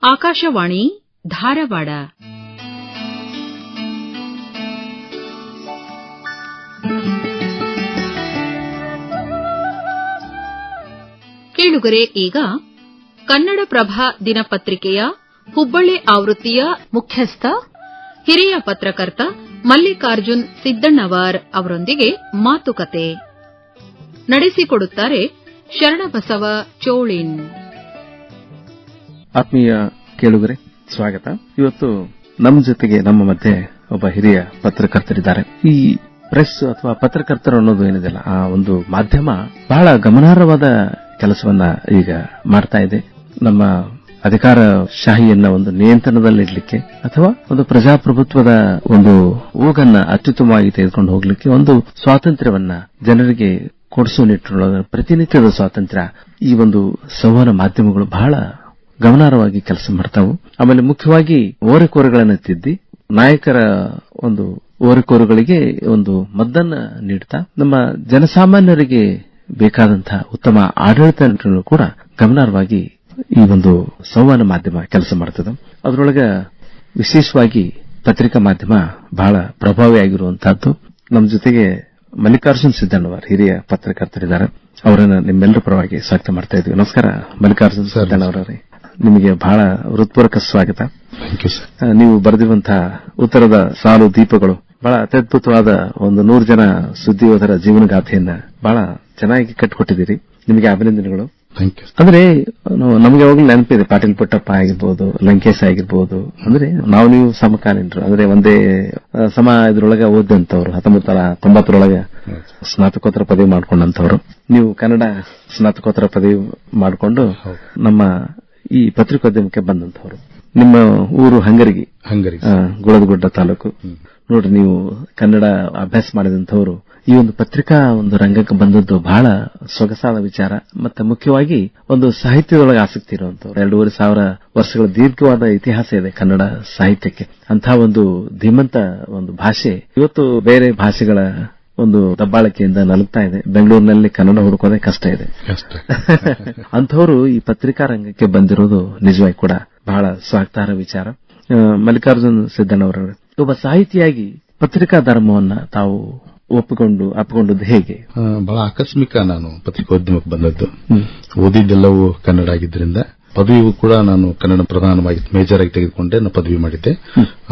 ಆಕಾಶವಾಣಿ ಧಾರವಾಡ. ಕೇಳುಗರೆ, ಈಗ ಕನ್ನಡಪ್ರಭ ದಿನಪತ್ರಿಕೆಯ ಹುಬ್ಬಳ್ಳಿ ಆವೃತ್ತಿಯ ಮುಖ್ಯಸ್ಥ ಹಿರಿಯ ಪತ್ರಕರ್ತ ಮಲ್ಲಿಕಾರ್ಜುನ್ ಸಿದ್ದಣ್ಣವರ್ ಅವರೊಂದಿಗೆ ಮಾತುಕತೆ ನಡೆಸಿಕೊಡುತ್ತಾರೆ ಶರಣಬಸವ ಚೋಳಿನ್. ಆತ್ಮೀಯ ಕೇಳುಗರೆ, ಸ್ವಾಗತ. ಇವತ್ತು ನಮ್ಮ ಜೊತೆಗೆ ನಮ್ಮ ಮಧ್ಯೆ ಒಬ್ಬ ಹಿರಿಯ ಪತ್ರಕರ್ತರಿದ್ದಾರೆ. ಈ ಪ್ರೆಸ್ ಅಥವಾ ಪತ್ರಕರ್ತರು ಅನ್ನೋದು ಏನಿದೆಯಲ್ಲ, ಆ ಒಂದು ಮಾಧ್ಯಮ ಬಹಳ ಗಮನಾರ್ಹವಾದ ಕೆಲಸವನ್ನ ಈಗ ಮಾಡ್ತಾ ಇದೆ. ನಮ್ಮ ಅಧಿಕಾರ ಶಾಹಿಯನ್ನ ಒಂದು ನಿಯಂತ್ರಣದಲ್ಲಿಡ್ಲಿಕ್ಕೆ ಅಥವಾ ಒಂದು ಪ್ರಜಾಪ್ರಭುತ್ವದ ಒಂದು ಊಗನ್ನ ಅತ್ಯುತ್ತಮವಾಗಿ ತೆಗೆದುಕೊಂಡು ಹೋಗ್ಲಿಕ್ಕೆ ಒಂದು ಸ್ವಾತಂತ್ರ್ಯವನ್ನ ಜನರಿಗೆ ಕೊಡಿಸುವ ನಿಟ್ಟಿನೊಳಗೆ ಪ್ರತಿನಿತ್ಯದ ಸ್ವಾತಂತ್ರ್ಯ ಈ ಒಂದು ಸಂವಹನ ಮಾಧ್ಯಮಗಳು ಬಹಳ ಗಮನಾರ್ಹವಾಗಿ ಕೆಲಸ ಮಾಡ್ತಾವು. ಆಮೇಲೆ ಮುಖ್ಯವಾಗಿ ಓರೆಕೋರೆಗಳನ್ನು ತಿದ್ದಿ ನಾಯಕರ ಒಂದು ಓರೆಕೋರುಗಳಿಗೆ ಒಂದು ಮದ್ದನ್ನ ನೀಡುತ್ತಾ ನಮ್ಮ ಜನಸಾಮಾನ್ಯರಿಗೆ ಬೇಕಾದಂತಹ ಉತ್ತಮ ಆಡಳಿತ ಕೂಡ ಗಮನಾರ್ಹವಾಗಿ ಈ ಒಂದು ಸಂವಹನ ಮಾಧ್ಯಮ ಕೆಲಸ ಮಾಡುತ್ತದೆ. ಅದರೊಳಗೆ ವಿಶೇಷವಾಗಿ ಪತ್ರಿಕಾ ಮಾಧ್ಯಮ ಬಹಳ ಪ್ರಭಾವಿಯಾಗಿರುವಂತಹದ್ದು. ನಮ್ಮ ಜೊತೆಗೆ ಮಲ್ಲಿಕಾರ್ಜುನ್ ಸಿದ್ದಣ್ಣವರ್ ಹಿರಿಯ ಪತ್ರಕರ್ತರಿದ್ದಾರೆ. ಅವರನ್ನು ನಿಮ್ಮೆಲ್ಲರ ಪರವಾಗಿ ಸ್ವಾಗತ ಮಾಡ್ತಾ ಇದ್ದೀವಿ. ನಮಸ್ಕಾರ ಮಲ್ಲಿಕಾರ್ಜುನ್ ಸಿದ್ದಣ್ಣವರೇ, ನಿಮಗೆ ಬಹಳ ಹೃತ್ಪೂರ್ವಕ ಸ್ವಾಗತ. ನೀವು ಬರೆದಿರುವಂತಹ ಉತ್ತರದ ಸಾಲು ದೀಪಗಳು ಬಹಳ ಅತ್ಯದ್ಭುತವಾದ ಒಂದು 100 ಜನ ಸುದ್ದಿಯೋಧರ ಜೀವನಗಾಥೆಯನ್ನ ಬಹಳ ಚೆನ್ನಾಗಿ ಕಟ್ಟಿಕೊಟ್ಟಿದ್ದೀರಿ. ನಿಮಗೆ ಅಭಿನಂದನೆಗಳು. ಅಂದ್ರೆ ನಮಗೆ ಯಾವಾಗಲೂ ನೆನಪಿದೆ, ಪಾಟೀಲ್ ಪುಟ್ಟಪ್ಪ ಆಗಿರ್ಬೋದು, ಲಂಕೇಶ್ ಆಗಿರ್ಬೋದು. ಅಂದ್ರೆ ನಾವು ನೀವು ಸಮಕಾಲೀನರು, ಅಂದ್ರೆ ಒಂದೇ ಸಮ ಇದ್ರೊಳಗೆ ಓದಂತವ್ರು. 1990ರೊಳಗೆ ಸ್ನಾತಕೋತ್ತರ ಪದವಿ ಮಾಡ್ಕೊಂಡಂತವ್ರು. ನೀವು ಕನ್ನಡ ಸ್ನಾತಕೋತ್ತರ ಪದವಿ ಮಾಡಿಕೊಂಡು ನಮ್ಮ ಈ ಪತ್ರಿಕೋದ್ಯಮಕ್ಕೆ ಬಂದಂತವ್ರು. ನಿಮ್ಮ ಊರು ಹಂಗರಗಿ, ಗುಳದಗುಡ್ಡ ತಾಲೂಕು. ನೋಡ್ರಿ, ನೀವು ಕನ್ನಡ ಅಭ್ಯಾಸ ಮಾಡಿದಂಥವ್ರು ಈ ಒಂದು ಪತ್ರಿಕಾ ಒಂದು ರಂಗಕ್ಕೆ ಬಂದದ್ದು ಬಹಳ ಸೊಗಸಾದ ವಿಚಾರ. ಮತ್ತೆ ಮುಖ್ಯವಾಗಿ ಒಂದು ಸಾಹಿತ್ಯದೊಳಗೆ ಆಸಕ್ತಿ ಇರುವಂತವ್ರು. 2500 ವರ್ಷಗಳ ದೀರ್ಘವಾದ ಇತಿಹಾಸ ಇದೆ ಕನ್ನಡ ಸಾಹಿತ್ಯಕ್ಕೆ. ಅಂತಹ ಒಂದು ಧೀಮಂತ ಒಂದು ಭಾಷೆ ಇವತ್ತು ಬೇರೆ ಭಾಷೆಗಳ ಒಂದು ದಬ್ಬಾಳಿಕೆಯಿಂದ ನಲುಗ್ತಾ ಇದೆ. ಬೆಂಗಳೂರಿನಲ್ಲಿ ಕನ್ನಡ ಹುಡುಕೋದೇ ಕಷ್ಟ ಇದೆ. ಅಂಥವರು ಈ ಪತ್ರಿಕಾ ರಂಗಕ್ಕೆ ಬಂದಿರೋದು ನಿಜವಾಗಿ ಕೂಡ ಬಹಳ ಸ್ವಾಗತಾರ್ಹ ವಿಚಾರ. ಮಲ್ಲಿಕಾರ್ಜುನ್ ಸಿದ್ದಣ್ಣವರವರೇ, ಒಬ್ಬ ಸಾಹಿತಿಯಾಗಿ ಪತ್ರಿಕಾ ಧರ್ಮವನ್ನ ತಾವು ಅಪ್ಪಿಕೊಂಡದ್ದು ಹೇಗೆ? ಬಹಳ ಆಕಸ್ಮಿಕ. ನಾನು ಪತ್ರಿಕೋದ್ಯಮಕ್ಕೆ ಬಂದದ್ದು. ಓದಿದ್ದೆಲ್ಲವೂ ಕನ್ನಡ ಆಗಿದ್ದರಿಂದ ಪದವಿಯೂ ಕೂಡ ನಾನು ಕನ್ನಡ ಪ್ರಧಾನವಾಗಿ ಮೇಜರ್ ಆಗಿ ತೆಗೆದುಕೊಂಡೆ. ನಾನು ಪದವಿ ಮಾಡಿದ್ದೆ.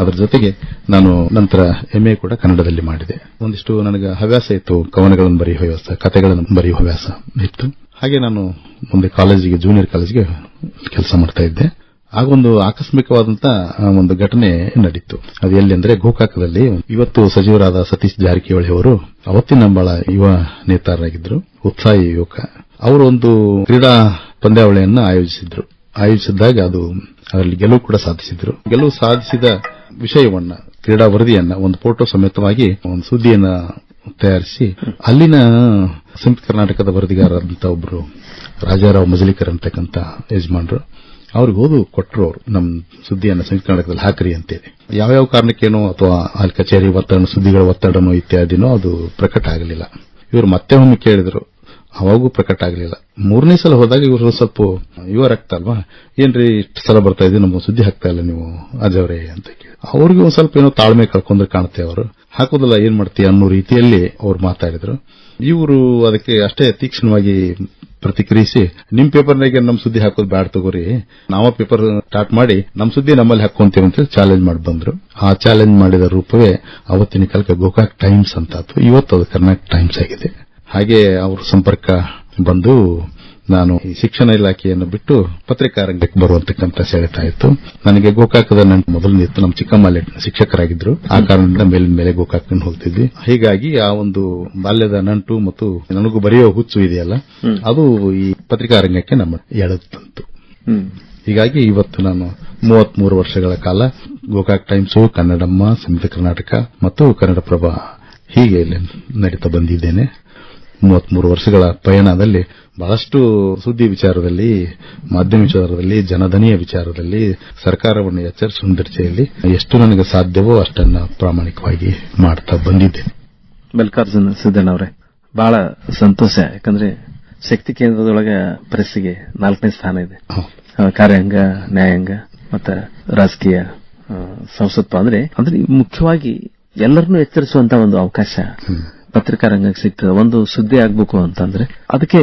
ಅದರ ಜೊತೆಗೆ ನಾನು ನಂತರ MA ಕೂಡ ಕನ್ನಡದಲ್ಲಿ ಮಾಡಿದೆ. ಒಂದಿಷ್ಟು ನನಗೆ ಹವ್ಯಾಸ ಇತ್ತು, ಕವನಗಳನ್ನು ಬರೆಯುವ ಹವ್ಯಾಸ, ಕಥೆಗಳನ್ನು ಬರೆಯುವ ಹವ್ಯಾಸ ಇತ್ತು. ಹಾಗೆ ನಾನು ಮುಂದೆ ಜೂನಿಯರ್ ಕಾಲೇಜಿಗೆ ಕೆಲಸ ಮಾಡ್ತಾ ಇದ್ದೆ. ಆಗೊಂದು ಆಕಸ್ಮಿಕವಾದಂತಹ ಒಂದು ಘಟನೆ ನಡೀತು. ಅದು ಎಲ್ಲಿ ಅಂದ್ರೆ ಗೋಕಾಕದಲ್ಲಿ ಇವತ್ತು ಸಚಿವರಾದ ಸತೀಶ್ ಜಾರಕಿಹೊಳಿ ಅವರು ಅವತ್ತಿನ ಬಹಳ ಯುವ ನೇತಾರರಾಗಿದ್ರು, ಉತ್ಸಾಹಿ ಯುವಕ. ಅವರು ಒಂದು ಕ್ರೀಡಾ ಪಂದ್ಯಾವಳಿಯನ್ನು ಆಯೋಜಿಸಿದಾಗ ಅದರಲ್ಲಿ ಗೆಲುವು ಕೂಡ ಸಾಧಿಸಿದ್ರು. ಗೆಲುವು ಸಾಧಿಸಿದ ವಿಷಯವನ್ನ, ಕ್ರೀಡಾ ವರದಿಯನ್ನ ಒಂದು ಫೋಟೋ ಸಮೇತವಾಗಿ ಒಂದು ಸುದ್ದಿಯನ್ನ ತಯಾರಿಸಿ ಅಲ್ಲಿನ ಸಂಯುಕ್ತ ಕರ್ನಾಟಕದ ವರದಿಗಾರರಂತ ಒಬ್ಬರು ರಾಜಾರಾವ್ ಮಜಲಿಕರ್ ಅಂತಕ್ಕಂಥ ಯಜಮಾನರು ಅವ್ರಿಗೆ ಕೊಟ್ಟರು. ಅವರು ನಮ್ಮ ಸುದ್ದಿಯನ್ನು ಸಂಯುಕ್ತ ಕರ್ನಾಟಕದಲ್ಲಿ ಹಾಕ್ರಿ ಅಂತೇಳಿ. ಯಾವ್ಯಾವ ಕಾರಣಕ್ಕೇನೋ ಅಥವಾ ಅಲ್ಲಿ ಕಚೇರಿ ಒತ್ತಡ, ಸುದ್ದಿಗಳ ಒತ್ತಡನೋ ಇತ್ಯಾದಿನೋ ಅದು ಪ್ರಕಟ ಆಗಲಿಲ್ಲ. ಇವರು ಮತ್ತೆ ಒಮ್ಮೆ ಕೇಳಿದ್ರು, ಅವಾಗೂ ಪ್ರಕಟ ಆಗಲಿಲ್ಲ. 3ನೇ ಸಲ ಹೋದಾಗ ಇವರು ಸ್ವಲ್ಪ ಯುವರಾಗ್ತಲ್ವಾ, ಏನ್ರಿ ಇಷ್ಟು ಸಲ ಬರ್ತಾ ಇದ್ದೀವಿ, ನಮ್ಮ ಸುದ್ದಿ ಹಾಕ್ತಾ ಇಲ್ಲ ನೀವು ಅಜವ್ರೆ ಅಂತ ಕೇಳಿ ಅವ್ರಿಗೆ ಒಂದ್ ಸ್ವಲ್ಪ ಏನೋ ತಾಳ್ಮೆ ಕಳ್ಕೊಂಡ್ರೆ ಕಾಣುತ್ತೆ. ಅವರು ಹಾಕೋದಿಲ್ಲ, ಏನ್ ಮಾಡ್ತೀಯ ಅನ್ನೋ ರೀತಿಯಲ್ಲಿ ಅವ್ರು ಮಾತಾಡಿದ್ರು. ಇವರು ಅದಕ್ಕೆ ಅಷ್ಟೇ ತೀಕ್ಷ್ಣವಾಗಿ ಪ್ರತಿಕ್ರಿಯಿಸಿ, ನಿಮ್ ಪೇಪರ್ನಾಗೆ ನಮ್ ಸುದ್ದಿ ಹಾಕೋದು ಬ್ಯಾಡ್ ತಗೋರಿ, ನಾವ ಪೇಪರ್ ಸ್ಟಾರ್ಟ್ ಮಾಡಿ ನಮ್ ಸುದ್ದಿ ನಮ್ಮಲ್ಲಿ ಹಾಕೊಂತೀವಿ ಅಂತ ಚಾಲೆಂಜ್ ಮಾಡಿ ಬಂದ್ರು. ಆ ಚಾಲೆಂಜ್ ಮಾಡಿದ ರೂಪವೇ ಅವತ್ತಿನ ಕಾಲಕ್ಕೆ ಗೋಕಾಕ್ ಟೈಮ್ಸ್ ಅಂತ. ಇವತ್ತು ಅದು ಕರ್ನಾಟಕ ಟೈಮ್ಸ್ ಆಗಿದೆ. ಹಾಗೆ ಅವ್ರ ಸಂಪರ್ಕ ಬಂದು ನಾನು ಈ ಶಿಕ್ಷಣ ಇಲಾಖೆಯನ್ನು ಬಿಟ್ಟು ಪತ್ರಿಕಾ ರಂಗಕ್ಕೆ ಬರುವಂತಕ್ಕಂಥ ಸೆಳೆತ ಇತ್ತು. ನನಗೆ ಗೋಕಾಕದ ನಂಟು ಮೊದಲನಿತ್ತು. ನಮ್ಮ ಚಿಕ್ಕಮ್ಮಲ್ಲಿ ಶಿಕ್ಷಕರಾಗಿದ್ರು. ಆ ಕಾರಣದಿಂದ ಮೇಲಿನ ಮೇಲೆ ಗೋಕಾಕ್ ಹೋಗ್ತಿದ್ವಿ. ಹೀಗಾಗಿ ಆ ಒಂದು ಬಾಲ್ಯದ ನಂಟು ಮತ್ತು ನನಗೂ ಬರೆಯೋ ಹುಚ್ಚು ಇದೆಯಲ್ಲ, ಅದು ಈ ಪತ್ರಿಕಾ ರಂಗಕ್ಕೆ ನಮ್ಮ ಎಳೆದಂತು. ಹೀಗಾಗಿ ಇವತ್ತು ನಾನು 33 ವರ್ಷಗಳ ಕಾಲ ಗೋಕಾಕ್ ಟೈಮ್ಸು, ಕನ್ನಡಮ್ಮ, ಸಂಯುಕ್ತ ಕರ್ನಾಟಕ ಮತ್ತು ಕನ್ನಡಪ್ರಭ ಹೀಗೆ ನಡೀತಾ ಬಂದಿದ್ದೇನೆ. 33 ವರ್ಷಗಳ ಪಯಣದಲ್ಲಿ ಬಹಳಷ್ಟು ಸುದ್ದಿ ವಿಚಾರದಲ್ಲಿ, ಮಾಧ್ಯಮ ವಿಚಾರದಲ್ಲಿ, ಜನಧನಿಯ ವಿಚಾರದಲ್ಲಿ, ಸರ್ಕಾರವನ್ನು ಎಚ್ಚರಿಸುವ ದರ್ಜೆಯಲ್ಲಿ ಎಷ್ಟು ನನಗೆ ಸಾಧ್ಯವೋ ಅಷ್ಟನ್ನ ಪ್ರಾಮಾಣಿಕವಾಗಿ ಮಾಡ್ತಾ ಬಂದಿದ್ದೇನೆ. ಮಲ್ಲಿಕಾರ್ಜುನ್ ಸಿದ್ದಣ್ಣವರೇ, ಬಹಳ ಸಂತೋಷ. ಯಾಕಂದ್ರೆ ಶಕ್ತಿ ಕೇಂದ್ರದೊಳಗೆ ಪ್ರೆಸ್ಸಿಗೆ 4ನೇ ಸ್ಥಾನ ಇದೆ. ಕಾರ್ಯಾಂಗ, ನ್ಯಾಯಾಂಗ ಮತ್ತೆ ರಾಜಕೀಯ ಸಂಸತ್ವ ಅಂದ್ರೆ ಮುಖ್ಯವಾಗಿ ಎಲ್ಲರನ್ನೂ ಎಚ್ಚರಿಸುವಂತ ಒಂದು ಅವಕಾಶ ಪತ್ರಿಕಾ ರಂಗಕ್ಕೆ ಸಿಗ್ತದೆ. ಒಂದು ಸುದ್ದಿ ಆಗ್ಬೇಕು ಅಂತಂದ್ರೆ ಅದಕ್ಕೆ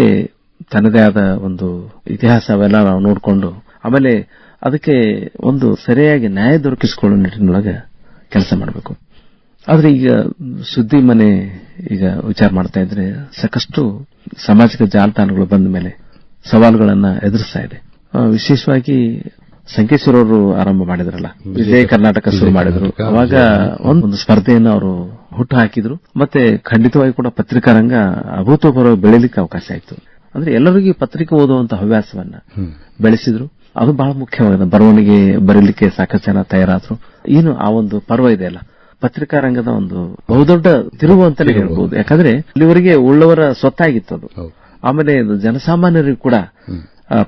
ತನ್ನದೇ ಆದ ಒಂದು ಇತಿಹಾಸ ಅವೆಲ್ಲ ನಾವು ನೋಡಿಕೊಂಡು ಆಮೇಲೆ ಅದಕ್ಕೆ ಒಂದು ಸರಿಯಾಗಿ ನ್ಯಾಯ ದೊರಕಿಸಿಕೊಳ್ಳೋ ನಿಟ್ಟಿನೊಳಗೆ ಕೆಲಸ ಮಾಡಬೇಕು. ಆದ್ರೆ ಈಗ ಸುದ್ದಿ ಮನೆ ಈಗ ವಿಚಾರ ಮಾಡ್ತಾ ಇದ್ರೆ ಸಾಕಷ್ಟು ಸಾಮಾಜಿಕ ಜಾಲತಾಣಗಳು ಬಂದ ಮೇಲೆ ಸವಾಲುಗಳನ್ನ ಎದುರಿಸ್ತಾ ಇದೆ. ವಿಶೇಷವಾಗಿ ಸಂಕೇಶ್ವರ ಅವರು ಆರಂಭ ಮಾಡಿದ್ರಲ್ಲ, ವಿಜಯ ಕರ್ನಾಟಕ ಶುರು ಮಾಡಿದ್ರು. ಅವಾಗ ಒಂದು ಸ್ಪರ್ಧೆಯನ್ನು ಅವರು ಹುಟ್ಟು ಹಾಕಿದ್ರು. ಮತ್ತೆ ಖಂಡಿತವಾಗಿ ಕೂಡ ಪತ್ರಿಕಾ ರಂಗ ಅಭೂತಪೂರ್ವ ಬೆಳೀಲಿಕ್ಕೆ ಅವಕಾಶ ಆಯಿತು. ಅಂದ್ರೆ ಎಲ್ಲರಿಗೂ ಪತ್ರಿಕೆ ಓದುವಂತ ಹವ್ಯಾಸವನ್ನ ಬೆಳೆಸಿದ್ರು. ಅದು ಬಹಳ ಮುಖ್ಯವಾಗಿದೆ. ಬರವಣಿಗೆ ಬರೀಲಿಕ್ಕೆ ಸಾಕಷ್ಟು ಜನ ತಯಾರಾದ್ರು. ಏನು ಆ ಒಂದು ಪರ್ವ ಇದೆಯಲ್ಲ, ಪತ್ರಿಕಾ ರಂಗದ ಒಂದು ಬಹುದೊಡ್ಡ ತಿರುವು ಅಂತಾನೆ ಹೇಳ್ಬಹುದು. ಯಾಕಂದ್ರೆ ಇಲ್ಲಿವರೆಗೆ ಉಳ್ಳವರ ಸ್ವತ್ತಾಗಿತ್ತು ಅದು. ಆಮೇಲೆ ಜನಸಾಮಾನ್ಯರಿಗೂ ಕೂಡ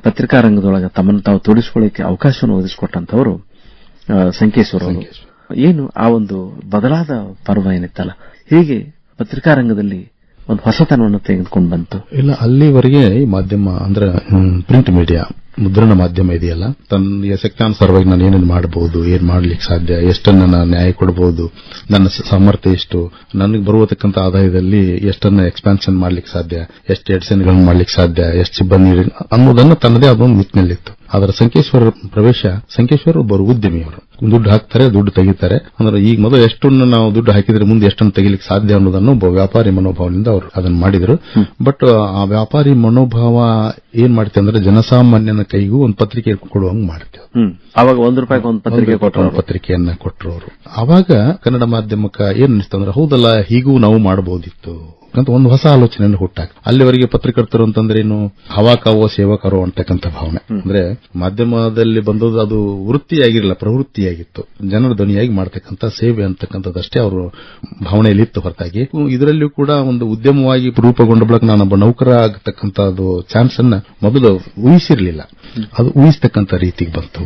ಪತ್ರಿಕಾ ರಂಗದೊಳಗೆ ತಮ್ಮನ್ನು ತಾವು ತೊಡಗಿಸಿಕೊಳ್ಳಕ್ಕೆ ಅವಕಾಶವನ್ನು ಒದಗಿಸಿಕೊಟ್ಟಂತವರು ಸಂಕೇಶ್ವರ ಅವರು. ಏನು ಆ ಒಂದು ಬದಲಾದ ಪರ್ವ ಏನಿತ್ತಲ್ಲ, ಹೀಗೆ ಪತ್ರಿಕಾ ರಂಗದಲ್ಲಿ ಒಂದು ಹೊಸತನವನ್ನು ತೆಗೆದುಕೊಂಡು ಬಂತು. ಇಲ್ಲ, ಅಲ್ಲಿವರೆಗೆ ಈ ಮಾಧ್ಯಮ ಅಂದ್ರೆ ಪ್ರಿಂಟ್ ಮೀಡಿಯಾ, ಮುದ್ರಣ ಮಾಧ್ಯಮ ಇದೆಯಲ್ಲ, ತನ್ನ ಶಕ್ತಾನುಸಾರವಾಗಿ ನಾನು ಏನೇನು ಮಾಡಬಹುದು, ಏನ್ ಮಾಡ್ಲಿಕ್ಕೆ ಸಾಧ್ಯ, ಎಷ್ಟನ್ನ ನಾನು ನ್ಯಾಯ ಕೊಡಬಹುದು, ನನ್ನ ಸಾಮರ್ಥ್ಯ ಎಷ್ಟು, ನನಗೆ ಬರುವತಕ್ಕಂಥ ಆದಾಯದಲ್ಲಿ ಎಷ್ಟನ್ನ ಎಕ್ಸ್ಪಾನ್ಷನ್ ಮಾಡ್ಲಿಕ್ಕೆ ಸಾಧ್ಯ, ಎಷ್ಟು ಎಡಿಷನ್ಗಳನ್ನು ಮಾಡ್ಲಿಕ್ಕೆ ಸಾಧ್ಯ, ಎಷ್ಟು ಸಿಬ್ಬಂದಿ ಅನ್ನೋದನ್ನ ತನ್ನದೇ ಅದೊಂದು ನಿಟ್ಟಿನಲ್ಲಿತ್ತು. ಅದರ ಸಂಕೇಶ್ವರ ಪ್ರವೇಶ, ಸಂಕೇಶ್ವರ ಒಬ್ಬರು ಉದ್ಯಮಿಯವರು ದುಡ್ಡು ಹಾಕ್ತಾರೆ, ದುಡ್ಡು ತೆಗಿತಾರೆ. ಅಂದ್ರೆ ಈಗ ಮೊದಲು ಎಷ್ಟನ್ನು ನಾವು ದುಡ್ಡು ಹಾಕಿದ್ರೆ ಮುಂದೆ ಎಷ್ಟನ್ನು ತೆಗಿಲಿಕ್ಕೆ ಸಾಧ್ಯ ಅನ್ನೋದನ್ನು ಒಬ್ಬ ವ್ಯಾಪಾರಿ ಮನೋಭಾವದಿಂದ ಅವರು ಅದನ್ನು ಮಾಡಿದ್ರು. ಬಟ್ ಆ ವ್ಯಾಪಾರಿ ಮನೋಭಾವ ಏನ್ ಮಾಡ್ತೇವೆ ಅಂದ್ರೆ ಜನಸಾಮಾನ್ಯನ ಕೈಗೂ ಒಂದು ಪತ್ರಿಕೆ ಕೊಡುವಂಗ್ ಮಾಡ್ತೇವೆ. ಅವಾಗ ₹1 ಒಂದು ಪತ್ರಿಕೆಯನ್ನ ಕೊಟ್ಟರು ಅವರು. ಅವಾಗ ಕನ್ನಡ ಮಾಧ್ಯಮಕ್ಕೆ ಏನ್ ಅನಿಸ್ತಂದ್ರೆ, ಹೌದಲ್ಲ, ಹೀಗೂ ನಾವು ಮಾಡಬಹುದಿತ್ತು ಅಂತ ಒಂದು ಹೊಸ ಆಲೋಚನೆಯನ್ನು ಹುಟ್ಟಾಕ. ಅಲ್ಲಿವರೆಗೆ ಪತ್ರಕರ್ತರು ಅಂತಂದ್ರೆ ಏನು, ಹವಾಕಾವೋ ಸೇವಕರೋ ಅಂತಕ್ಕಂಥ ಭಾವನೆ. ಅಂದ್ರೆ ಮಾಧ್ಯಮದಲ್ಲಿ ಬಂದದ್ದು ಅದು ವೃತ್ತಿಯಾಗಿರಲಿಲ್ಲ, ಪ್ರವೃತ್ತಿಯಾಗಿತ್ತು. ಜನರ ಧ್ವನಿಯಾಗಿ ಮಾಡ್ತಕ್ಕಂಥ ಸೇವೆ ಅಂತಕ್ಕಂಥದ್ದಷ್ಟೇ ಅವರು ಭಾವನೆಯಲ್ಲಿತ್ತು ಹೊರತಾಗಿ ಇದರಲ್ಲಿಯೂ ಕೂಡ ಒಂದು ಉದ್ಯಮವಾಗಿ ರೂಪುಗೊಂಡ ಬಳಿಕ ನಾನೊಬ್ಬ ನೌಕರ ಆಗತಕ್ಕಂಥದ್ದು ಚಾನ್ಸ್ ಅನ್ನ ಮೊದಲು ಊಹಿಸಿರಲಿಲ್ಲ. ಅದು ಊಹಿಸ್ತಕ್ಕಂಥ ರೀತಿಗೆ ಬಂತು.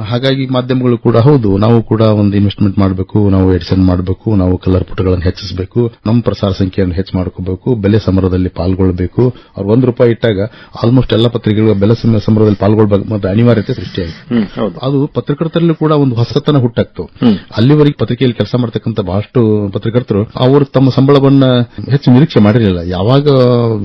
ಹಾಗಾಗಿ ಮಾಧ್ಯಮಗಳು ಕೂಡ ಹೌದು, ನಾವು ಕೂಡ ಒಂದು ಇನ್ವೆಸ್ಟ್ಮೆಂಟ್ ಮಾಡಬೇಕು, ನಾವು ಎಡಿಷನ್ ಮಾಡಬೇಕು, ನಾವು ಕಲರ್ ಪುಟಗಳನ್ನು ಹೆಚ್ಚಿಸಬೇಕು, ನಮ್ಮ ಪ್ರಸಾರ ಸಂಖ್ಯೆಯನ್ನು ಹೆಚ್ಚು ಮಾಡ್ಕೋಬೇಕು, ಬೆಲೆ ಸಮರದಲ್ಲಿ ಪಾಲ್ಗೊಳ್ಳಬೇಕು. ಅವ್ರು ₹1 ಇಟ್ಟಾಗ ಆಲ್ಮೋಸ್ಟ್ ಎಲ್ಲ ಪತ್ರಿಕೆಗಳು ಬೆಲೆ ಸಮರದಲ್ಲಿ ಪಾಲ್ಗೊಳ್ಳಬೇಕು ಅನಿವಾರ್ಯತೆ ಸೃಷ್ಟಿಯಾಯಿತು. ಅದು ಪತ್ರಕರ್ತರಲ್ಲೂ ಕೂಡ ಒಂದು ಹೊಸತನ ಹುಟ್ಟಾಗ್ತು. ಅಲ್ಲಿವರೆಗೆ ಪತ್ರಿಕೆಯಲ್ಲಿ ಕೆಲಸ ಮಾಡತಕ್ಕಂಥ ಬಹಳಷ್ಟು ಪತ್ರಕರ್ತರು ಅವರು ತಮ್ಮ ಸಂಬಳವನ್ನ ಹೆಚ್ಚು ನಿರೀಕ್ಷೆ ಮಾಡಿರಲಿಲ್ಲ. ಯಾವಾಗ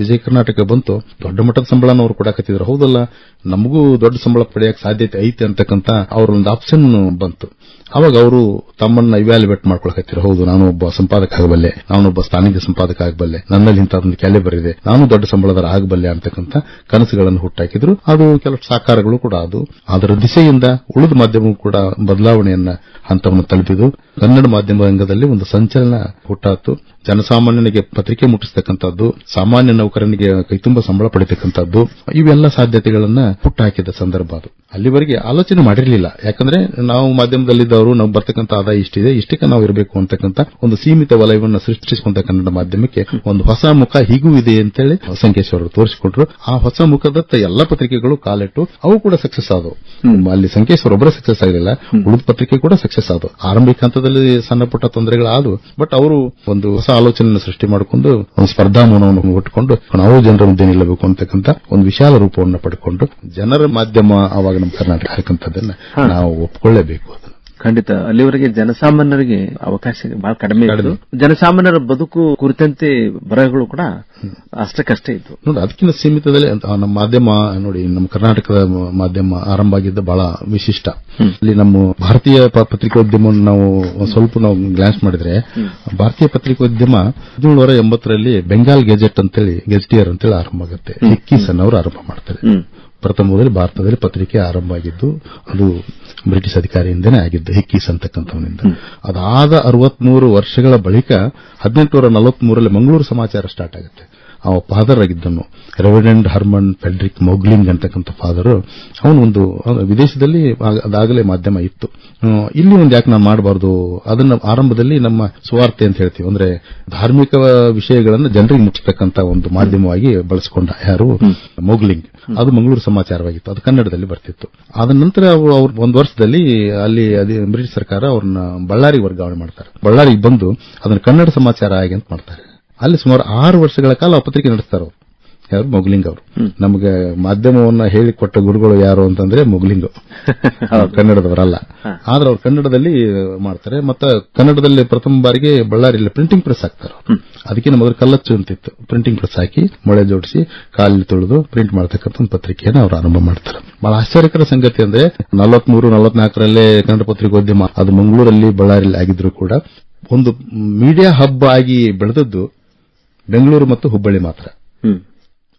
ವಿಜಯ ಕರ್ನಾಟಕ ಬಂತು, ದೊಡ್ಡ ಮಟ್ಟದ ಸಂಬಳನ ಅವರು ಕೊಡಾಕತ್ತಿದ್ರು. ಹೌದಲ್ಲ, ನಮಗೂ ದೊಡ್ಡ ಸಂಬಳ ಪಡೆಯಕ್ಕೆ ಸಾಧ್ಯತೆ ಐತೆ ಅಂತಕ್ಕಂಥ ಅವರೊಂದು ಆಪ್ಷನ್ ಬಂತು. ಅವಾಗ ಅವರು ತಮ್ಮನ್ನ ಇವ್ಯಾಲ್ಯುವೇಟ್ ಮಾಡ್ಕೊಳಕತ್ತಿರು. ಹೌದು, ನಾನು ಒಬ್ಬ ಸಂಪಾದಕ ಆಗಬಲ್ಲೆ, ನಾನೊಬ್ಬ ಸ್ಥಾನಿಕ ಸಂಪಾದಕ ಆಗಬಲ್ಲೆ, ನನ್ನಲ್ಲಿ ಇಂಥದೊಂದು ಕ್ಯಾಲಿಬರ್ ಇದೆ, ನಾನು ದೊಡ್ಡ ಸಂಬಳದರ ಆಗಬಲ್ಲೆ ಅಂತಕ್ಕಂಥ ಕನಸುಗಳನ್ನು ಹುಟ್ಟಾಕಿದ್ರು. ಅದು ಕೆಲವು ಸಾಕಾರಗಳು ಕೂಡ ಅದು. ಅದರ ದಿಸೆಯಿಂದ ಉಳಿದ ಮಾಧ್ಯಮವು ಕೂಡ ಬದಲಾವಣೆಯನ್ನ ಹಂತವನ್ನು ತಲುಪಿದು. ಕನ್ನಡ ಮಾಧ್ಯಮ ರಂಗದಲ್ಲಿ ಒಂದು ಸಂಚಲನ ಹುಟ್ಟಾತು. ಜನಸಾಮಾನ್ಯನಿಗೆ ಪತ್ರಿಕೆ ಮುಟ್ಟಿಸತಕ್ಕಂಥದ್ದು, ಸಾಮಾನ್ಯ ನೌಕರನಿಗೆ ಕೈತುಂಬ ಸಂಬಳ ಪಡೆತಕ್ಕಂಥದ್ದು, ಇವೆಲ್ಲ ಸಾಧ್ಯತೆಗಳನ್ನ ಹುಟ್ಟಾಕಿದ ಸಂದರ್ಭ ಅದು. ಅಲ್ಲಿವರೆಗೆ ಆಲೋಚನೆ ಮಾಡಿರಲಿಲ್ಲ. ಯಾಕಂದ್ರೆ ನಾವು ಮಾಧ್ಯಮದಲ್ಲಿದ್ದವರು, ನಾವು ಬರ್ತಕ್ಕಂಥ ಆದಾಯ ಇಷ್ಟಿದೆ, ಇಷ್ಟಕ್ಕೆ ನಾವು ಇರಬೇಕು ಅಂತಕ್ಕಂಥ ಒಂದು ಸೀಮಿತ ವಲಯವನ್ನು ಸೃಷ್ಟಿಸಿಕೊಂಡ ಕನ್ನಡ ಮಾಧ್ಯಮಕ್ಕೆ ಒಂದು ಹೊಸ ಮುಖ ಹೀಗೂ ಇದೆ ಅಂತೇಳಿ ಸಂಕೇಶ್ವರರು ತೋರಿಸಿಕೊಟ್ರು. ಆ ಹೊಸ ಮುಖದತ್ತ ಎಲ್ಲ ಪತ್ರಿಕೆಗಳು ಕಾಲಿಟ್ಟು ಅವು ಕೂಡ ಸಕ್ಸಸ್ ಆದವು. ಅಲ್ಲಿ ಸಂಕೇಶ್ವರ ಒಬ್ಬರೇ ಸಕ್ಸಸ್ ಆಗಲಿಲ್ಲ, ಉಳಿದ ಪತ್ರಿಕೆ ಕೂಡ ಸಕ್ಸಸ್ ಆದವು. ಆರಂಭಿಕ ಹಂತದಲ್ಲಿ ಸಣ್ಣ ಪುಟ್ಟ ತೊಂದರೆಗಳಾದವು. ಬಟ್ ಅವರು ಒಂದು ಹೊಸ ಆಲೋಚನೆಯನ್ನು ಸೃಷ್ಟಿ ಮಾಡಿಕೊಂಡು ಒಂದು ಸ್ಪರ್ಧಾ ಮನೋವನ್ನು ಹುಟ್ಟುಕೊಂಡು ನಾವು ಜನರ ಮುಂದೆ ನಿಲ್ಲಬೇಕು ಅಂತಕ್ಕಂಥ ಒಂದು ವಿಶಾಲ ರೂಪವನ್ನು ಪಡ್ಕೊಂಡು ಜನರ ಮಾಧ್ಯಮ ಆವಾಗ ನಮ್ಮ ಕರ್ನಾಟಕ ಹಾಕಂತದನ್ನ ನಾವು ಒಪ್ಕೊಳ್ಳೇಬೇಕು. ಖಂಡಿತ. ಅಲ್ಲಿವರೆಗೆ ಜನಸಾಮಾನ್ಯರಿಗೆ ಅವಕಾಶ ಬಹಳ ಕಡಿಮೆ ಇತ್ತು. ಜನಸಾಮಾನ್ಯರ ಬದುಕು ಕುರಿತಂತೆ ಬರಹಗಳು ಕೂಡ ಅಷ್ಟಕ್ಕಷ್ಟೇ ಇತ್ತು. ನೋಡಿ, ಅದಕ್ಕಿಂತ ಸೀಮಿತದಲ್ಲಿ ನಮ್ಮ ಮಾಧ್ಯಮ ನೋಡಿ, ನಮ್ಮ ಕರ್ನಾಟಕದ ಮಾಧ್ಯಮ ಆರಂಭ ಆಗಿದ್ದ ಬಹಳ ವಿಶಿಷ್ಟ. ಅಲ್ಲಿ ನಮ್ಮ ಭಾರತೀಯ ಪತ್ರಿಕೋದ್ಯಮವನ್ನು ನಾವು ಸ್ವಲ್ಪ ಗ್ಲಾನ್ಸ್ ಮಾಡಿದ್ರೆ, ಭಾರತೀಯ ಪತ್ರಿಕೋದ್ಯಮ 1780ರಲ್ಲಿ ಬೆಂಗಾಲ್ ಗೆಜೆಟ್ ಅಂತೇಳಿ, ಗೆಜೆಟಿಯರ್ ಅಂತೇಳಿ ಆರಂಭ ಆಗುತ್ತೆ. ಹಿಕ್ಕೀಸನ್ ಅವರು ಆರಂಭ ಮಾಡ್ತಾರೆ. ಪ್ರಥಮದಲ್ಲಿ ಭಾರತದಲ್ಲಿ ಪತ್ರಿಕೆ ಆರಂಭ ಆಗಿದ್ದು ಅದು ಬ್ರಿಟಿಷ್ ಅಧಿಕಾರಿಯಿಂದನೇ ಆಗಿದ್ದು, ಹಿಕ್ಕೀಸ್ ಅಂತಕ್ಕಂಥವನಿಂದ. ಅದಾದ 63 ವರ್ಷಗಳ ಬಳಿಕ 1843ರಲ್ಲಿ ಮಂಗಳೂರು ಸಮಾಚಾರ ಸ್ಟಾರ್ಟ್ ಆಗುತ್ತೆ. ಅವ father ಆಗಿದ್ದನು, reverend Harman Frederick Mögling ಅಂತಕ್ಕಂಥ ಫಾದರ್. ಅವನು ಒಂದು ವಿದೇಶದಲ್ಲಿ ಅದಾಗಲೇ ಮಾಧ್ಯಮ ಇತ್ತು. ಇಲ್ಲಿ ಒಂದು ಯಾಕೆ ನಾನು ಮಾಡಬಾರ್ದು, ಅದನ್ನ ಆರಂಭದಲ್ಲಿ ನಮ್ಮ ಸುವಾರ್ತೆ ಅಂತ ಹೇಳ್ತೀವಿ, ಅಂದ್ರೆ ಧಾರ್ಮಿಕ ವಿಷಯಗಳನ್ನು ಜನರಿಗೆ ಮುಚ್ಚತಕ್ಕಂಥ ಒಂದು ಮಾಧ್ಯಮವಾಗಿ ಬಳಸಿಕೊಂಡ ಯಾರು, ಮೊಗ್ಲಿಂಗ್. ಅದು ಮಂಗಳೂರು ಸಮಾಚಾರವಾಗಿತ್ತು, ಅದು ಕನ್ನಡದಲ್ಲಿ ಬರ್ತಿತ್ತು. ಆದ ನಂತರ ಅವ್ರು ಒಂದು ವರ್ಷದಲ್ಲಿ ಅಲ್ಲಿ ಬ್ರಿಟಿಷ್ ಸರ್ಕಾರ ಅವ್ರನ್ನ ಬಳ್ಳಾರಿಗೆ ವರ್ಗಾವಣೆ ಮಾಡ್ತಾರೆ. ಬಳ್ಳಾರಿಗೆ ಬಂದು ಅದನ್ನು ಕನ್ನಡ ಸಮಾಚಾರ ಆಗಿ ಅಂತ ಮಾಡ್ತಾರೆ. ಅಲ್ಲಿ ಸುಮಾರು 6 ವರ್ಷಗಳ ಕಾಲ ಪತ್ರಿಕೆ ನಡೆಸ್ತಾರೆ ಅವರು. ಯಾರು ಮೊಗ್ಲಿಂಗ್ ಅವರು. ನಮಗೆ ಮಾಧ್ಯಮವನ್ನ ಹೇಳಿಕೊಟ್ಟ ಗುರುಗಳು ಯಾರು ಅಂತಂದ್ರೆ ಮೊಗ್ಲಿಂಗ್, ಕನ್ನಡದವರಲ್ಲ. ಆದ್ರೆ ಅವ್ರು ಕನ್ನಡದಲ್ಲಿ ಮಾಡ್ತಾರೆ. ಮತ್ತೆ ಕನ್ನಡದಲ್ಲಿ ಪ್ರಥಮ ಬಾರಿಗೆ ಬಳ್ಳಾರಿಯಲ್ಲಿ ಪ್ರಿಂಟಿಂಗ್ ಪ್ರೆಸ್ ಹಾಕ್ತಾರೆ. ಅದಕ್ಕಿಂತ ಮೊದಲು ಕಲ್ಲಚ್ಚು ಅಂತಿತ್ತು. ಪ್ರಿಂಟಿಂಗ್ ಪ್ರೆಸ್ ಹಾಕಿ ಮೊಳೆ ಜೋಡಿಸಿ ಕಾಲಲ್ಲಿ ತೊಳೆದು ಪ್ರಿಂಟ್ ಮಾಡತಕ್ಕಂಥ ಒಂದು ಪತ್ರಿಕೆಯನ್ನು ಅವರು ಆರಂಭ ಮಾಡ್ತಾರೆ. ಬಹಳ ಆಶ್ಚರ್ಯಕರ ಸಂಗತಿ ಅಂದ್ರೆ 43-44ರಲ್ಲೇ ಕನ್ನಡ ಪತ್ರಿಕೋದ್ಯಮ ಅದು ಮಂಗಳೂರಲ್ಲಿ ಬಳ್ಳಾರಿಯಲ್ಲಿ ಆಗಿದ್ರು ಕೂಡ ಒಂದು ಮೀಡಿಯಾ ಹಬ್ ಆಗಿ ಬೆಳೆದದ್ದು ಬೆಂಗಳೂರು ಮತ್ತು ಹುಬ್ಬಳ್ಳಿ ಮಾತ್ರ.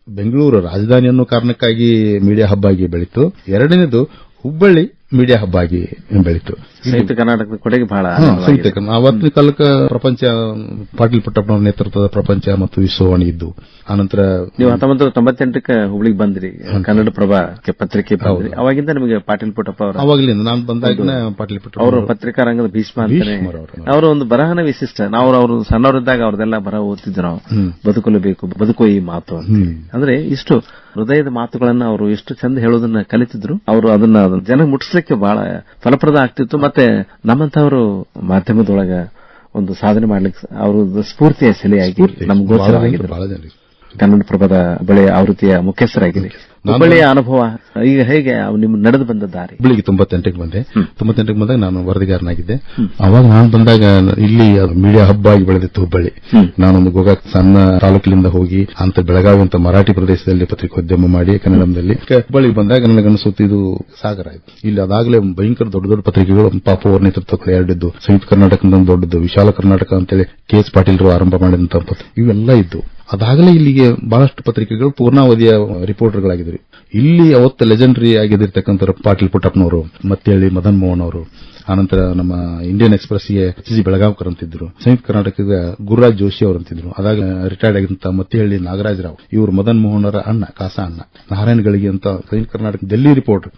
ಬೆಂಗಳೂರು ರಾಜಧಾನಿ ಅನ್ನೋ ಕಾರಣಕ್ಕಾಗಿ ಮೀಡಿಯಾ ಹಬ್ ಆಗಿ ಬೆಳೀತು. ಎರಡನೇದು ಹುಬ್ಬಳ್ಳಿ ಮೀಡಿಯಾ ಹಬ್ ಆಗಿ ಬೆಳೀತು. ಸಂಯುಕ್ತ ಕರ್ನಾಟಕದ ಕೊಡುಗೆ ಬಹಳ ಅವತ್ತಿನ ಕಾಲಕ್ಕೆ ಪ್ರಪಂಚ ಪಾಟೀಲ್ ಪುಟ್ಟಪ್ಪನವರ ನೇತೃತ್ವದ ಪ್ರಪಂಚ ಮತ್ತು ವಿಶ್ವವಾಣಿ ಇದ್ದು. ಆನಂತರ ನೀವು 1998ಕ್ಕೆ ಹುಬ್ಳಿಗೆ ಬಂದ್ರಿ, ಕನ್ನಡ ಪ್ರಭಾ ಪತ್ರಿಕೆ ಬಂದ್ರಿ. ಅವಾಗಿಂದ ನಿಮಗೆ ಪಾಟೀಲ್ ಪುಟ್ಟಪ್ಪ ಅವರು ಅವಾಗಲಿಂದ ನಾನು ಬಂದಾಗ ಪಾಟೀಲ್ ಪುಟ್ಟಪ್ಪ ಅವರು ಪತ್ರಿಕಾ ರಂಗದ ಭೀಷ್ಮ ಅಂತಾನೆ. ಅವರ ಒಂದು ಬರಹನ ವಿಶಿಷ್ಟ. ನಾವು ಅವರು ಸಣ್ಣವರಿದ್ದಾಗ ಅವ್ರದೆಲ್ಲ ಬರಹ ಓದ್ತಿದ್ರು ನಾವು. ಬದುಕಲೇಬೇಕು, ಬದುಕು ಈ ಮಾತು ಅಂದ್ರೆ ಇಷ್ಟು ಹೃದಯದ ಮಾತುಗಳನ್ನ ಅವರು ಎಷ್ಟು ಚಂದ ಹೇಳೋದನ್ನ ಕಲಿತಿದ್ರು. ಅವರು ಅದನ್ನ ಜನ ಮುಟ್ಟಿಸ್ಲಿಕ್ಕೆ ಬಹಳ ಫಲಪ್ರದ ಆಗ್ತಿತ್ತು. ಮತ್ತೆ ನಮ್ಮಂತವರು ಮಾಧ್ಯಮದೊಳಗ ಒಂದು ಸಾಧನೆ ಮಾಡ್ಲಿಕ್ಕೆ ಅವರು ಸ್ಫೂರ್ತಿಯ ಸೆಲೆಯಾಗಿ ನಮ್ಗೆ ಗೋಚರವಾಗಿದ್ರು. ಕನ್ನಡ ಪ್ರಭದ ಬಳೆ ಆವೃತ್ತಿಯ ಮುಖ್ಯಸ್ಥರಾಗಿದೆ. ಹುಬ್ಬಳ್ಳಿಯ ಅನುಭವ ಈಗ ಹೇಗೆ ನಿಮ್ ನಡೆದು ಬಂದ ದಾರಿ? ಹುಬ್ಬಳ್ಳಿಗೆ 98ಕ್ಕೆ ಬಂದೆ. 98ಕ್ಕೆ ಬಂದಾಗ ನಾನು ವರದಿಗಾರನಾಗಿದ್ದೆ. ಅವಾಗ ನಾನು ಬಂದಾಗ ಇಲ್ಲಿ ಮೀಡಿಯಾ ಹಬ್ ಆಗಿ ಬೆಳೆದಿತ್ತು ಹುಬ್ಬಳ್ಳಿ. ನಾನೊಂದು ಗೋಕಾಕ್ ಸಣ್ಣ ತಾಲೂಕಿನಿಂದ ಹೋಗಿ ಅಂತ ಬೆಳಗಾವಿ ಅಂತ ಮರಾಠಿ ಪ್ರದೇಶದಲ್ಲಿ ಪತ್ರಿಕೋದ್ಯಮ ಮಾಡಿ ಕನ್ನಡದಲ್ಲಿ ಹುಬ್ಬಳ್ಳಿಗೆ ಬಂದಾಗ ನನಗನ್ನಿಸುತ್ತೆ ಇದು ಸಾಗರ ಆಯ್ತು. ಇಲ್ಲಿ ಅದಾಗಲೇ ಭಯಂಕರ ದೊಡ್ಡ ದೊಡ್ಡ ಪತ್ರಿಕೆಗಳು ಪಾಪ ಅವರ ನೇತೃತ್ವಕ್ಕೆ ಎರಡಿದ್ದು. ಸಂಯುಕ್ತ ಕರ್ನಾಟಕದ ದೊಡ್ಡದು, ವಿಶಾಲ ಕರ್ನಾಟಕ ಅಂತೇಳಿ KS ಪಾಟೀಲ್ರು ಆರಂಭ ಮಾಡಿದಂತ ಇವೆಲ್ಲ ಇದ್ದು. ಅದಾಗಲೇ ಇಲ್ಲಿಗೆ ಬಹಳಷ್ಟು ಪತ್ರಿಕೆಗಳು ಪೂರ್ಣಾವಧಿಯ ರಿಪೋರ್ಟರ್ಗಳಾಗಿದ್ರು. ಇಲ್ಲಿ ಅವತ್ತು ಲೆಜೆಂಡರಿ ಆಗಿದ್ದಿರ್ತಕ್ಕಂಥ ಪಾಟೀಲ್ ಪುಟ್ಟಪ್ಪನವರು, ಮತ್ತೇಳಿ ಮದನ್ ಮೋಹನ್ ಅವರು, ಆನಂತರ ನಮ್ಮ ಇಂಡಿಯನ್ ಎಕ್ಸ್ಪ್ರೆಸ್ಗೆ HG ಬೆಳಗಾವ್ಕರ್ ಅಂತಿದ್ರು. ಸಂಯುಕ್ತ ಕರ್ನಾಟಕದ ಗುರುರಾಜ್ ಜೋಶಿ ಅವರು ಅಂತಿದ್ರು. ಅದಾಗ ರಿಟೈರ್ಡ್ ಆಗಿದ್ದಂತ ಮತ್ತೇಳಿ ನಾಗರಾಜರಾವ್, ಇವರು ಮದನ್ ಮೋಹನ್ ಅವರ ಅಣ್ಣ, ಕಾಸ ಅಣ್ಣ. ನಾರಾಯಣಗಳಿಗೆ ಅಂತ ಸಂಯುಕ್ತ ಕರ್ನಾಟಕ ಡೆಲ್ಲಿ ರಿಪೋರ್ಟ್.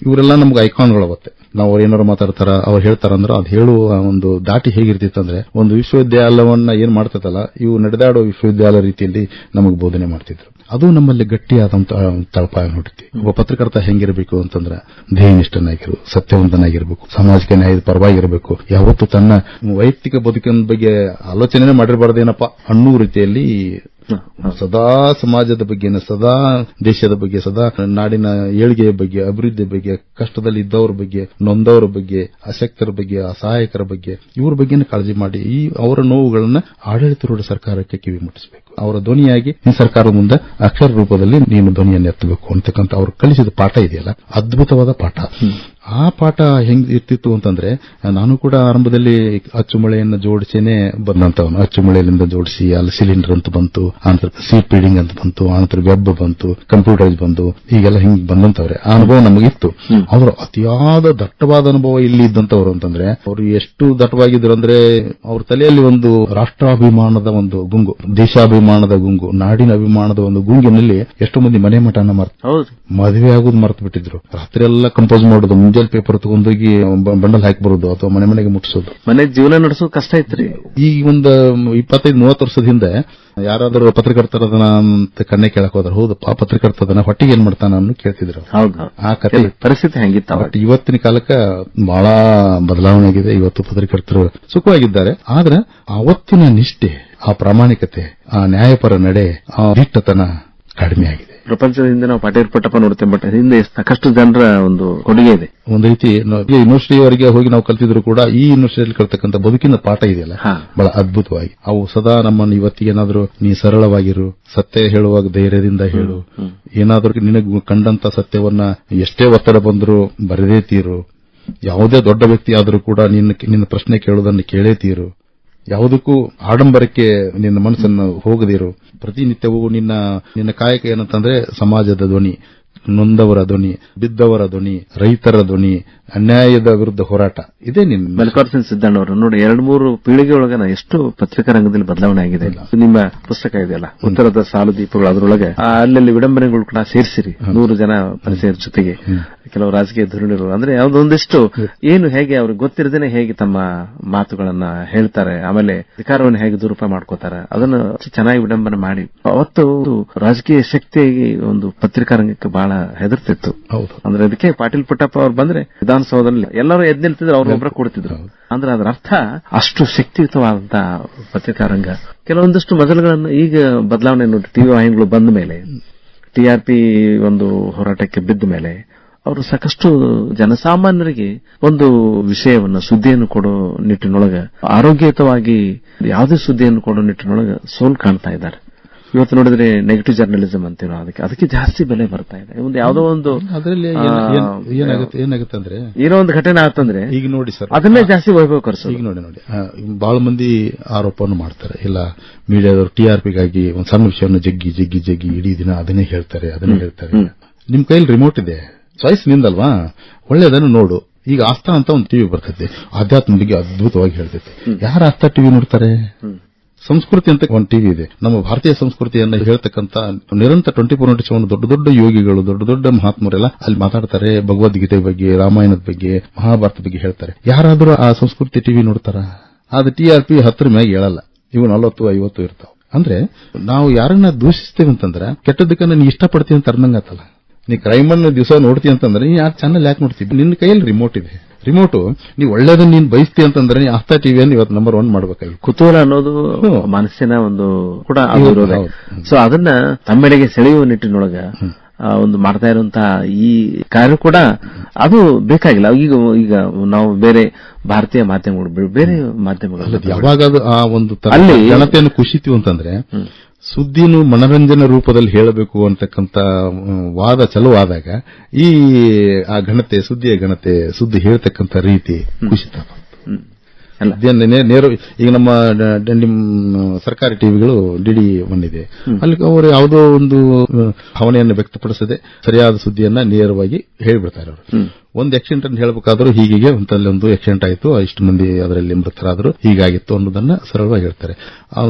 ಇವರೆಲ್ಲ ನಮ್ಗೆ ಐಕಾನ್ಗಳು. ಅವತ್ತೆ ನಾವು ಅವ್ರು ಏನಾರು ಮಾತಾಡ್ತಾರ, ಅವ್ರು ಹೇಳ್ತಾರಂದ್ರೆ ಅದು ಹೇಳುವ ಒಂದು ದಾಟಿ ಹೇಗಿರ್ತಿತ್ತಂದ್ರೆ ಒಂದು ವಿಶ್ವವಿದ್ಯಾಲಯವನ್ನ ಏನ್ ಮಾಡ್ತದಲ್ಲ, ಇವು ನಡೆದಾಡೋ ವಿಶ್ವವಿದ್ಯಾಲಯ ರೀತಿಯಲ್ಲಿ ನಮಗೆ ಬೋಧನೆ ಮಾಡ್ತಿದ್ರು. ಅದು ನಮ್ಮಲ್ಲಿ ಗಟ್ಟಿಯಾದಂತ ತಳಪಾಯ ನೋಡುತ್ತೆ. ಒಬ್ಬ ಪತ್ರಕರ್ತ ಹೆಂಗಿರಬೇಕು ಅಂತಂದ್ರೆ ಧ್ಯೇಯನಿಷ್ಠನಾಗಿರು, ಸತ್ಯವಂತನಾಗಿರ್ಬೇಕು, ಸಾಮಾಜಿಕ ನ್ಯಾಯದ ಪರವಾಗಿರಬೇಕು, ಯಾವತ್ತು ತನ್ನ ವೈಯಕ್ತಿಕ ಬದುಕಿನ ಬಗ್ಗೆ ಆಲೋಚನೆ ಮಾಡಿರಬಾರ್ದೇನಪ್ಪ ಅನ್ನೋ ರೀತಿಯಲ್ಲಿ ಸದಾ ಸಮಾಜದ ಬಗ್ಗೆ, ಸದಾ ದೇಶದ ಬಗ್ಗೆ, ಸದಾ ನಾಡಿನ ಏಳಿಗೆಯ ಬಗ್ಗೆ, ಅಭಿವೃದ್ಧಿ ಬಗ್ಗೆ, ಕಷ್ಟದಲ್ಲಿ ಇದ್ದವರ ಬಗ್ಗೆ, ನೊಂದವರ ಬಗ್ಗೆ, ಅಶಕ್ತರ ಬಗ್ಗೆ, ಅಸಹಾಯಕರ ಬಗ್ಗೆ, ಇವರ ಬಗ್ಗೆ ಕಾಳಜಿ ಮಾಡಿ ಈ ಅವರ ನೋವುಗಳನ್ನ ಆಡಳಿತಾರೂಢ ಸರ್ಕಾರಕ್ಕೆ ಕಿವಿ ಮುಟ್ಟಿಸಬೇಕು. ಅವರ ಧ್ವನಿಯಾಗಿ ಈ ಸರ್ಕಾರದ ಮುಂದೆ ಅಕ್ಷರ ರೂಪದಲ್ಲಿ ನೀನು ಧ್ವನಿಯನ್ನು ಎತ್ತಬೇಕು ಅಂತಕ್ಕಂಥ ಅವರು ಕಲಿಸಿದ ಪಾಠ ಇದೆಯಲ್ಲ, ಅದ್ಭುತವಾದ ಪಾಠ. ಆ ಪಾಠ ಹೆಂಗ್ ಇರ್ತಿತ್ತು ಅಂತಂದ್ರೆ, ನಾನು ಕೂಡ ಆರಂಭದಲ್ಲಿ ಅಚ್ಚುಮಳೆಯನ್ನು ಜೋಡಿಸೇನೆ ಬಂದಂತವನು. ಅಚ್ಚುಮಳೆಯಿಂದ ಜೋಡಿಸಿ ಅಲ್ಲಿ ಸಿಲಿಂಡರ್ ಅಂತ ಬಂತು, ಆನಂತರ ಸೀಟ್ ಪೀಡಿಂಗ್ ಅಂತ ಬಂತು, ಆನಂತರ ವೆಬ್ ಬಂತು, ಕಂಪ್ಯೂಟರ್ಸ್ ಬಂತು, ಹೀಗೆಲ್ಲ ಹಿಂಗ್ ಬಂದಂತವ್ರೆ. ಆ ಅನುಭವ ನಮಗಿತ್ತು. ಆದ್ರೆ ಅತಿಯಾದ ದಟ್ಟವಾದ ಅನುಭವ ಇಲ್ಲಿ ಇದ್ದಂತವ್ರು ಅಂತಂದ್ರೆ, ಅವರು ಎಷ್ಟು ದಟ್ಟವಾಗಿದ್ರು ಅಂದ್ರೆ ಅವ್ರ ತಲೆಯಲ್ಲಿ ಒಂದು ರಾಷ್ಟ್ರಾಭಿಮಾನದ ಒಂದು ಗುಂಗು, ದೇಶಾಭಿಮಾನದ ಗುಂಗು, ನಾಡಿನ ಅಭಿಮಾನದ ಒಂದು ಗುಂಗಿನಲ್ಲಿ ಎಷ್ಟೋ ಮಂದಿ ಮನೆ ಮಠನ ಮದುವೆ ಆಗೋದು ಮರ್ತು ಬಿಟ್ಟಿದ್ರು. ರಾತ್ರಿ ಎಲ್ಲ ಕಂಪೋಸ್ ಮಾಡೋದು, ಮುಂಜಾನೆ ಪೇಪರ್ ತಗೊಂಡೋಗಿ ಬಂಡಲ್ ಹಾಕಿ ಬರೋದು ಅಥವಾ ಮನೆ ಮನೆಗೆ ಮುಟ್ಟಿಸೋದು. ಮನೆ ಜೀವನ ನಡೆಸೋದು ಕಷ್ಟ ಐತ್ರಿ. ಈ ಒಂದು 25-30 ವರ್ಷದ ಹಿಂದೆ ಯಾರಾದರೂ ಪತ್ರಕರ್ತರದನ ಕಣ್ಣೆ ಕೇಳಕ್ ಹೋದ್ರೆ, ಹೌದಪ್ಪ ಪತ್ರಕರ್ತದನ ಹೊಟ್ಟಿಗೆ ಏನ್ ಮಾಡ್ತಾನ ಅನ್ನು ಕೇಳ್ತಿದ್ರು. ಆ ಕಥೆ ಪರಿಸ್ಥಿತಿ ಹೆಂಗಿತ್ತ. ಬಟ್ ಇವತ್ತಿನ ಕಾಲಕ್ಕೆ ಬಹಳ ಬದಲಾವಣೆ ಆಗಿದೆ. ಇವತ್ತು ಪತ್ರಕರ್ತರು ಸುಖವಾಗಿದ್ದಾರೆ. ಆದ್ರೆ ಅವತ್ತಿನ ನಿಷ್ಠೆ, ಆ ಪ್ರಾಮಾಣಿಕತೆ, ಆ ನ್ಯಾಯಪರ ನಡೆ, ಆ ದಿಟ್ಟತನ ಕಡಿಮೆ ಆಗಿದೆ. ಪ್ರಪಂಚದಿಂದ ನಾವು ಪಾಟೀಲ್ ಪುಟ್ಟಪ್ಪ ನೋಡ್ತೇವೆ, ಬಟ್ ಹಿಂದೆ ಸಾಕಷ್ಟು ಜನರ ಒಂದು ಕೊಡುಗೆ ಇದೆ. ಒಂದು ರೀತಿ ಯೂನಿವರ್ಸಿಟಿಯವರೆಗೆ ಹೋಗಿ ನಾವು ಕಲ್ತಿದ್ರು ಕೂಡ ಈ ಯೂನಿವರ್ಸಿಟಿಯಲ್ಲಿ ಕಲ್ತಕ್ಕಂಥ ಬದುಕಿನ ಪಾಠ ಇದೆಯಲ್ಲ, ಬಹಳ ಅದ್ಭುತವಾಗಿ ಅವು ಸದಾ ನಮ್ಮನ್ನು ಇವತ್ತಿಗೇನಾದ್ರೂ ನೀ ಸರಳವಾಗಿರು, ಸತ್ಯ ಹೇಳುವಾಗ ಧೈರ್ಯದಿಂದ ಹೇಳು, ಏನಾದ್ರೂ ನಿನಗೆ ಕಂಡಂತ ಸತ್ಯವನ್ನ ಎಷ್ಟೇ ಒತ್ತಡ ಬಂದರೂ ಬರದೇ ತೀರು, ಯಾವುದೇ ದೊಡ್ಡ ವ್ಯಕ್ತಿ ಆದರೂ ಕೂಡ ನಿನ್ನ ಪ್ರಶ್ನೆ ಕೇಳುವುದನ್ನು ಕೇಳೇ ತೀರು, ಯಾವುದಕ್ಕೂ ಆಡಂಬರಕ್ಕೆ ನಿನ್ನ ಮನಸ್ಸನ್ನು ಹೋಗದಿರು, ಪ್ರತಿನಿತ್ಯವೂ ನಿನ್ನ ಕಾಯಕ ಏನಂತಂದ್ರೆ ಸಮಾಜದ ಧ್ವನಿ, ನೊಂದವರ ಧ್ವನಿ, ಬಿದ್ದವರ ಧ್ವನಿ, ರೈತರ ಧ್ವನಿ, ಅನ್ಯಾಯದ ವಿರುದ್ಧ ಹೋರಾಟ. ಇದೇ ಮಲ್ಲಿಕಾರ್ಜುನ ಸಿದ್ದಣ್ಣವರು ನೋಡಿ 2-3 ಪೀಳಿಗೆ ಒಳಗ ಎಷ್ಟು ಪತ್ರಿಕಾ ರಂಗದಲ್ಲಿ ಬದಲಾವಣೆ ಆಗಿದೆ. ನಿಮ್ಮ ಪುಸ್ತಕ ಇದೆಯಲ್ಲ ಉತ್ತರದ ಸಾಲು ದೀಪಗಳು, ಅದರೊಳಗೆ ಅಲ್ಲಲ್ಲಿ ವಿಡಂಬನೆಗಳು ಕೂಡ ಸೇರಿಸಿರಿ. 100 ಜನ ಪರಿಚಯದ ಜೊತೆಗೆ ಕೆಲವು ರಾಜಕೀಯ ಧುರೀಣರು, ಅಂದ್ರೆ ಯಾವುದೊಂದಿಷ್ಟು ಏನು ಹೇಗೆ ಅವ್ರಿಗೆ ಗೊತ್ತಿರದೇನೆ ಹೇಗೆ ತಮ್ಮ ಮಾತುಗಳನ್ನ ಹೇಳ್ತಾರೆ, ಆಮೇಲೆ ಅಧಿಕಾರವನ್ನು ಹೇಗೆ ದುರುಪಯೋಗ ಮಾಡ್ಕೋತಾರೆ, ಅದನ್ನು ಚೆನ್ನಾಗಿ ವಿಡಂಬನೆ ಮಾಡಿ ಅವತ್ತು ರಾಜಕೀಯ ಶಕ್ತಿಯಾಗಿ ಒಂದು ಪತ್ರಿಕಾ ರಂಗಕ್ಕೆ ಬಹಳ ಬಹಳ ಹೆದರ್ತಿತ್ತು. ಹೌದು. ಅಂದ್ರೆ ಅದಕ್ಕೆ ಪಾಟೀಲ್ ಪುಟ್ಟಪ್ಪ ಅವ್ರು ಬಂದ್ರೆ ವಿಧಾನಸೌಧದಲ್ಲಿ ಎಲ್ಲರೂ ಎದ್ದು ನಿಲ್ತಿದ್ರು, ಅವ್ರೊಬ್ಬರ ಕೊಡ್ತಿದ್ರು. ಅಂದ್ರೆ ಅದರ ಅರ್ಥ ಅಷ್ಟು ಶಕ್ತಿಯುತವಾದಂತಹ ಪತ್ರಿಕಾರಂಗ. ಕೆಲವೊಂದಷ್ಟು ಮೊದಲುಗಳನ್ನು ಈಗ ಬದಲಾವಣೆ ನೋಡಿ, ಟಿವಿ ವಾಹಿನಿಗಳು ಬಂದ ಮೇಲೆ, ಟಿಆರ್ಪಿ ಒಂದು ಹೋರಾಟಕ್ಕೆ ಬಿದ್ದ ಮೇಲೆ ಅವರು ಸಾಕಷ್ಟು ಜನಸಾಮಾನ್ಯರಿಗೆ ಒಂದು ವಿಷಯವನ್ನು, ಸುದ್ದಿಯನ್ನು ಕೊಡೋ ನಿಟ್ಟಿನೊಳಗೆ, ಆರೋಗ್ಯಯುತವಾಗಿ ಯಾವುದೇ ಸುದ್ದಿಯನ್ನು ಕೊಡೋ ನಿಟ್ಟಿನೊಳಗೆ ಸೋಲು ಕಾಣ್ತಾ ಇದ್ದಾರೆ. ಇವತ್ತು ನೋಡಿದ್ರೆ ನೆಗೆಟಿವ್ ಜರ್ನಲಿಸಂ ಅಂತೀವಿ ನಾವು, ಅದಕ್ಕೆ ಜಾಸ್ತಿ ಬೆಲೆ ಬರ್ತಾ ಇದೆ. ಒಂದು ಯಾವುದೋ ಒಂದು ಅದರಲ್ಲಿ ಏನಾಗುತ್ತೆ ಅಂದ್ರೆ, ಏನೋ ಒಂದು ಘಟನೆ ಆತಂದ್ರೆ ಈಗ ನೋಡಿ ಸರ್, ಅದನ್ನೇ ಜಾಸ್ತಿ ವೈಭವೀಕರಿಸೋದು. ಈಗ ನೋಡಿ ಬಹಳ ಮಂದಿ ಆರೋಪವನ್ನು ಮಾಡ್ತಾರೆ. ಇಲ್ಲ ಮೀಡಿಯಾದವರು ಟಿಆರ್ಪಿಗಾಗಿ ಒಂದು ಸಣ್ಣ ವಿಷಯವನ್ನು ಜಗ್ಗಿ ಜಗ್ಗಿ ಜಗ್ಗಿ ಇಡೀ ದಿನ ಅದನ್ನೇ ಹೇಳ್ತಾರೆ. ನಿಮ್ ಕೈಯಲ್ಲಿ ರಿಮೋಟ್ ಇದೆ, ಚಾಯ್ಸ್ ನಿಂದಲ್ವಾ, ಒಳ್ಳೆಯದನ್ನು ನೋಡು. ಈಗ ಆಸ್ಥಾ ಅಂತ ಒಂದು ಟಿವಿ ಬರ್ತೈತೆ, ಆಧ್ಯಾತ್ಮ ಬಗ್ಗೆ ಅದ್ಭುತವಾಗಿ ಹೇಳ್ತೈತೆ. ಯಾರು ಆಸ್ಥಾ ಟಿವಿ ನೋಡ್ತಾರೆ? ಸಂಸ್ಕೃತಿ ಅಂತ ಒಂದು ಟಿವಿ ಇದೆ. ನಮ್ಮ ಭಾರತೀಯ ಸಂಸ್ಕೃತಿಯನ್ನ ಹೇಳ್ತಕ್ಕಂತ ನಿರಂತರ 24/7 ದೊಡ್ಡ ದೊಡ್ಡ ಯೋಗಿಗಳು, ದೊಡ್ಡ ದೊಡ್ಡ ಮಹಾತ್ಮರೆಲ್ಲ ಅಲ್ಲಿ ಮಾತಾಡ್ತಾರೆ. ಭಗವದ್ಗೀತೆ ಬಗ್ಗೆ, ರಾಮಾಯಣದ ಬಗ್ಗೆ, ಮಹಾಭಾರತ ಬಗ್ಗೆ ಹೇಳ್ತಾರೆ. ಯಾರಾದ್ರೂ ಆ ಸಂಸ್ಕೃತಿ ಟಿವಿ ನೋಡ್ತಾರ? ಅದು ಟಿಆರ್ಪಿ 10 ಮ್ಯಾಗ ಹೇಳಲ್ಲ, ಇವು 40-50 ಇರ್ತಾವ. ಅಂದ್ರೆ ನಾವು ಯಾರನ್ನ ದೂಷಿಸ್ತೇವೆ ಅಂತಂದ್ರೆ ಕೆಟ್ಟದಕ್ಕನ್ನ ನೀ ಇಷ್ಟಪಡ್ತೀವಿ ಅಂತ ಅರ್ಧಂಗಾತಲ್ಲ. ನೀ ಕ್ರೈಮ್ ಅನ್ನು ದಿವಸ ನೋಡ್ತೀವಿ ಅಂತಂದ್ರೆ ನೀ ಆ ಚಾನಲ್ ಯಾಕೆ ನೋಡ್ತೀವಿ? ನಿನ್ನ ಕೈಯಲ್ಲಿ ರಿಮೋಟ್ ಇದೆ. ರಿಮೋಟು ನೀವು ಒಳ್ಳೇದನ್ನ ನೀನ್ ಬಯಸ್ತಿ ಅಂತಂದ್ರೆ ನೀ ಆಸ್ಥಾ ಟಿವಿಯನ್ನು ಇವತ್ತು ನಂಬರ್ 1 ಮಾಡಬೇಕಾಗಿ. ಕುತೂಹಲ ಅನ್ನೋದು ಮನಸ್ಸಿನ ಒಂದು ಕೂಡ ಆಗಿರೋದು. ಸೊ ಅದನ್ನ ತಮ್ಮೆಡೆಗೆ ಸೆಳೆಯುವ ನಿಟ್ಟಿನೊಳಗ ಒಂದು ಮಾಡ್ತಾ ಇರುವಂತಹ ಈ ಕಾರ್ಯ ಕೂಡ ಅದು ಬೇಕಾಗಿಲ್ಲ. ಈಗ ನಾವು ಬೇರೆ ಭಾರತೀಯ ಮಾಧ್ಯಮಗಳು, ಬೇರೆ ಮಾಧ್ಯಮಗಳು ಯಾವಾಗ ಆ ಒಂದು ಜನತೆಯನ್ನು ಖುಷಿತೀವಿ ಅಂತಂದ್ರೆ ಸುದ್ದಿನು ಮನರಂಜನಾ ರೂಪದಲ್ಲಿ ಹೇಳಬೇಕು ಅಂತಕ್ಕಂಥ ವಾದ ಚಲುವಾದಾಗ ಈ ಆ ಘನತೆ, ಸುದ್ದಿಯ ಘನತೆ, ಸುದ್ದಿ ಹೇಳ್ತಕ್ಕಂಥ ರೀತಿ ಖುಷಿತ. ನೇರ ಈಗ ನಮ್ಮ ಸರ್ಕಾರಿ ಟಿವಿಗಳು ಡಿಡಿ ಬಂದಿದೆ, ಅಲ್ಲಿ ಅವರು ಯಾವುದೋ ಒಂದು ಭಾವನೆಯನ್ನು ವ್ಯಕ್ತಪಡಿಸದೆ ಸರಿಯಾದ ಸುದ್ದಿಯನ್ನ ನೇರವಾಗಿ ಹೇಳಿಬಿಡ್ತಾರೆ. ಅವರು ಒಂದು ಆಕ್ಸಿಡೆಂಟ್ ಅಂತ ಹೇಳಬೇಕಾದ್ರೂ ಹೀಗೆ ಒಂದು ಆಕ್ಸಿಡೆಂಟ್ ಆಯಿತು, ಇಷ್ಟು ಮಂದಿ ಅದರಲ್ಲಿ ಮೃತರಾದ್ರು, ಹೀಗಾಗಿತ್ತು ಅನ್ನೋದನ್ನ ಸರಳವಾಗಿ ಹೇಳ್ತಾರೆ.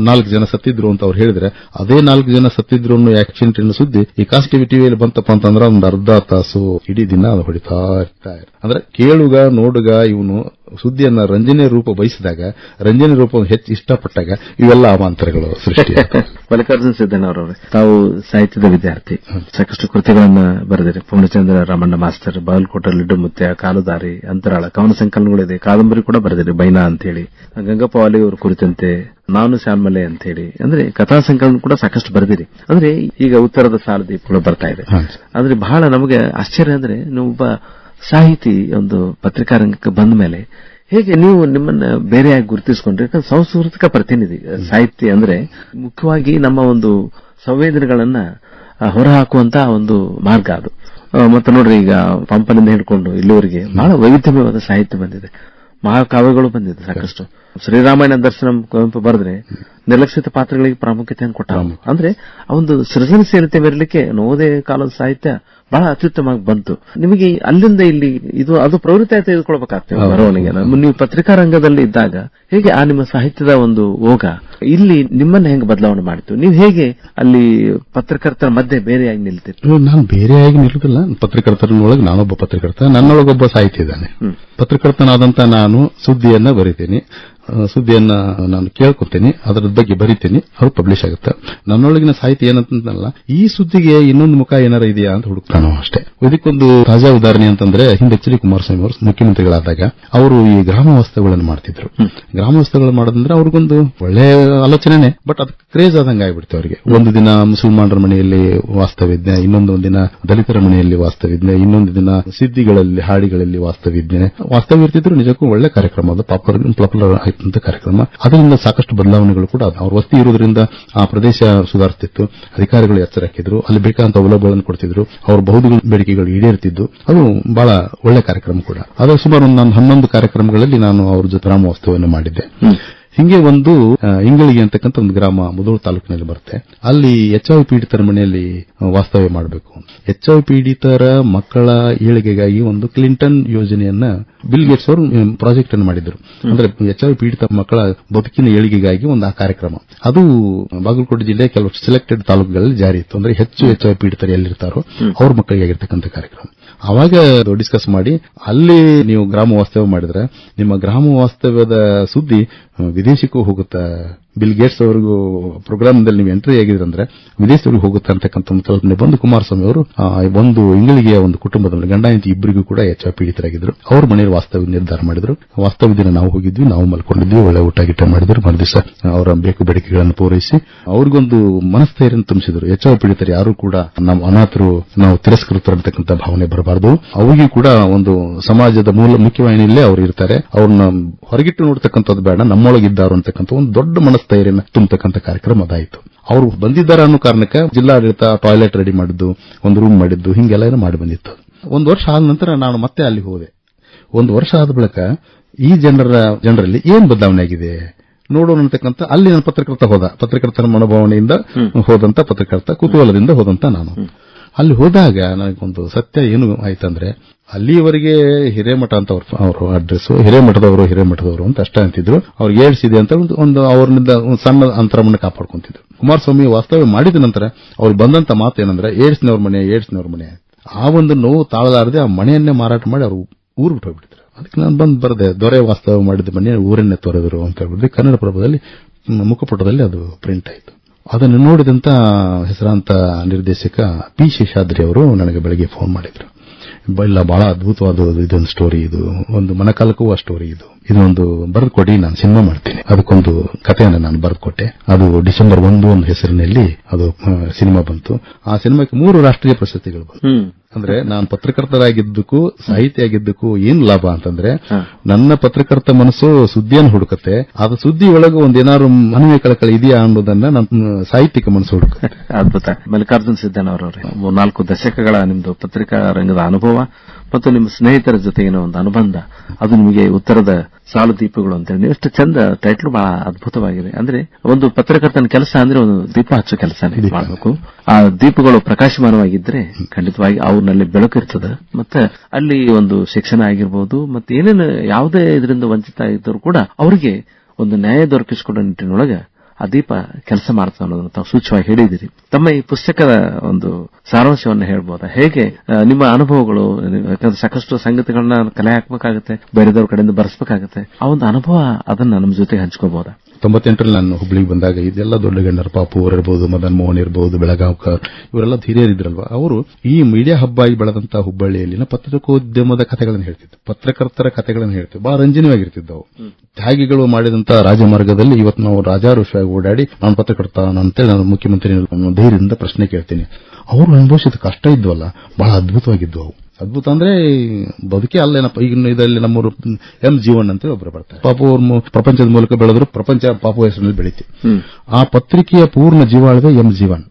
4 ಜನ ಸತ್ತಿದ್ರು ಅಂತ ಅವ್ರು ಹೇಳಿದ್ರೆ, ಅದೇ 4 ಜನ ಸತ್ತಿದ್ರು ಅನ್ನೋ ಆಕ್ಸಿಡೆಂಟ್ ಸುದ್ದಿ ಈ ಕಾಸ್ ಟಿವಿಯಲ್ಲಿ ಬಂತಪ್ಪ ಅಂತಂದ್ರೆ ಒಂದು ಅರ್ಧ ತಾಸು ಇಡೀ ದಿನ ಅದು ಹೊಡಿತಾ ಇರ್ತಾರೆ. ಅಂದ್ರೆ ಕೇಳುಗ ನೋಡುಗ ಇವನು ಸುದ್ದಿಯನ್ನ ರಂಜನೆ ರೂಪ ಬಯಸಿದಾಗ, ರಂಜನೆ ರೂಪವನ್ನು ಹೆಚ್ಚು ಇಷ್ಟಪಟ್ಟಾಗ ಇವೆಲ್ಲ ಅವಾಂತರಗಳು ಸೃಷ್ಟಿ. ಮಲ್ಲಿಕಾರ್ಜುನ ಸಿದ್ದಣ್ಣವರವರೇ, ತಾವು ಸಾಹಿತ್ಯದ ವಿದ್ಯಾರ್ಥಿ, ಸಾಕಷ್ಟು ಕೃತಿಗಳನ್ನ ಬರೆದಿರಿ. ಪೂರ್ಣಚಂದ್ರ ರಾಮಣ್ಣ ಮಾಸ್ತರ್, ಬಾಗಲಕೋಟೆ ಮುತ್ಯ, ಕಾಲುದಾರಿ, ಅಂತರಾಳ, ಕವನ ಸಂಕಲನಗಳಿದೆ. ಕಾದಂಬರಿ ಕೂಡ ಬರೆದಿರಿ, ಬೈನಾ ಅಂತ ಹೇಳಿ, ಗಂಗಪ್ಪ ವಾಲಿ ಅವರ ಕುರಿತಂತೆ, ನಾನು ಶ್ಯಾಮಲೆ ಅಂತ ಹೇಳಿ, ಅಂದ್ರೆ ಕಥಾ ಸಂಕಲನ ಕೂಡ ಸಾಕಷ್ಟು ಬರೆದಿರಿ. ಅಂದ್ರೆ ಈಗ ಉತ್ತರದ ಸಾಲದೀಪಗಳು ಬರ್ತಾ ಇದೆ. ಅಂದ್ರೆ ಬಹಳ ನಮಗೆ ಆಶ್ಚರ್ಯ ಅಂದ್ರೆ, ನೀವೊಬ್ಬ ಸಾಹಿತಿ ಒಂದು ಪತ್ರಿಕಾರಂಗಕ್ಕೆ ಬಂದ ಮೇಲೆ ಹೇಗೆ ನೀವು ನಿಮ್ಮನ್ನ ಬೇರೆಯಾಗಿ ಗುರುತಿಸಿಕೊಂಡ್ರಿ? ಯಾಕಂದ್ರೆ ಸಾಂಸ್ಕೃತಿಕ ಪ್ರತಿನಿಧಿ ಸಾಹಿತ್ಯ ಅಂದ್ರೆ ಮುಖ್ಯವಾಗಿ ನಮ್ಮ ಒಂದು ಸಂವೇದನೆಗಳನ್ನ ಹೊರಹಾಕುವಂತ ಒಂದು ಮಾರ್ಗ ಅದು. ಮತ್ತೆ ನೋಡ್ರಿ, ಈಗ ಪಂಪನಿಂದ ಹಿಡ್ಕೊಂಡು ಇಲ್ಲಿವರೆಗೆ ಬಹಳ ವೈವಿಧ್ಯಮಯವಾದ ಸಾಹಿತ್ಯ ಬಂದಿದೆ, ಮಹಾಕಾವ್ಯಗಳು ಬಂದಿದೆ ಸಾಕಷ್ಟು. ಶ್ರೀರಾಮಾಯಣ ದರ್ಶನ ಕುವೆಂಪು ಬರೆದ್ರೆ ನಿರ್ಲಕ್ಷಿತ ಪಾತ್ರಗಳಿಗೆ ಪ್ರಾಮುಖ್ಯತೆಯನ್ನು ಕೊಟ್ಟ. ಅಂದ್ರೆ ಆ ಒಂದು ಸೃಜನಶೀಲತೆ ಮೆರಲಿಕ್ಕೆ ನವೋದಯ ಕಾಲದ ಸಾಹಿತ್ಯ ಬಹಳ ಅತ್ಯುತ್ತಮವಾಗಿ ಬಂತು. ನಿಮಗೆ ಅಲ್ಲಿಂದ ಇಲ್ಲಿ ಅದು ಪ್ರವೃತ್ತಿ ತೆಗೆದುಕೊಳ್ಬೇಕಾಗ್ತದೆ ಬರವಣಿಗೆ. ನೀವು ಪತ್ರಿಕಾ ರಂಗದಲ್ಲಿ ಇದ್ದಾಗ ಹೇಗೆ ಆ ನಿಮ್ಮ ಸಾಹಿತ್ಯದ ಒಂದು ಓಗ ಇಲ್ಲಿ ನಿಮ್ಮನ್ನ ಹೆಂಗೆ ಬದಲಾವಣೆ ಮಾಡಿತು? ನೀವು ಹೇಗೆ ಅಲ್ಲಿ ಪತ್ರಕರ್ತರ ಮಧ್ಯೆ ಬೇರೆಯಾಗಿ ನಿಲ್ತೀರಿ? ನಾನು ಬೇರೆಯಾಗಿ ನಿಲ್ಲುದಿಲ್ಲ. ಪತ್ರಕರ್ತರೊಳಗೆ ನಾನೊಬ್ಬ ಪತ್ರಕರ್ತ, ನನ್ನೊಳಗೊಬ್ಬ ಸಾಹಿತ್ಯ ಇದ್ದಾನೆ. ಪತ್ರಕರ್ತನಾದಂತ ನಾನು ಸುದ್ದಿಯನ್ನ ಬರೀತೀನಿ, ಸುದ್ದಿಯನ್ನ ನಾನು ಕೇಳ್ಕೊತೀನಿ, ಅದರ ಬಗ್ಗೆ ಬರೀತೀನಿ, ಅದು ಪಬ್ಲಿಷ್ ಆಗುತ್ತೆ. ನನ್ನೊಳಗಿನ ಸಾಹಿತ್ಯ ಏನಂತಲ್ಲ, ಈ ಸುದ್ದಿಗೆ ಇನ್ನೊಂದು ಮುಖ ಏನಾರ ಇದೆಯಾ ಅಂತ ಹುಡುಕ್ತಾನೋ ಅಷ್ಟೇ. ಇದಕ್ಕೊಂದು ತಾಜಾ ಉದಾಹರಣೆ ಅಂತಂದ್ರೆ, ಹಿಂದೆ ಎಚ್ ಡಿ ಕುಮಾರಸ್ವಾಮಿ ಅವರು ಮುಖ್ಯಮಂತ್ರಿಗಳಾದಾಗ ಅವರು ಈ ಗ್ರಾಮ ವಾಸ್ತವ್ಯಗಳನ್ನು ಮಾಡ್ತಿದ್ರು. ಗ್ರಾಮ ವಾಸ್ತವ್ಯಗಳು ಮಾಡೋದಂದ್ರೆ ಅವ್ರಿಗೊಂದು ಒಳ್ಳೆ ಆಲೋಚನೆ, ಬಟ್ ಅದಕ್ಕೆ ಕ್ರೇಜ್ ಆದಂಗೆ ಆಗ್ಬಿಡ್ತು ಅವರಿಗೆ. ಒಂದು ದಿನ ಮುಸಲ್ಮಾನರ ಮನೆಯಲ್ಲಿ ವಾಸ್ತವ್ಯಜ್ಞೆ, ಇನ್ನೊಂದು ದಿನ ದಲಿತರ ಮನೆಯಲ್ಲಿ ವಾಸ್ತವ್ಯಜ್ಞೆ, ಇನ್ನೊಂದು ದಿನ ಸಿದ್ದಿಗಳಲ್ಲಿ ಹಾಡಿಗಳಲ್ಲಿ ವಾಸ್ತವ್ಯಜ್ಞೆ ಇರ್ತಿದ್ರು. ನಿಜಕ್ಕೂ ಒಳ್ಳೆ ಕಾರ್ಯಕ್ರಮ ಅದು, ಪಾಪ್ಯುಲರ್ ಆಯ್ತಂತ ಕಾರ್ಯಕ್ರಮ. ಅದರಿಂದ ಸಾಕಷ್ಟು ಬದಲಾವಣೆಗಳು ಕೂಡ ಅವ್ರ ವಸ್ತಿ ಇರೋದ್ರಿಂದ ಆ ಪ್ರದೇಶ ಸುಧಾರಿಸ್ತಿತ್ತು. ಅಧಿಕಾರಿಗಳು ಎಚ್ಚರ ಹಾಕಿದ್ರು, ಅಲ್ಲಿ ಬೇಕಾದಂತ ಸೌಲಭ್ಯಗಳನ್ನು ಕೊಡ್ತಿದ್ರು, ಅವ್ರ ಬಹುದಿನ ಬೇಡಿಕೆಗಳು ಈಡೇರ್ತಿದ್ದು. ಅದು ಬಹಳ ಒಳ್ಳೆ ಕಾರ್ಯಕ್ರಮ ಕೂಡ. ಅದ್ರ ಸುಮಾರು ನಾನು 11 ಕಾರ್ಯಕ್ರಮಗಳಲ್ಲಿ ನಾನು ಅವ್ರ ಜೊತೆ ಗ್ರಾಮ ವಾಸ್ತವ್ಯವನ್ನು ಮಾಡಿದ್ದೆ. ಹಿಂಗೆ ಒಂದು ಇಂಗಳಿಗೆ ಅಂತಕ್ಕಂಥ ಒಂದು ಗ್ರಾಮ ಮುಧೋಳ ತಾಲೂಕಿನಲ್ಲಿ ಬರುತ್ತೆ. ಅಲ್ಲಿ HIV ಪೀಡಿತರ ಮನೆಯಲ್ಲಿ ವಾಸ್ತವ್ಯ ಮಾಡಬೇಕು. HIV ಪೀಡಿತರ ಮಕ್ಕಳ ಏಳಿಗೆಗಾಗಿ ಒಂದು ಕ್ಲಿಂಟನ್ ಯೋಜನೆಯನ್ನ ಬಿಲ್ ಗೇಟ್ಸ್ ಅವರು ಪ್ರಾಜೆಕ್ಟ್ ಅನ್ನು ಮಾಡಿದ್ರು. ಅಂದ್ರೆ HIV ಪೀಡಿತ ಮಕ್ಕಳ ಬದುಕಿನ ಏಳಿಗೆಗಾಗಿ ಒಂದು ಆ ಕಾರ್ಯಕ್ರಮ. ಅದು ಬಾಗಲಕೋಟೆ ಜಿಲ್ಲೆ ಕೆಲವು ಸೆಲೆಕ್ಟೆಡ್ ತಾಲೂಕುಗಳಲ್ಲಿ ಜಾರಿ ಇತ್ತು. ಅಂದ್ರೆ ಹೆಚ್ಚು HIV ಪೀಡಿತರು ಎಲ್ಲಿರ್ತಾರೋ ಅವ್ರ ಮಕ್ಕಳಿಗೆ ಆಗಿರ್ತಕ್ಕಂಥ ಕಾರ್ಯಕ್ರಮ. ಅವಾಗ ಡಿಸ್ಕಸ್ ಮಾಡಿ, ಅಲ್ಲಿ ನೀವು ಗ್ರಾಮ ವಾಸ್ತವ್ಯ ಮಾಡಿದ್ರೆ ನಿಮ್ಮ ಗ್ರಾಮ ವಾಸ್ತವ್ಯದ ಸುದ್ದಿ ವಿದೇಶಕ್ಕೂ ಹೋಗುತ್ತಾ, ಬಿಲ್ ಗೇಟ್ಸ್ ಅವರಿಗೂ ಪ್ರೋಗ್ರಾಮ್ದಲ್ಲಿ ನೀವು ಎಂಟ್ರಿ ಆಗಿದ್ರಂದ್ರೆ ವಿದೇಶದವರಿಗೆ ಹೋಗುತ್ತೆ ಅಂತಕ್ಕಂಥ ಒಂದು ಕಲ್ಪನೆ ಬಂದು ಕುಮಾರಸ್ವಾಮಿ ಅವರು ಒಂದು ಇಂಗಳಿಗೆಯ ಒಂದು ಕುಟುಂಬದಲ್ಲಿ ಗಂಡ ಹೆಂಡತಿ ಇಬ್ಬರಿಗೂ ಕೂಡ ಎಚ್ ಪೀಡಿತರಾಗಿದ್ರು. ಅವ್ರ ಮನೆಯಲ್ಲಿ ವಾಸ್ತವ್ಯ ನಿರ್ಧಾರ ಮಾಡಿದ್ರು. ವಾಸ್ತವ್ಯ ದಿನ ನಾವು ಹೋಗಿದ್ವಿ, ನಾವು ಮಲ್ಕೊಂಡಿದ್ವಿ, ಒಳ್ಳೆ ಊಟ ಗಿಟ ಮಾಡಿದ್ರು. ಮರುದಿವಸ ಅವರ ಬೇಕು ಬೇಡಿಕೆಗಳನ್ನು ಪೂರೈಸಿ ಅವ್ರಿಗೊಂದು ಮನಸ್ಥೈರ್ಯ ತುಂಬಿಸಿದ್ರು. ಎಚ್ ಪೀಡಿತರು ಯಾರು ಕೂಡ ನಾವು ಅನಾಥರು, ನಾವು ತಿರಸ್ಕೃತರಂತಕ್ಕಂಥ ಭಾವನೆ ಬರಬಾರದು. ಅವರಿಗೂ ಕೂಡ ಒಂದು ಸಮಾಜದ ಮುಖ್ಯವಾಹಿನಿಯಲ್ಲೇ ಅವರು ಇರ್ತಾರೆ, ಅವ್ರನ್ನ ಹೊರಗಿಟ್ಟು ನೋಡ್ತಕ್ಕಂಥದ್ದು ಬೇಡ, ನಮ್ಮೊಳಗಿದ್ದಾರು ಅಂತಕ್ಕಂಥ ಒಂದು ದೊಡ್ಡ ಮನಸ್ಥೈರ್ಯನ ತುಂಬತಕ್ಕಂಥ ಕಾರ್ಯಕ್ರಮ ಅದಾಯಿತು. ಅವರು ಬಂದಿದ್ದಾರೆ ಅನ್ನೋ ಕಾರಣಕ್ಕೆ ಜಿಲ್ಲಾಡಳಿತ ಟಾಯ್ಲೆಟ್ ರೆಡಿ ಮಾಡಿದ್ದು, ಒಂದು ರೂಮ್ ಮಾಡಿದ್ದು, ಹಿಂಗೆಲ್ಲ ಮಾಡಿ ಬಂದಿತ್ತು. ಒಂದು ವರ್ಷ ಆದ ನಂತರ ನಾನು ಮತ್ತೆ ಅಲ್ಲಿ ಹೋದೆ. ಒಂದು ವರ್ಷ ಆದ ಬಳಿಕ ಈ ಜನರಲ್ಲಿ ಏನ್ ಬದಲಾವಣೆ ಆಗಿದೆ ನೋಡೋಣ ಅಂತಕ್ಕಂಥ ಅಲ್ಲಿ ನನ್ನ ಪತ್ರಕರ್ತರ ಮನೋಭಾವನೆಯಿಂದ ಹೋದಂತ ಪತ್ರಕರ್ತ, ಕುತೂಹಲದಿಂದ ಹೋದಂತ ನಾನು ಅಲ್ಲಿ ಹೋದಾಗ ನನಗೊಂದು ಸತ್ಯ ಏನು ಆಯ್ತಂದ್ರೆ, ಅಲ್ಲಿಯವರೆಗೆ ಹಿರೇಮಠ ಅಂತ ಅವ್ರ ಅಡ್ರೆಸ್, ಹಿರೇಮಠದವರು ಅಂತ ಅಷ್ಟೇ ಅಂತಿದ್ರು. ಅವ್ರಿಗೆ ಏಡ್ಸ್ ಇದೆ ಅಂತ ಒಂದು ಅವರಿಂದ ಒಂದು ಸಣ್ಣ ಅಂತರವನ್ನು ಕಾಪಾಡ್ಕೊಂತಿದ್ರು. ಕುಮಾರಸ್ವಾಮಿ ವಾಸ್ತವ್ಯ ಮಾಡಿದ ನಂತರ ಅವ್ರಿಗೆ ಬಂದಂತ ಮಾತು ಏನಂದ್ರೆ, ಏಡ್ಸ್ನವ್ರ ಮನೆ. ಆ ಒಂದು ನೋವು ತಾಳಲಾರದೆ ಆ ಮನೆಯನ್ನೇ ಮಾರಾಟ ಮಾಡಿ ಅವರು ಊರು ಬಿಟ್ಟು ಹೋಗ್ಬಿಟ್ಟಿದ್ರು. ಅದಕ್ಕೆ ನಾನು ಬಂದು ಬರದೆ, ದೊರೆ ವಾಸ್ತವ್ಯ ಮಾಡಿದ ಮನೆ ಊರನ್ನೇ ತೊರೆದರು ಅಂತ ಹೇಳ್ಬಿಟ್ಟು ಕನ್ನಡ ಪ್ರಭದಲ್ಲಿ ಮುಖಪುಟದಲ್ಲಿ ಅದು ಪ್ರಿಂಟ್ ಆಯಿತು. ಅದನ್ನು ನೋಡಿದಂತ ಹೆಸರಾಂತ ನಿರ್ದೇಶಕ ಪಿ ಶೇಷಾದ್ರಿ ಅವರು ನನಗೆ ಬೆಳಗ್ಗೆ ಫೋನ್ ಮಾಡಿದ್ರು. ಇಲ್ಲ, ಬಹಳ ಅದ್ಭುತವಾದ ಇದೊಂದು ಸ್ಟೋರಿ, ಇದು ಒಂದು ಮನಕಾಲಕ್ಕೂ ಆ ಸ್ಟೋರಿ, ಇದೊಂದು ಬರೆದು ಕೊಡಿ, ನಾನು ಸಿನಿಮಾ ಮಾಡ್ತೀನಿ. ಅದಕ್ಕೊಂದು ಕಥೆಯನ್ನು ನಾನು ಬರೆದು ಕೊಟ್ಟೆ. ಅದು ಡಿಸೆಂಬರ್ 1 ಹೆಸರಿನಲ್ಲಿ ಅದು ಸಿನಿಮಾ ಬಂತು. ಆ ಸಿನಿಮಾಕ್ಕೆ 3 ರಾಷ್ಟ್ರೀಯ ಪ್ರಶಸ್ತಿಗಳು ಬಂತು. ಅಂದ್ರೆ ನಾನು ಪತ್ರಕರ್ತರಾಗಿದ್ದಕ್ಕೂ ಸಾಹಿತಿ ಆಗಿದ್ದಕ್ಕೂ ಏನ್ ಲಾಭ ಅಂತಂದ್ರೆ, ನನ್ನ ಪತ್ರಕರ್ತ ಮನಸ್ಸು ಸುದ್ದಿಯನ್ನು ಹುಡುಕತ್ತೆ, ಅದು ಸುದ್ದಿ ಒಳಗೆ ಒಂದೇನಾದ್ರು ಮನವಿ ಕಳಕಳಿ ಇದೆಯಾ ಅನ್ನೋದನ್ನ ನನ್ನ ಸಾಹಿತ್ಯಿಕ ಮನಸ್ಸು ಹುಡುಕತ್ತೆ. ಅದ್ಭುತ. ಮಲ್ಲಿಕಾರ್ಜುನ್ ಸಿದ್ದನವರವರೇ, 4 ದಶಕಗಳ ನಿಮ್ದು ಪತ್ರಿಕಾ ರಂಗದ ಅನುಭವ ಮತ್ತು ನಿಮ್ಮ ಸ್ನೇಹಿತರ ಜೊತೆಗಿನ ಒಂದು ಅನುಬಂಧ, ಅದು ನಿಮಗೆ ಉತ್ತರದ ಸಾಲು ದೀಪಗಳು ಅಂತೇಳಿ ನೀವು ಎಷ್ಟು ಚಂದ ಟೈಟ್ಲ್, ಬಹಳ ಅದ್ಭುತವಾಗಿದೆ. ಅಂದ್ರೆ ಒಂದು ಪತ್ರಕರ್ತನ ಕೆಲಸ ಅಂದ್ರೆ ಒಂದು ದೀಪ ಹಚ್ಚೋ ಕೆಲಸನೇ ಮಾಡಬೇಕು. ಆ ದೀಪಗಳು ಪ್ರಕಾಶಮಾನವಾಗಿದ್ರೆ ಖಂಡಿತವಾಗಿ ಅವ್ರಲ್ಲಿ ಬೆಳಕು ಇರ್ತದೆ. ಮತ್ತೆ ಅಲ್ಲಿ ಒಂದು ಶಿಕ್ಷಣ ಆಗಿರ್ಬೋದು, ಮತ್ತೆ ಏನೇನು ಯಾವುದೇ ಇದರಿಂದ ವಂಚಿತ ಇದ್ದರೂ ಕೂಡ ಅವರಿಗೆ ಒಂದು ನ್ಯಾಯ ದೊರಕಿಸಿಕೊಡೋ ನಿಟ್ಟಿನೊಳಗೆ ಆ ದೀಪ ಕೆಲಸ ಮಾಡ್ತಾ ಅನ್ನೋದನ್ನು ತಾವು ಸೂಚ್ಯವಾಗಿ ಹೇಳಿದಿರಿ. ತಮ್ಮ ಈ ಪುಸ್ತಕದ ಒಂದು ಸಾರಾಂಶವನ್ನು ಹೇಳ್ಬೋದಾ? ಹೇಗೆ ನಿಮ್ಮ ಅನುಭವಗಳು, ಯಾಕಂದ್ರೆ ಸಾಕಷ್ಟು ಸಂಗತಿಗಳನ್ನ ಕಲೆ ಹಾಕಬೇಕಾಗುತ್ತೆ, ಬೇರೆದವ್ರ ಕಡೆಯಿಂದ ಬರೆಸಬೇಕಾಗುತ್ತೆ, ಆ ಒಂದು ಅನುಭವ ಅದನ್ನ ನಮ್ಮ ಜೊತೆಗೆ ಹಂಚ್ಕೋಬಹುದಾ? 98ರಲ್ಲಿ ನಾನು ಹುಬ್ಳಿಗೆ ಬಂದಾಗ ಇದೆಲ್ಲ ದೊಡ್ಡ ಗಣ್ಯರು, ಪಾಪು ಅವರು ಇರಬಹುದು, ಮದನ್ ಮೋಹನ್ ಇರಬಹುದು, ಬೆಳಗಾವ್ಕರ್, ಇವರೆಲ್ಲ ಹಿರಿಯರಿದ್ರಲ್ವಾ. ಅವರು ಈ ಮೀಡಿಯಾ ಹಬ್ಬ ಆಗಿ ಬೆಳೆದಂತಹ ಹುಬ್ಬಳ್ಳಿಯಲ್ಲಿನ ಪತ್ರಿಕೋದ್ಯಮದ ಕಥೆಗಳನ್ನು ಹೇಳ್ತಿದ್ರು, ಪತ್ರಕರ್ತರ ಕಥೆಗಳನ್ನು ಹೇಳ್ತಿದ್ರು, ಬಹಳ ರಂಜನವಾಗಿರ್ತಿದ್ದವು. ತ್ಯಾಗಿಗಳು ಮಾಡಿದಂತಹ ರಾಜಮಾರ್ಗದಲ್ಲಿ ಇವತ್ತು ನಾವು ರಾಜಾರುಷವಾಗಿ ಓಡಾಡಿ ನಾನು ಪತ್ರಕರ್ತ ಅಂತೇಳಿ ನಾನು ಮುಖ್ಯಮಂತ್ರಿ ಧೈರ್ಯದಿಂದ ಪ್ರಶ್ನೆ ಕೇಳ್ತೀನಿ. ಅವರು ಅನುಭವಿಸಿದ ಕಷ್ಟ ಇದ್ವಲ್ಲ, ಬಹಳ ಅದ್ಭುತವಾಗಿದ್ವು. ಅವು ಅದ್ಭುತ ಅಂದ್ರೆ ಬದುಕೇ ಅಲ್ಲೇನಪ್ಪ. ಈಗ ಇದರಲ್ಲಿ ನಮ್ಮವರು ಎಂ ಜೀವನ್ ಅಂತ ಒಬ್ಬರು ಬರ್ತಾರೆ. ಪಾಪು ಅವ್ರ ಪ್ರಪಂಚದ ಮೂಲಕ ಬೆಳೆದ್ರು, ಪ್ರಪಂಚ ಪಾಪು ಹೆಸರಿನಲ್ಲಿ ಬೆಳೀತಿ. ಆ ಪತ್ರಿಕೆಯ ಪೂರ್ಣ ಜೀವಾಳವೇ ಎಂ ಜೀವನ್.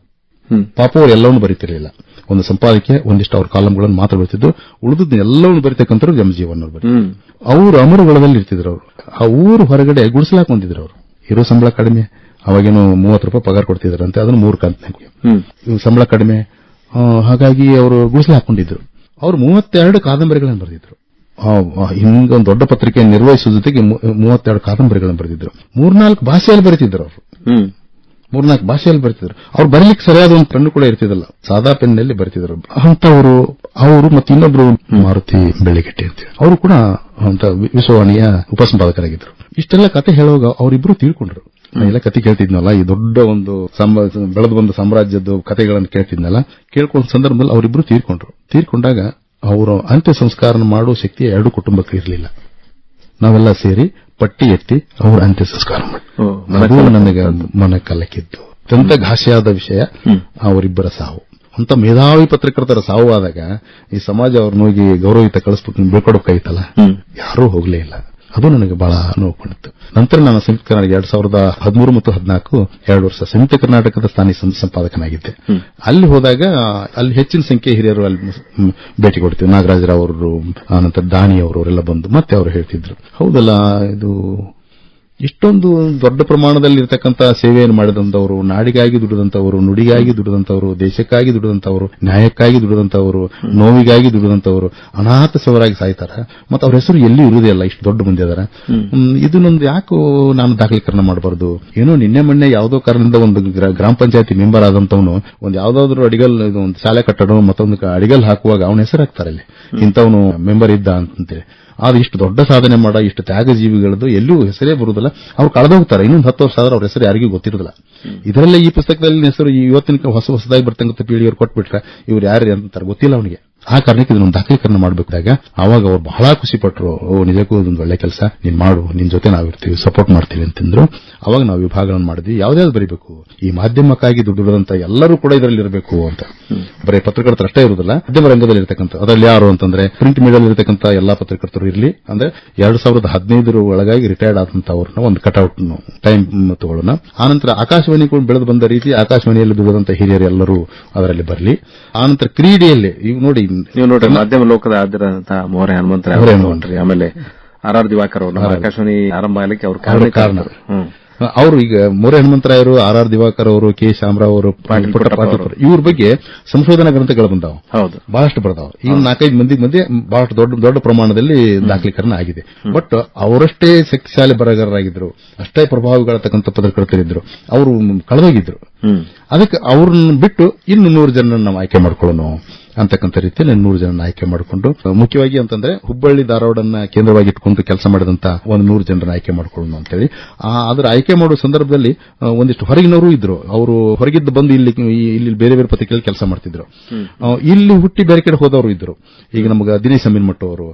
ಪಾಪು ಅವರು ಎಲ್ಲವನ್ನೂ ಬರೀತಿರಲಿಲ್ಲ, ಒಂದು ಸಂಪಾದಕೀಯ ಒಂದಿಷ್ಟು ಅವ್ರ ಕಾಲಂಗಳನ್ನು ಮಾತ್ರ ಬರೀತಿದ್ರು, ಉಳಿದದ್ದು ಎಲ್ಲವನ್ನೂ ಬರೀತಕ್ಕಂಥವ್ರು ಎಂ ಜೀವನ್ ಅವರು ಬರೀ. ಅವರು ಅಮರಗೊಳದಲ್ಲಿ ಇರ್ತಿದ್ರು. ಅವರು ಆ ಊರು ಹೊರಗಡೆ ಗುಡಿಸಲಾಕೊಂಡಿದ್ರು. ಅವರು ಇರೋ ಸಂಬಳ ಕಡಿಮೆ, ಅವಾಗೇನು 30 ರೂಪಾಯಿ ಪಗಾರ ಕೊಡ್ತಿದ್ರಂತೆ, ಅದನ್ನು 3 ಕಂತಿನಾಗೆ. ಸಂಬಳ ಕಡಿಮೆ, ಹಾಗಾಗಿ ಅವರು ಗುಡಿಸಲು ಹಾಕೊಂಡಿದ್ರು. ಅವರು 32 ಕಾದಂಬರಿಗಳನ್ನು ಬರೆದಿದ್ರು. ಹಿಂಗೊಂದು ದೊಡ್ಡ ಪತ್ರಿಕೆ ನಿರ್ವಹಿಸುವ ಜೊತೆಗೆ 32 ಕಾದಂಬರಿಗಳನ್ನು ಬರೆದಿದ್ರು. 3-4 ಭಾಷೆಯಲ್ಲಿ ಬರೀತಿದ್ರು. ಅವರು 3-4 ಭಾಷೆಯಲ್ಲಿ ಬರೀತಿದ್ರು. ಅವ್ರು ಬರೀಲಿಕ್ಕೆ ಸರಿಯಾದ ಒಂದು ಪೆನ್ನು ಕೂಡ ಇರ್ತಿದ್ದಲ್ಲ, ಸಾದಾ ಪೆನ್ನಲ್ಲಿ ಬರೀತಿದ್ರು. ಅಂತವರು ಅವರು ಮತ್ತೆ ಇನ್ನೊಬ್ರು ಮಾರುತಿ ಬೆಳ್ಳಿಗೆಟ್ಟಿ ಅಂತ, ಅವರು ಕೂಡ ಅಂತ ವಿಶ್ವವಾಣಿಯ ಉಪಸಂಪಾದಕರಾಗಿದ್ರು. ಇಷ್ಟೆಲ್ಲ ಕತೆ ಹೇಳುವಾಗ ಅವರಿಬ್ರು ತೀರ್ಕೊಂಡ್ರು. ಎಲ್ಲ ಕತೆ ಕೇಳ್ತಿದ್ನಲ್ಲ, ಈ ದೊಡ್ಡ ಒಂದು ಬೆಳೆದು ಬಂದ ಸಾಮ್ರಾಜ್ಯದ ಕತೆಗಳನ್ನು ಕೇಳ್ತಿದ್ನಲ್ಲ, ಕೇಳ್ಕೊಂಡ ಸಂದರ್ಭದಲ್ಲಿ ಅವರಿಬ್ರು ತೀರ್ಕೊಂಡಾಗ ಅವರು ಅಂತ್ಯ ಸಂಸ್ಕಾರ ಮಾಡುವ ಶಕ್ತಿ 2 ಕುಟುಂಬಕ್ಕೆ ಇರಲಿಲ್ಲ. ನಾವೆಲ್ಲ ಸೇರಿ ಪಟ್ಟಿ ಎತ್ತಿ ಅವರ ಅಂತ್ಯ ಸಂಸ್ಕಾರ ಮಾಡಿ ನನಗೆ ಮನ ಕಲಕಿದ್ದು. ಅತ್ಯಂತ ಘಾಸಿಯಾದ ವಿಷಯ ಅವರಿಬ್ಬರ ಸಾವು. ಅಂತ ಮೇಧಾವಿ ಪತ್ರಕರ್ತರ ಸಾವು ಆದಾಗ ಈ ಸಮಾಜ ಅವ್ರನ್ನ ಹೋಗಿ ಗೌರವಯುತ ಕಳಿಸ್ಬಿಟ್ಟು ಬೀಳ್ಕೊಡಬೇಕಾಗಿತ್ತಲ್ಲ, ಯಾರೂ ಹೋಗಲೇ ಇಲ್ಲ. ಅದು ನನಗೆ ಬಹಳ ನೋವು. ನಂತರ ನಾನು ಸಂಯುಕ್ತ ಕರ್ನಾಟಕ 2013 ಮತ್ತು 2014 2 ವರ್ಷ ಸಂಯುಕ್ತ ಕರ್ನಾಟಕದ ಸ್ಥಾನಿಕ ಸಂಪಾದಕನಾಗಿದ್ದೆ. ಅಲ್ಲಿ ಹೋದಾಗ ಅಲ್ಲಿ ಹೆಚ್ಚಿನ ಸಂಖ್ಯೆ ಹಿರಿಯರು ಅಲ್ಲಿ ಭೇಟಿ ಕೊಡ್ತೀವಿ. ನಾಗರಾಜರಾವ್ ಅವರು, ನಂತರ ದಾನಿ ಅವರೆಲ್ಲ ಬಂದು ಮತ್ತೆ ಅವರು ಹೇಳ್ತಿದ್ರು, ಹೌದಲ್ಲ, ಇದು ಇಷ್ಟೊಂದು ದೊಡ್ಡ ಪ್ರಮಾಣದಲ್ಲಿ ಇರತಕ್ಕಂಥ ಸೇವೆಯನ್ನು ಮಾಡಿದಂತವರು, ನಾಡಿಗಾಗಿ ದುಡಿದಂತವರು, ನುಡಿಗಾಗಿ ದುಡಿದಂತವರು, ದೇಶಕ್ಕಾಗಿ ದುಡಿದಂತವರು, ನ್ಯಾಯಕ್ಕಾಗಿ ದುಡಿದಂತವರು, ನೋವಿಗಾಗಿ ದುಡಿದಂತವರು ಅನಾಥಸವರಾಗಿ ಸಾಯ್ತಾರೆ. ಮತ್ತೆ ಅವ್ರ ಹೆಸರು ಎಲ್ಲಿ ಇರುವುದೇ ಅಲ್ಲ, ಇಷ್ಟು ದೊಡ್ಡ ಮಂದಿ ಅದರ. ಇದನ್ನೊಂದು ಯಾಕೋ ನಾನು ದಾಖಲೀಕರಣ ಮಾಡಬಾರ್ದು. ಏನೋ ನಿನ್ನೆ ಮೊನ್ನೆ ಯಾವುದೋ ಕಾರಣದಿಂದ ಒಂದು ಗ್ರಾಮ ಪಂಚಾಯತಿ ಮೆಂಬರ್ ಆದಂತವನು ಒಂದು ಯಾವ್ದಾದ್ರು ಅಡಿಗಲ್ ಒಂದು ಶಾಲೆ ಕಟ್ಟಡ ಮತ್ತೊಂದು ಅಡಿಗಲ್ ಹಾಕುವಾಗ ಅವನ ಹೆಸರು ಹಾಕ್ತಾರೆ, ಅಲ್ಲಿ ಇಂಥವನು ಮೆಂಬರ್ ಇದ್ದ ಅಂತೇಳಿ. ಆದ್ರೆ ಇಷ್ಟು ದೊಡ್ಡ ಸಾಧನೆ ಮಾಡೋ ಇಷ್ಟು ತ್ಯಾಗಜೀವಿಗಳದ್ದು ಎಲ್ಲೂ ಹೆಸರೇ ಬರುವುದಿಲ್ಲ. ಅವ್ರು ಕಳೆದೋಗ್ತಾರೆ. ಇನ್ನೊಂದು 10 ವರ್ಷ ಆದ್ರೆ ಅವ್ರ ಹೆಸರು ಯಾರಿಗೂ ಗೊತ್ತಿರೋದಿಲ್ಲ. ಇದರಲ್ಲೇ ಈ ಪುಸ್ತಕದಲ್ಲಿ ಹೆಸರು ಇವತ್ತಿನ ಹೊಸದಾಗಿ ಬರ್ತಕ್ಕಂಥ ಪೀಳಿಗೆಯವರು ಕೊಟ್ಬಿಟ್ರೆ ಇವ್ರು ಯಾರು ಅಂತಾರೆ ಗೊತ್ತಿಲ್ಲ ಅವನಿಗೆ. ಆ ಕಾರಣಕ್ಕೆ ಇದನ್ನೊಂದು ದಾಖಲೀಕರಣ ಮಾಡಬೇಕಾದಾಗ ಅವಾಗ ಅವ್ರು ಬಹಳ ಖುಷಿ ಪಟ್ಟರು. ನಿಜಕ್ಕೂ ಇದೊಂದು ಒಳ್ಳೆ ಕೆಲಸ, ನೀನ್ ಮಾಡು, ನಿನ್ ಜೊತೆ ನಾವಿರ್ತೀವಿ, ಸಪೋರ್ಟ್ ಮಾಡ್ತೀವಿ ಅಂತಂದ್ರು. ಅವಾಗ ನಾವು ವಿಭಾಗಗಳನ್ನು ಮಾಡಿದ್ವಿ. ಯಾವ್ದಾವ್ದು ಬರೀಬೇಕು, ಈ ಮಾಧ್ಯಮಕ್ಕಾಗಿ ದುಡ್ಡಿರೋದಂತ ಎಲ್ಲರೂ ಕೂಡ ಇದರಲ್ಲಿ ಇರಬೇಕು ಅಂತ. ಬರೀ ಪತ್ರಕರ್ತರು ಅಷ್ಟೇ ಇರುವುದಿಲ್ಲ, ಮಾಧ್ಯಮ ರಂಗದಲ್ಲಿ ಇರತಕ್ಕಂಥ ಅದರಲ್ಲಿ ಯಾರು ಅಂತಂದ್ರೆ ಪ್ರಿಂಟ್ ಮೀಡಿಯಾದಲ್ಲಿ ಇರತಕ್ಕಂಥ ಎಲ್ಲಾ ಪತ್ರಕರ್ತರು ಇರಲಿ. ಅಂದ್ರೆ 2015 ಒಳಗಾಗಿ ರಿಟೈರ್ಡ್ ಆದಂತವ್ರನ್ನ ಒಂದು ಕಟ್ಔಟ್ ಟೈಮ್ ತಗೊಳ್ಳೋಣ. ಆನಂತರ ಆಕಾಶವಾಣಿ ಬೆಳೆದು ಬಂದ ರೀತಿ ಆಕಾಶವಾಣಿಯಲ್ಲಿ ದುಡಿದಂತ ಹಿರಿಯರು ಎಲ್ಲರೂ ಅದರಲ್ಲಿ ಬರಲಿ. ಆನಂತರ ಕ್ರೀಡೆಯಲ್ಲಿ ಈಗ ನೋಡಿ, ನೀವು ನೋಡ್ರಿ ಮಾಧ್ಯಮ ಲೋಕದ ಆದಿರಂತಹ ಮೋರೆ ಹನುಮಂತರಾಯ, ಆಮೇಲೆ ಆರ್ ದಿವಾಕರ್ ಅವರು ಆಕಾಶವಾಣಿ ಆರಂಭ ಆಗಲಿಕ್ಕೆ ಅವ್ರ ಕಾರಣ. ಅವರು ಈಗ ಮೋರೆ ಹನುಮಂತರಾಯರು, ಆರ್ ದಿವಾಕರ್ ಅವರು, ಕೆ ಶಾಮರಾವ್ ಅವರು, ಇವ್ರ ಬಗ್ಗೆ ಸಂಶೋಧನಾ ಗ್ರಂಥಗಳು ಬಂದಾವ, ಹೌದು, ಬಹಳಷ್ಟು ಬರ್ತಾವ. ಈಗ 4-5 ಮಂದಿ ಮಧ್ಯೆ ಬಹಳಷ್ಟು ದೊಡ್ಡ ಪ್ರಮಾಣದಲ್ಲಿ ದಾಖಲೀಕರಣ ಆಗಿದೆ. ಬಟ್ ಅವರಷ್ಟೇ ಶಕ್ತಿಶಾಲಿ ಬರಹಗಾರರಾಗಿದ್ರು, ಅಷ್ಟೇ ಪ್ರಭಾವಿಗಳತಕ್ಕಂಥ ಪತ್ರಕರ್ತರಿದ್ರು, ಅವರು ಕಳೆದೋಗಿದ್ರು. ಅದಕ್ಕೆ ಅವ್ರನ್ನ ಬಿಟ್ಟು ಇನ್ನು 100 ಜನರನ್ನು ನಾವು ಆಯ್ಕೆ ಮಾಡ್ಕೊಳ್ಳೋಣ ಅಂತಕ್ಕಂಥ ರೀತಿಯಲ್ಲಿ 100 ಜನ ಆಯ್ಕೆ ಮಾಡಿಕೊಂಡು, ಮುಖ್ಯವಾಗಿ ಅಂತಂದ್ರೆ ಹುಬ್ಬಳ್ಳಿ ಧಾರವಾಡನ್ನ ಕೇಂದ್ರವಾಗಿ ಇಟ್ಕೊಂಡು ಕೆಲಸ ಮಾಡಿದಂತ 100 ಜನರನ್ನ ಆಯ್ಕೆ ಮಾಡ್ಕೊಳ್ಳೋಣ ಅಂತೇಳಿ. ಅದರ ಆಯ್ಕೆ ಮಾಡುವ ಸಂದರ್ಭದಲ್ಲಿ ಒಂದಿಷ್ಟು ಹೊರಗಿನವರು ಇದ್ರು. ಅವರು ಹೊರಗಿದ್ದು ಬಂದು ಇಲ್ಲಿ ಬೇರೆ ಬೇರೆ ಪತ್ರಿಕೆಯಲ್ಲಿ ಕೆಲಸ ಮಾಡ್ತಿದ್ರು. ಇಲ್ಲಿ ಹುಟ್ಟಿ ಬೇರೆ ಕಡೆ ಹೋದವರು ಇದ್ರು. ಈಗ ನಮ್ಗೆ ದಿನೇಶ್ ಅಮೀನ್ಮಠ ಅವರು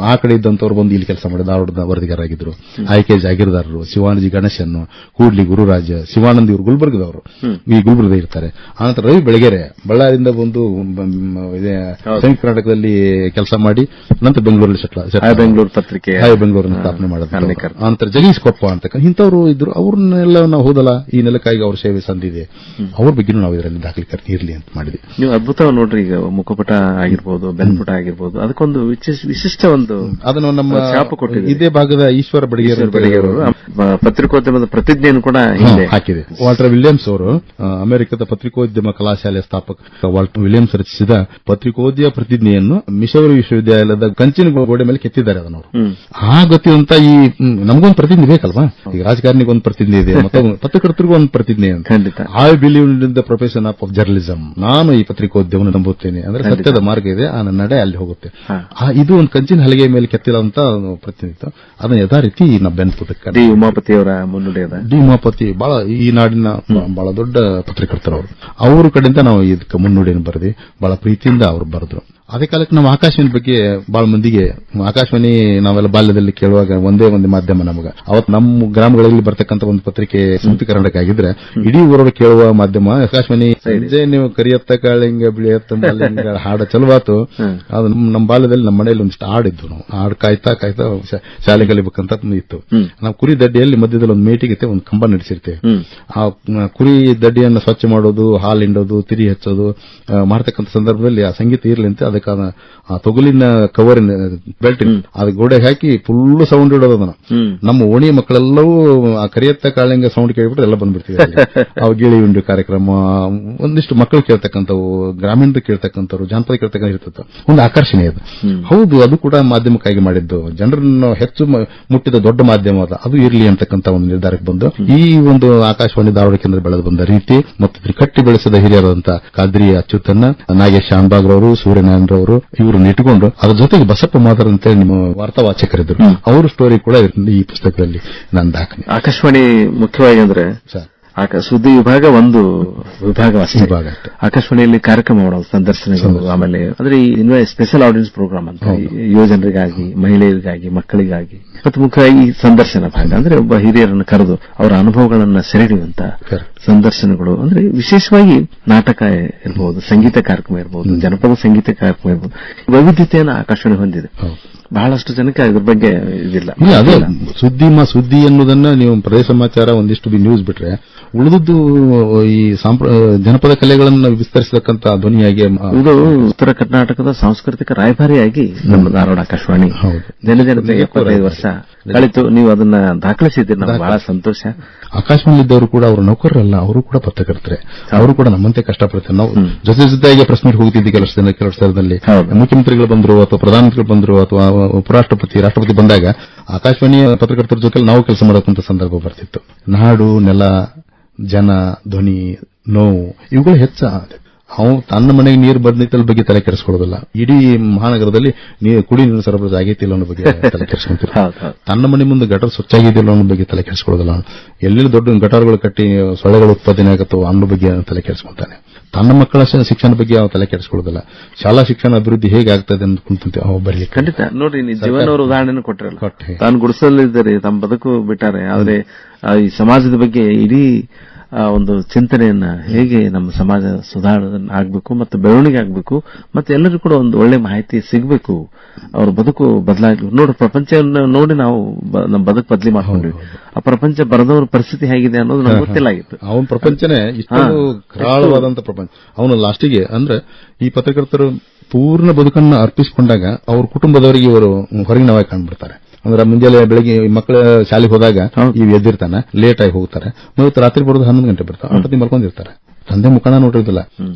ಆ ಕಡೆ ಇದ್ದಂತವ್ರು ಬಂದು ಇಲ್ಲಿ ಕೆಲಸ ಮಾಡಿ ಧಾರವಾಡದ ವರದಿಗಾರಾಗಿದ್ರು. ಆಯ್ಕೆ ಜಾಗೀರ್ದಾರರು, ಶಿವಾನಂದಿ ಗಣೇಶನ್, ಕೂಡ್ಲಿ ಗುರುರಾಜ್, ಶಿವಾನಂದ್ ಇವರು ಗುಲ್ಬರ್ಗದವರು, ಈ ಗುಲ್ಬರ್ಗದ ಇರ್ತಾರೆ. ಆನಂತರ ರವಿ ಬೆಳಗೆರೆ ಬಳ್ಳಾರಿಯಿಂದ ಬಂದು ಸಂಯುಕ್ತ ಕರ್ನಾಟಕದಲ್ಲಿ ಕೆಲಸ ಮಾಡಿ ನಂತರ ಬೆಂಗಳೂರಲ್ಲಿ ಬೆಂಗಳೂರು ಪತ್ರಿಕೆ ಬೆಂಗಳೂರನ್ನು ಸ್ಥಾಪನೆ ಮಾಡಿದ್ರು. ಆನಂತರ ಜಗದೀಶ್ ಕೊಪ್ಪ ಅಂತ ಇಂಥವ್ರು ಇದ್ರು. ಅವ್ರನ್ನೆಲ್ಲ ನಾವು ಹೋದಲ್ಲ, ಈ ನೆಲಕ್ಕಾಗಿ ಅವ್ರ ಸೇವೆ ಸಂದಿದೆ, ಅವ್ರ ಬಗ್ಗೆ ನಾವು ಇದರಲ್ಲಿ ದಾಖಲೀಕರಣ ಇರಲಿ ಅಂತ ಮಾಡಿದ್ವಿ. ನೀವು ಅದ್ಭುತ ನೋಡ್ರಿ. ಈಗ ಮುಖಪುಟ ಆಗಿರ್ಬೋದು, ಬೆನ್ಪುಟ ಆಗಿರ್ಬೋದು, ಅದಕ್ಕೊಂದು ವಿಶಿಷ್ಟ ಒಂದು ಅದನ್ನು ನಮ್ಮ ಇದೇ ಭಾಗದ ಈಶ್ವರ ಬಡಿಗೇರವರು ಪತ್ರಿಕೋದ್ಯಮದ ಪ್ರತಿಜ್ಞೆಯನ್ನು ಕೂಡ ಹಾಕಿದೆ. ವಾಲ್ಟರ್ ವಿಲಿಯಮ್ಸ್ ಅವರು ಅಮೆರಿಕದ ಪತ್ರಿಕೋದ್ಯಮ ಕಲಾಶಾಲೆಯ ಸ್ಥಾಪಕ ವಾಲ್ಟರ್ ವಿಲಿಯಮ್ಸ್ ರಚಿಸಿದ ಪತ್ರಿಕೋದ್ಯ ಪ್ರತಿಜ್ಞೆಯನ್ನು ಮಿಸೌರಿ ವಿಶ್ವವಿದ್ಯಾಲಯದ ಕಂಚಿನ ಗೋಡೆ ಮೇಲೆ ಕೆತ್ತಿದ್ದಾರೆ. ಅದನ್ನು ಆ ಗೊತ್ತಿದಂತ ಈ ನಮಗೊಂದು ಪ್ರತಿಜ್ಞೆ ಬೇಕಲ್ವಾ. ಈಗ ರಾಜಕಾರಣಿಗೊಂದು ಪ್ರತಿಜ್ಞೆ ಇದೆ, ಮತ್ತೆ ಪತ್ರಕರ್ತರಿಗೂ ಒಂದು ಪ್ರತಿಜ್ಞೆ ಅಂತ. I believe in the profession of journalism. ನಾನು ಈ ಪತ್ರಿಕೋದ್ಯಮವನ್ನು ನಂಬುತ್ತೇನೆ, ಅಂದ್ರೆ ಸತ್ಯದ ಮಾರ್ಗ ಇದೆ, ಆ ನಡೆ ಅಲ್ಲಿ ಹೋಗುತ್ತೆ. ಇದು ಒಂದು ಕಂಚಿನ ಹಲಗೆ ಮೇಲೆ ಕೆತ್ತಿರುವಂತ ಪ್ರತಿನಿಧಿತ್ವ. ಅದನ್ನ ಯಥಾ ರೀತಿ ನಮ್ಮ ಬೆನ್ಪುಟಕ್ಕೆ ಡಿ ಉಮಾಪತಿಯವರ ಮುನ್ನುಡಿ ಅದ. ಡಿ ಉಮಾಪತಿ ಬಹಳ ಈ ನಾಡಿನ ಬಹಳ ದೊಡ್ಡ ಪತ್ರಕರ್ತರು. ಅವ್ರ ಕಡೆಯಿಂದ ನಾವು ಇದಕ್ಕೆ ಮುನ್ನುಡಿಯನ್ನು ಬರೆದಿ ಬಹಳ ಪ್ರೀತಿಯಿಂದ ಅವರು ಬರೆದ್ರು. ಅದೇ ಕಾಲಕ್ಕೆ ನಾವು ಆಕಾಶವಾಣಿ ಬಗ್ಗೆ ಬಹಳ ಮಂದಿಗೆ, ಆಕಾಶವಾಣಿ ನಾವೆಲ್ಲ ಬಾಲ್ಯದಲ್ಲಿ ಕೇಳುವಾಗ ಒಂದೇ ಒಂದು ಮಾಧ್ಯಮ ನಮಗ. ಅವತ್ತು ನಮ್ಮ ಗ್ರಾಮಗಳಲ್ಲಿ ಬರ್ತಕ್ಕಂಥ ಒಂದು ಪತ್ರಿಕೆ ಸಂಯುಕ್ತ ಕರ್ನಾಟಕ ಆಗಿದ್ರೆ ಇಡೀ ಊರವರು ಕೇಳುವ ಮಾಧ್ಯಮ ಆಕಾಶವಾಣಿ. ಸಂಜೆ ನೀವು ಕರಿಯತ್ತ ಕಾಳಿಂಗ ಬಿಳಿಯತ್ತ ಮಲ್ಲಿಂಗ ಹಾಡ ಚಲವಾತು. ಅದು ನಮ್ಮ ಬಾಲ್ಯದಲ್ಲಿ ನಮ್ಮ ಮನೆಯಲ್ಲಿ ಒಂದಿಷ್ಟು ಹಾಡಿದ್ದು. ನಾವು ಹಾಡು ಕಾಯ್ತಾ ಶಾಲೆ ಕಲಿಬೇಕಂತ ಇತ್ತು. ನಾವು ಕುರಿ ದಡ್ಡಿಯಲ್ಲಿ ಮಧ್ಯದಲ್ಲಿ ಒಂದು ಮೇಟಿಗೆ ಒಂದು ಕಂಬ ನಡೆಸಿರ್ತೇವೆ. ಆ ಕುರಿ ದಡ್ಡಿಯನ್ನು ಸ್ವಚ್ಛ ಮಾಡೋದು, ಹಾಲು ಹಿಂಡೋದು, ತಿರಿ ಹಚ್ಚೋದು ಮಾಡ್ತಕ್ಕಂಥ ಸಂದರ್ಭದಲ್ಲಿ ಆ ಸಂಗೀತ ಇರಲಿ ಅಂತ ಅದಕ್ಕೆ ಆ ತೊಗಲಿನ ಕವರ್ ಬೆಲ್ಟ್ ಅದು ಗೋಡೆಗೆ ಹಾಕಿ ಫುಲ್ ಸೌಂಡ್ ಇಡೋದು. ಅದನ್ನ ನಮ್ಮ ಓಣಿ ಮಕ್ಕಳೆಲ್ಲವೂ ಆ ಕರಿಯತ್ತ ಕಾಳಿಂಗ ಸೌಂಡ್ ಕೇಳ್ಬಿಟ್ರೆ ಎಲ್ಲ ಬಂದ್ಬಿಡ್ತೀವಿ. ಅವು ಗಿಳಿ ಉಂಡು ಕಾರ್ಯಕ್ರಮ ಒಂದಿಷ್ಟು ಮಕ್ಕಳು ಕೇಳ್ತಕ್ಕಂಥವು, ಗ್ರಾಮೀಣರು ಕೇಳ್ತಕ್ಕಂಥವ್ರು, ಜಾನಪದ ಕೇಳ್ತಕ್ಕಂಥ ಇರ್ತದೆ. ಒಂದು ಆಕರ್ಷಣೆ ಅದು. ಹೌದು, ಅದು ಕೂಡ ಮಾಧ್ಯಮಕ್ಕಾಗಿ ಮಾಡಿದ್ದು, ಜನರನ್ನು ಹೆಚ್ಚು ಮುಟ್ಟಿದ ದೊಡ್ಡ ಮಾಧ್ಯಮ ಅದು ಇರಲಿ ಅಂತಕ್ಕಂಥ ಒಂದು ನಿರ್ಧಾರಕ್ಕೆ ಬಂದು ಈ ಒಂದು ಆಕಾಶವಾಣಿ ಧಾರವಾಡ ಕೇಂದ್ರ ಬೆಳೆದು ಬಂದ ರೀತಿ ಮತ್ತು ಕಟ್ಟಿ ಬೆಳೆಸಿದ ಹಿರಿಯರಾದಂತ ಕಾದ್ರಿ ಅಚ್ಯುತನ್ನ, ನಾಗೇಶ್ ಶಾನ್ಭಾಗ್ರವರು, ಸೂರ್ಯನಾರಾಯಣರವರು ಇವ್ರನ್ನ ಇಟ್ಟುಕೊಂಡು ಅದ್ರ ಜೊತೆಗೆ ಬಸಪ್ಪ ಮಾದರ್ ಅಂತ ನಿಮ್ಮ ವಾರ್ತಾವಾಚಕರಿದ್ರು, ಅವ್ರ ಸ್ಟೋರಿ ಕೂಡ ಈ ಪುಸ್ತಕದಲ್ಲಿ ನಾನು ದಾಖಲೆ. ಆಕಾಶವಾಣಿ ಮುಖ್ಯವಾಗಿ ಅಂದ್ರೆ ಸುದ್ದಿ ವಿಭಾಗ ಒಂದು ವಿಭಾಗ ಅಷ್ಟೇ. ಆಕಾಶವಾಣಿಯಲ್ಲಿ ಕಾರ್ಯಕ್ರಮ ಮಾಡೋದು, ಸಂದರ್ಶನಗಳು, ಆಮೇಲೆ ಅಂದ್ರೆ ಸ್ಪೆಷಲ್ ಆಡಿಯನ್ಸ್ ಪ್ರೋಗ್ರಾಮ್ ಅಂತ ಯುವಜನರಿಗಾಗಿ, ಮಹಿಳೆಯರಿಗಾಗಿ, ಮಕ್ಕಳಿಗಾಗಿ, ಮತ್ತು ಮುಖ್ಯವಾಗಿ ಸಂದರ್ಶನ ಭಾಗ ಅಂದ್ರೆ ಒಬ್ಬ ಹಿರಿಯರನ್ನು ಕರೆದು ಅವರ ಅನುಭವಗಳನ್ನ ಸೆರೆಹಿಡಿಯುವಂತ ಸಂದರ್ಶನಗಳು. ಅಂದ್ರೆ ವಿಶೇಷವಾಗಿ ನಾಟಕ ಇರಬಹುದು, ಸಂಗೀತ ಕಾರ್ಯಕ್ರಮ ಇರಬಹುದು, ಜನಪದ ಸಂಗೀತ ಕಾರ್ಯಕ್ರಮ ಇರಬಹುದು. ವೈವಿಧ್ಯತೆಯನ್ನು ಆಕಾಶವಾಣಿ ಹೊಂದಿದೆ. ಬಹಳಷ್ಟು ಜನಕ್ಕೆ ಇದ್ರ ಬಗ್ಗೆ ಇದಿಲ್ಲ. ಅದೇ ಸುದ್ದಿ ಎನ್ನುವುದನ್ನ ನೀವು ಪ್ರದೇಶ ಸಮಾಚಾರ ಒಂದಿಷ್ಟು ನ್ಯೂಸ್ ಬಿಟ್ರೆ ಉಳಿದದ್ದು ಈ ಜನಪದ ಕಲೆಗಳನ್ನು ವಿಸ್ತರಿಸತಕ್ಕಂತ ಧ್ವನಿಯಾಗಿ ಇದು ಉತ್ತರ ಕರ್ನಾಟಕದ ಸಾಂಸ್ಕೃತಿಕ ರಾಯಭಾರಿಯಾಗಿ ನಮ್ಮ ಧಾರವಾಡ ಆಕಾಶವಾಣಿ ಜನಜನತೆಗೆ 75 ವರ್ಷ ಕಳಿತು. ನೀವು ಅದನ್ನ ದಾಖಲಿಸಿದ್ದೀರಿ, ನಮ್ಗೆ ಬಹಳ ಸಂತೋಷ. ಆಕಾಶವಾಣಿದ್ದವರು ಕೂಡ ಅವರು ನೌಕರರಲ್ಲ, ಅವರು ಕೂಡ ಪತ್ರಕರ್ತರೆ, ಅವರು ಕೂಡ ನಮ್ಮಂತೆ ಕಷ್ಟಪಡ್ತಾರೆ. ನಾವು ಜೊತೆಗೆ ಪ್ರೆಸ್ ಮೀಟ್ ಹೋಗ್ತಿದ್ವಿ ಕೆಲವು ಸ್ಥಳದಲ್ಲಿ. ಮುಖ್ಯಮಂತ್ರಿಗಳು ಬಂದ್ರು ಅಥವಾ ಪ್ರಧಾನಮಂತ್ರಿಗಳು ಬಂದ್ರು ಅಥವಾ ಉಪರಾಷ್ಟ್ರಪತಿ ರಾಷ್ಟ್ರಪತಿ ಬಂದಾಗ ಆಕಾಶವಾಣಿಯ ಪತ್ರಕರ್ತರ ಜೊತೆ ನಾವು ಕೆಲಸ ಮಾಡಕ್ಕಂತ ಸಂದರ್ಭ ಬರ್ತಿತ್ತು. ನಾಡು, ನೆಲ, ಜನ, ಧ್ವನಿ, ನೋವು ಇವುಗಳು ಹೆಚ್ಚ ಅವನು ತನ್ನ ಮನೆಗೆ ನೀರು ಬಂದಿದ್ದರ ಬಗ್ಗೆ ತಲೆ ಕೆಡಿಸ್ಕೊಳ್ಳೋದಿಲ್ಲ. ಇಡೀ ಮಹಾನಗರದಲ್ಲಿ ಕುಡಿ ನೀರು ಸರಬರಾಜು ಆಗೈತಿಲ್ಲ ಅನ್ನೋ ಬಗ್ಗೆ ತಲೆ ಕೆಡಿಸ್ಕೊಂತಿಲ್ಲ. ತನ್ನ ಮನೆ ಮುಂದೆ ಗಟರ್ ಸ್ವಚ್ಛಾಗಿದ್ದಿಲ್ಲ ಅನ್ನೋ ಬಗ್ಗೆ ತಲೆ ಕೆಡಿಸ್ಕೊಳ್ಳೋದಿಲ್ಲ. ಎಲ್ಲೆಲ್ಲಿ ದೊಡ್ಡ ಗಟಾರ್ಗಳು ಕಟ್ಟಿ ಸೊಳ್ಳೆಗಳು ಉತ್ಪಾದನೆ ಆಗತ್ತೋ ಅನ್ನೋ ಬಗ್ಗೆ ತಲೆ ಕೆಡಿಸ್ಕೊಂತಾನೆ. ತನ್ನ ಮಕ್ಕಳ ಶಿಕ್ಷಣ ಬಗ್ಗೆ ಅವ್ರು ತಲೆ ಕೆಡಿಸ್ಕೊಳ್ಳೋದಿಲ್ಲ. ಶಾಲಾ ಶಿಕ್ಷಣ ಅಭಿವೃದ್ಧಿ ಹೇಗೆ ಆಗ್ತದೆ ಅಂತ ಬರಲಿ. ಖಂಡಿತ ನೋಡ್ರಿ, ನೀವು ಜೀವನವರ ಉದಾಹರಣೆ ಕೊಟ್ಟಿರಲ್ಲ. ತಾನು ಗುಡಿಸಲಿದ್ದಾರೆ, ತಮ್ಮ ಬದುಕು ಬಿಟ್ಟಾರೆ. ಆದ್ರೆ ಈ ಸಮಾಜದ ಬಗ್ಗೆ ಇಡೀ ಒಂದು ಚಿಂತನೆಯನ್ನ ಹೇಗೆ ನಮ್ಮ ಸಮಾಜ ಸುಧಾರಣೆ ಆಗ್ಬೇಕು ಮತ್ತು ಬೆಳವಣಿಗೆ ಆಗ್ಬೇಕು ಮತ್ತೆ ಎಲ್ಲರಿಗೂ ಕೂಡ ಒಂದು ಒಳ್ಳೆ ಮಾಹಿತಿ ಸಿಗಬೇಕು, ಅವ್ರ ಬದುಕು ಬದಲಾಗಿ ನೋಡಿ ಪ್ರಪಂಚವನ್ನು ನೋಡಿ ನಾವು ನಮ್ಮ ಬದುಕು ಬದಲಿ ಮಾಡ್ಕೊಂಡ್ವಿ. ಆ ಪ್ರಪಂಚ ಬರದವ್ರ ಪರಿಸ್ಥಿತಿ ಹೇಗಿದೆ ಅನ್ನೋದು ನಮ್ಗೆ ಗೊತ್ತಿಲ್ಲ ಆಗಿತ್ತು. ಅವನ ಪ್ರಪಂಚನೇ ಇಷ್ಟೊಂದು ಕರಾಳವಾದಂತ ಪ್ರಪಂಚ. ಅವನು ಲಾಸ್ಟಿಗೆ ಅಂದ್ರೆ ಈ ಪತ್ರಕರ್ತರು ಪೂರ್ಣ ಬದುಕನ್ನು ಅರ್ಪಿಸಿಕೊಂಡಾಗ ಅವ್ರ ಕುಟುಂಬದವರಿಗೆ ಇವರು ಹೊರಗಿನವಾಗಿ ಕಾಣ್ಬಿಡ್ತಾರೆ. ಅಂದ್ರೆ ಮುಂಜಾನೆ ಬೆಳಿಗ್ಗೆ ಮಕ್ಕಳ ಶಾಲೆಗೆ ಹೋದಾಗ ಇವ್ ಎದ್ದಿರ್ತಾನೆ, ಲೇಟ್ ಆಗಿ ಹೋಗ್ತಾರೆ, ಮತ್ತು ರಾತ್ರಿ ಬರೋದು 11 ಗಂಟೆ ಬರ್ತಾರೆ, ಅಷ್ಟೊತ್ತಿ ಮಲ್ಕೊಂಡಿರ್ತಾರೆ, ತಂದೆ ಮುಖಾನ ನೋಡಿರೋದಿಲ್ಲ.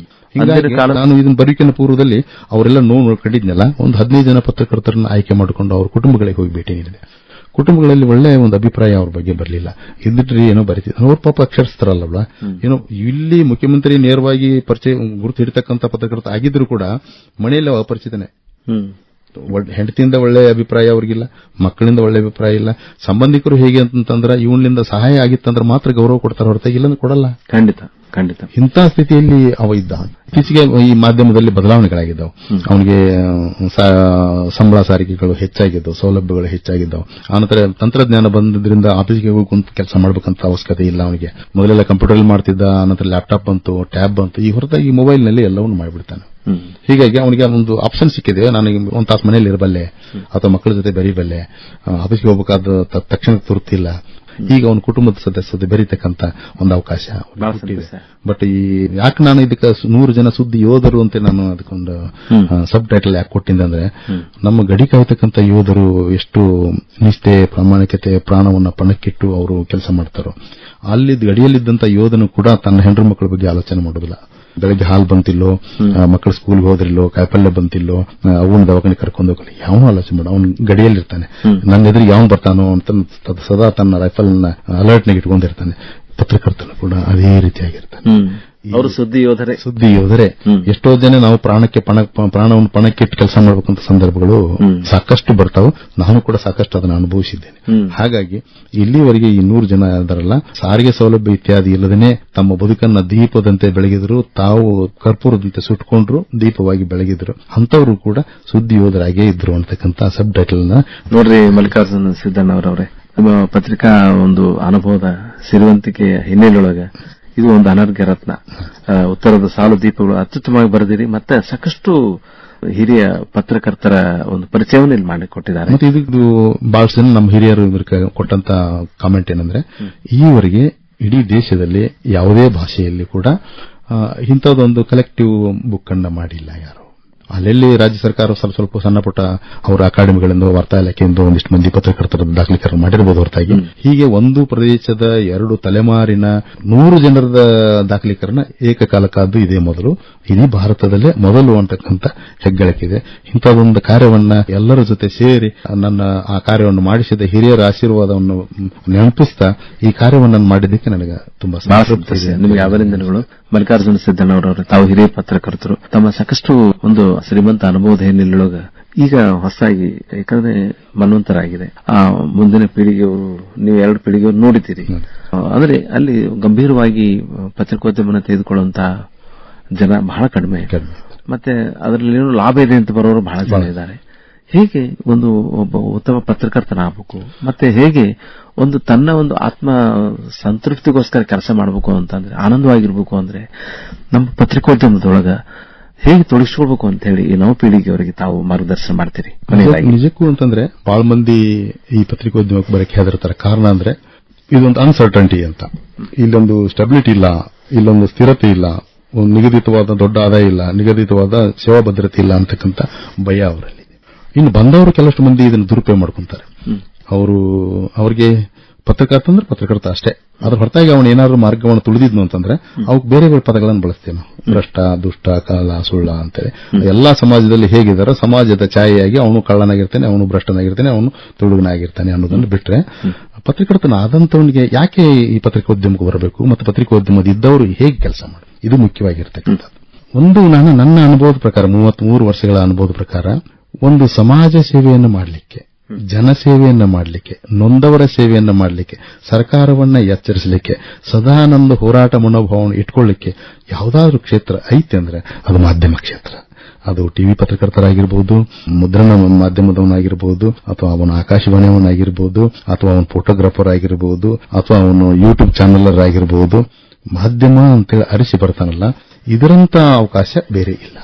ಹೀಗಾಗಿ ನಾನು ಇದನ್ನ ಬರೀಕಿನ ಪೂರ್ವದಲ್ಲಿ ಅವರೆಲ್ಲ ನೋವು ಕಂಡಿದ್ನಲ್ಲ, ಒಂದು 15 ಜನ ಪತ್ರಕರ್ತರನ್ನ ಆಯ್ಕೆ ಮಾಡಿಕೊಂಡು ಅವ್ರ ಕುಟುಂಬಗಳಿಗೆ ಹೋಗಿ ಭೇಟಿ ನೀಡಿದೆ. ಕುಟುಂಬಗಳಲ್ಲಿ ಒಳ್ಳೆ ಒಂದು ಅಭಿಪ್ರಾಯ ಅವ್ರ ಬಗ್ಗೆ ಬರಲಿಲ್ಲ. ಇದ್ದಿಟ್ರಿ ಏನೋ ಬರೀತಿದ್ರು, ಅವ್ರ ಪಾಪ ಅಕ್ಷರಸ್ಥರಲ್ಲವಲ್ಲ, ಏನೋ ಇಲ್ಲಿ ಮುಖ್ಯಮಂತ್ರಿ ನೇರವಾಗಿ ಪರಿಚಯ ಗುರುತು ಹಿಡಿತಕ್ಕಂಥ ಪತ್ರಕರ್ತ ಆಗಿದ್ರು ಕೂಡ ಮನೆಯಲ್ಲಿ ಅಪರಿಚಿತನೇ. ಹೆಂಡತಿಯಿಂದ ಒಳ್ಳೆ ಅಭಿಪ್ರಾಯ ಅವ್ರಿಗಿಲ್ಲ, ಮಕ್ಕಳಿಂದ ಒಳ್ಳೆ ಅಭಿಪ್ರಾಯ ಇಲ್ಲ. ಸಂಬಂಧಿಕರು ಹೇಗೆ ಅಂತಂದ್ರೆ ಇವನಿಂದ ಸಹಾಯ ಆಗಿತ್ತಂದ್ರೆ ಮಾತ್ರ ಗೌರವ ಕೊಡ್ತಾರೆ, ಹೊರತಾಗಿ ಇಲ್ಲಂದ್ರೆ ಕೊಡಲ್ಲ. ಖಂಡಿತ ಖಂಡಿತ ಇಂಥ ಸ್ಥಿತಿಯಲ್ಲಿ ಅವ ಇದ್ದ. ಇತ್ತೀಚೆಗೆ ಈ ಮಾಧ್ಯಮದಲ್ಲಿ ಬದಲಾವಣೆಗಳಾಗಿದ್ದವು. ಅವನಿಗೆ ಸಂಬಳ ಸಾರಿಗೆಗಳು ಹೆಚ್ಚಾಗಿದ್ದವು, ಸೌಲಭ್ಯಗಳು ಹೆಚ್ಚಾಗಿದ್ದವು. ಆನಂತರ ತಂತ್ರಜ್ಞಾನ ಬಂದ್ರಿಂದ ಆಫೀಸ್ಗೆ ಹೋಗಿ ಕುಂತು ಕೆಲಸ ಮಾಡಬೇಕಂತ ಅವಶ್ಯಕತೆ ಇಲ್ಲ ಅವನಿಗೆ. ಮೊದಲೆಲ್ಲ ಕಂಪ್ಯೂಟರ್ ಮಾಡ್ತಿದ್ದ, ಆನಂತರ ಲ್ಯಾಪ್ಟಾಪ್ ಬಂತು, ಟ್ಯಾಬ್ ಬಂತು. ಈ ಹೊರತಾಗಿ ಮೊಬೈಲ್ನಲ್ಲಿ ಎಲ್ಲವನ್ನು ಮಾಡಿಬಿಡ್ತಾನೆ. ಹೀಗಾಗಿ ಅವನಿಗೆ ಒಂದು ಆಪ್ಷನ್ ಸಿಕ್ಕಿದೆ, ನಾನು ಒಂದು ತಾಸು ಮನೆಯಲ್ಲಿ ಇರಬಲ್ಲೆ ಅಥವಾ ಮಕ್ಕಳ ಜೊತೆ ಬೆರೀಬಲ್ಲೆ, ಆಫೀಸ್ಗೆ ಹೋಗಬೇಕಾದ ತಕ್ಷಣ ತುರ್ತಿಲ್ಲ. ಈಗ ಅವನ ಕುಟುಂಬದ ಸದಸ್ಯತೆ ಬೆರೀತಕ್ಕಂತ ಒಂದು ಅವಕಾಶ. ಬಟ್ ಈ ಯಾಕೆ ನಾನು ಇದಕ್ಕೆ 100 ಜನ ಸುದ್ದಿ ಯೋಧರು ಅಂತ ನಾನು ಅದಕ್ಕೊಂದು ಸಬ್ ಟೈಟಲ್ ಯಾಕೆ ಕೊಟ್ಟಿದ್ದೆ ಅಂದ್ರೆ, ನಮ್ಮ ಗಡಿ ಕಾಯ್ತಕ್ಕಂಥ ಯೋಧರು ಎಷ್ಟು ನಿಷ್ಠೆ, ಪ್ರಾಮಾಣಿಕತೆ, ಪ್ರಾಣವನ್ನ ಪಣಕ್ಕಿಟ್ಟು ಅವರು ಕೆಲಸ ಮಾಡ್ತಾರೋ, ಅಲ್ಲಿ ಗಡಿಯಲ್ಲಿದ್ದಂತ ಯೋಧನು ಕೂಡ ತನ್ನ ಹೆಂಡ್ರು ಮಕ್ಕಳ ಬಗ್ಗೆ ಆಲೋಚನೆ ಮಾಡೋದಿಲ್ಲ. ಬೆಳಗ್ಗೆ ಹಾಲು ಬಂತಿಲ್ಲೋ, ಮಕ್ಕಳು ಸ್ಕೂಲ್ಗೆ ಹೋದ್ರಿಲ್ಲೋ, ಕಾಯಿಪಲ್ಯ ಬಂತಿಲ್ಲೋ, ಅವನ ದವಾಖಾನೆ ಕರ್ಕೊಂಡು ಹೋಗಲಿ, ಯಾವನು ಆಲೋಚನೆ ಮಾಡ, ಅವನು ಗಡಿಯಲ್ಲಿರ್ತಾನೆ. ನನ್ನ ಎದುರಿಗೆ ಯಾವನು ಬರ್ತಾನೋ ಅಂತ ಸದಾ ತನ್ನ ರೈಫಲ್ ನ ಅಲರ್ಟ್ನಾಗ ಇಟ್ಕೊಂಡಿರ್ತಾನೆ. ಪತ್ರಕರ್ತನು ಕೂಡ ಅದೇ ರೀತಿಯಾಗಿರ್ತಾನೆ. ಅವರು ಸುದ್ದಿ ಯೋಧರೇ. ಎಷ್ಟೋ ಜನ ನಾವು ಪ್ರಾಣವನ್ನು ಪಣಕ್ಕಿಟ್ಟು ಕೆಲಸ ಮಾಡಬೇಕಂತ ಸಂದರ್ಭಗಳು ಸಾಕಷ್ಟು ಬರ್ತಾವೆ. ನಾನು ಕೂಡ ಸಾಕಷ್ಟು ಅದನ್ನು ಅನುಭವಿಸಿದ್ದೇನೆ. ಹಾಗಾಗಿ ಇಲ್ಲಿವರೆಗೆ ಈ 100 ಜನ ಇದ್ದಾರಲ್ಲ, ಸಾರಿಗೆ ಸೌಲಭ್ಯ ಇತ್ಯಾದಿ ಇಲ್ಲದೇನೆ ತಮ್ಮ ಬದುಕನ್ನ ದೀಪದಂತೆ ಬೆಳಗಿದ್ರು, ತಾವು ಕರ್ಪೂರದಂತೆ ಸುಟ್ಕೊಂಡ್ರು, ದೀಪವಾಗಿ ಬೆಳಗಿದ್ರು. ಅಂತವರು ಕೂಡ ಸುದ್ದಿ ಯೋಧರಾಗೇ ಇದ್ರು ಅಂತಕ್ಕಂಥ ಸಬ್ ಟೈಟಲ್ ನ ನೋಡ್ರಿ. ಮಲ್ಲಿಕಾರ್ಜುನ ಸಿದ್ದಣ್ಣವರವರೇ, ನಿಮ್ಮ ಪತ್ರಿಕಾ ಒಂದು ಅನುಭವದ ಸಿರುವಂತಿಕೆಯ ಹಿನ್ನೆಲೆಯೊಳಗ ಇದು ಒಂದು ಅನರ್ಘ್ಯ ರತ್ನ. ಉತ್ತರದ ಸಾಲು ದೀಪಗಳು ಅತ್ಯುತ್ತಮವಾಗಿ ಬರೆದಿರಿ, ಮತ್ತೆ ಸಾಕಷ್ಟು ಹಿರಿಯ ಪತ್ರಕರ್ತರ ಒಂದು ಪರಿಚಯವನ್ನು ಇಲ್ಲಿ ಮಾಡಿಕೊಟ್ಟಿದ್ದಾರೆ. ಮತ್ತೆ ಇದು ಬಹಳಷ್ಟು ಜನ ನಮ್ಮ ಹಿರಿಯರು ಕೊಟ್ಟಂತ ಕಾಮೆಂಟ್ ಏನಂದ್ರೆ, ಈವರೆಗೆ ಇಡೀ ದೇಶದಲ್ಲಿ ಯಾವುದೇ ಭಾಷೆಯಲ್ಲಿ ಕೂಡ ಇಂಥದ್ದೊಂದು ಕಲೆಕ್ಟಿವ್ ಬುಕ್ ಅನ್ನ ಮಾಡಿಲ್ಲ ಯಾರು. ಅಲ್ಲೆಲ್ಲಿ ರಾಜ್ಯ ಸರ್ಕಾರ ಸ್ವಲ್ಪ ಸಣ್ಣ ಪುಟ್ಟ ಅವರ ಅಕಾಡೆಮಿಗಳಿಂದ, ವಾರ್ತಾ ಇಲಾಖೆಯಿಂದ ಒಂದಿಷ್ಟು ಮಂದಿ ಪತ್ರಕರ್ತರ ದಾಖಲೀಕರಣ ಮಾಡಿರಬಹುದು ಹೊರತಾಗಿ, ಹೀಗೆ ಒಂದು ಪ್ರದೇಶದ 2 ತಲೆಮಾರಿನ 100 ಜನರ ದಾಖಲೀಕರಣ ಏಕಕಾಲಕ್ಕಾದ್ದು ಇದೇ ಮೊದಲು, ಇಡೀ ಭಾರತದಲ್ಲೇ ಮೊದಲು ಅಂತಕ್ಕಂಥ ಹೆಗ್ಗಳಿಕಿದೆ. ಇಂಥದೊಂದು ಕಾರ್ಯವನ್ನ ಎಲ್ಲರ ಜೊತೆ ಸೇರಿ ನನ್ನ ಆ ಕಾರ್ಯವನ್ನು ಮಾಡಿಸಿದ ಹಿರಿಯರ ಆಶೀರ್ವಾದವನ್ನು ನೆನಪಿಸ್ತಾ ಈ ಕಾರ್ಯವನ್ನು ಮಾಡಿದ್ದಕ್ಕೆ ನನಗೆ ತುಂಬಾ ಸಂತೃಪ್ತಿ ಇದೆ. ನಿಮಗೆ ಅಭಿನಂದನೆಗಳು. ಮಲ್ಲಿಕಾರ್ಜುನ ಸಿದ್ದಣ್ಣವರವರು, ತಾವು ಹಿರಿಯ ಪತ್ರಕರ್ತರು, ತಮ್ಮ ಸಾಕಷ್ಟು ಒಂದು ಶ್ರೀಮಂತ ಅನುಭವದ ಹಿನ್ನೆಲೆಯೊಳಗ ಈಗ ಹೊಸದಾಗಿ, ಯಾಕಂದ್ರೆ ಮನ್ವಂತರಾಗಿದೆ, ಆ ಮುಂದಿನ ಪೀಳಿಗೆಯವರು, ನೀವು 2 ಪೀಳಿಗೆಯವರು ನೋಡಿದ್ದೀರಿ. ಆದರೆ ಅಲ್ಲಿ ಗಂಭೀರವಾಗಿ ಪತ್ರಿಕೋದ್ಯಮನ ತೆಗೆದುಕೊಳ್ಳುವಂತಹ ಜನ ಬಹಳ ಕಡಿಮೆ, ಮತ್ತೆ ಅದರಲ್ಲಿ ಏನು ಲಾಭ ಇದೆ ಅಂತ ಬರೋರು ಬಹಳ ಜನ ಇದ್ದಾರೆ. ಹೇಗೆ ಒಬ್ಬ ಉತ್ತಮ ಪತ್ರಕರ್ತನಾಗಬೇಕು, ಮತ್ತೆ ಹೇಗೆ ತನ್ನ ಒಂದು ಆತ್ಮ ಸಂತೃಪ್ತಿಗೋಸ್ಕರ ಕೆಲಸ ಮಾಡಬೇಕು ಅಂತಂದ್ರೆ, ಆನಂದವಾಗಿರ್ಬೇಕು ಅಂದ್ರೆ ನಮ್ಮ ಪತ್ರಿಕೋದ್ಯಮದೊಳಗ ಹೇಗೆ ತೊಡಗಿಸ್ಕೊಳ್ಬೇಕು ಅಂತ ಹೇಳಿ ಈ ನವ ಪೀಳಿಗೆಯವರಿಗೆ ತಾವು ಮಾರ್ಗದರ್ಶನ ಮಾಡ್ತೀರಿ? ನಿಜಕ್ಕೂ ಅಂತಂದ್ರೆ ಬಹಳ ಮಂದಿ ಈ ಪತ್ರಿಕೋದ್ಯಮಕ್ಕೆ ಬರಕ್ಕೆ ಹೆದರ್ತಾರೆ. ಕಾರಣ ಅಂದ್ರೆ ಇದೊಂದು ಅನ್ಸರ್ಟನಿಟಿ ಅಂತ. ಇಲ್ಲೊಂದು ಸ್ಟೆಬಿಲಿಟಿ ಇಲ್ಲ, ಇಲ್ಲೊಂದು ಸ್ಥಿರತೆ ಇಲ್ಲ, ಒಂದು ನಿಗದಿತವಾದ ದೊಡ್ಡ ಆದಾಯ ಇಲ್ಲ, ನಿಗದಿತವಾದ ಸೇವಾ ಭದ್ರತೆ ಇಲ್ಲ ಅಂತಕ್ಕಂಥ ಭಯ ಅವರಲ್ಲಿ. ಇನ್ನು ಬಂದವರು ಕೆಲವಷ್ಟು ಮಂದಿ ಇದನ್ನು ದುರುಪಯೋಗ ಮಾಡ್ಕೊಂತಾರೆ. ಅವರಿಗೆ ಪತ್ರಕರ್ತ ಅಂದ್ರೆ ಪತ್ರಕರ್ತ ಅಷ್ಟೇ, ಅದ್ರ ಹೊರತಾಗಿ ಅವನು ಏನಾದ್ರು ಮಾರ್ಗವನ್ನು ತುಳಿದಿದ್ನು ಅಂತಂದ್ರೆ ಅವಕ್ಕೆ ಬೇರೆ ಬೇರೆ ಪದಗಳನ್ನು ಬಳಸ್ತೇವೆ ನಾವು. ಭ್ರಷ್ಟ, ದುಷ್ಟ, ಕಳ್ಳ, ಸುಳ್ಳ ಅಂತೇಳಿ ಎಲ್ಲಾ ಸಮಾಜದಲ್ಲಿ ಹೇಗಿದಾರೋ ಸಮಾಜದ ಛಾಯೆಯಾಗಿ ಅವನು ಕಳ್ಳನಾಗಿರ್ತಾನೆ, ಅವನು ಭ್ರಷ್ಟನಾಗಿರ್ತಾನೆ, ಅವನು ತುಳುಗನಾಗಿರ್ತಾನೆ ಅನ್ನೋದನ್ನು ಬಿಟ್ರೆ, ಪತ್ರಕರ್ತನಾದಂತವನಿಗೆ ಯಾಕೆ ಈ ಪತ್ರಿಕೋದ್ಯಮಕ್ಕೆ ಬರಬೇಕು ಮತ್ತು ಪತ್ರಿಕೋದ್ಯಮದ ಇದ್ದವರು ಹೇಗೆ ಕೆಲಸ ಮಾಡಿ, ಇದು ಮುಖ್ಯವಾಗಿರ್ತಕ್ಕಂಥದ್ದು. ಒಂದು ನಾನು ನನ್ನ ಅನುಭವದ ಪ್ರಕಾರ 33 ವರ್ಷಗಳ ಅನುಭವದ ಪ್ರಕಾರ ಒಂದು ಸಮಾಜ ಸೇವೆಯನ್ನು ಮಾಡಲಿಕ್ಕೆ, ಜನಸೇವೆಯನ್ನ ಮಾಡಲಿಕ್ಕೆ, ನೊಂದವರ ಸೇವೆಯನ್ನ ಮಾಡಲಿಕ್ಕೆ, ಸರ್ಕಾರವನ್ನ ಎಚ್ಚರಿಸಲಿಕ್ಕೆ, ಸದಾನಂದ ಹೋರಾಟ ಮನೋಭಾವವನ್ನು ಇಟ್ಕೊಳ್ಳಿಕ್ಕೆ ಯಾವುದಾದ್ರೂ ಕ್ಷೇತ್ರ ಐತೆ ಅಂದ್ರೆ ಅದು ಮಾಧ್ಯಮ ಕ್ಷೇತ್ರ. ಅದು ಟಿವಿ ಪತ್ರಕರ್ತರಾಗಿರ್ಬೋದು, ಮುದ್ರಣ ಮಾಧ್ಯಮದವನಾಗಿರ್ಬೋದು, ಅಥವಾ ಅವನು ಆಕಾಶವಾಣಿಯವನಾಗಿರ್ಬೋದು, ಅಥವಾ ಅವನು ಫೋಟೋಗ್ರಾಫರ್ ಆಗಿರ್ಬೋದು, ಅಥವಾ ಅವನು ಯೂಟ್ಯೂಬ್ ಚಾನೆಲರ್ ಆಗಿರ್ಬೋದು. ಮಾಧ್ಯಮ ಅಂತೇಳಿ ಅರಿಸಿ ಬರ್ತಾನಲ್ಲ, ಇದರಂತ ಅವಕಾಶ ಬೇರೆ ಇಲ್ಲ.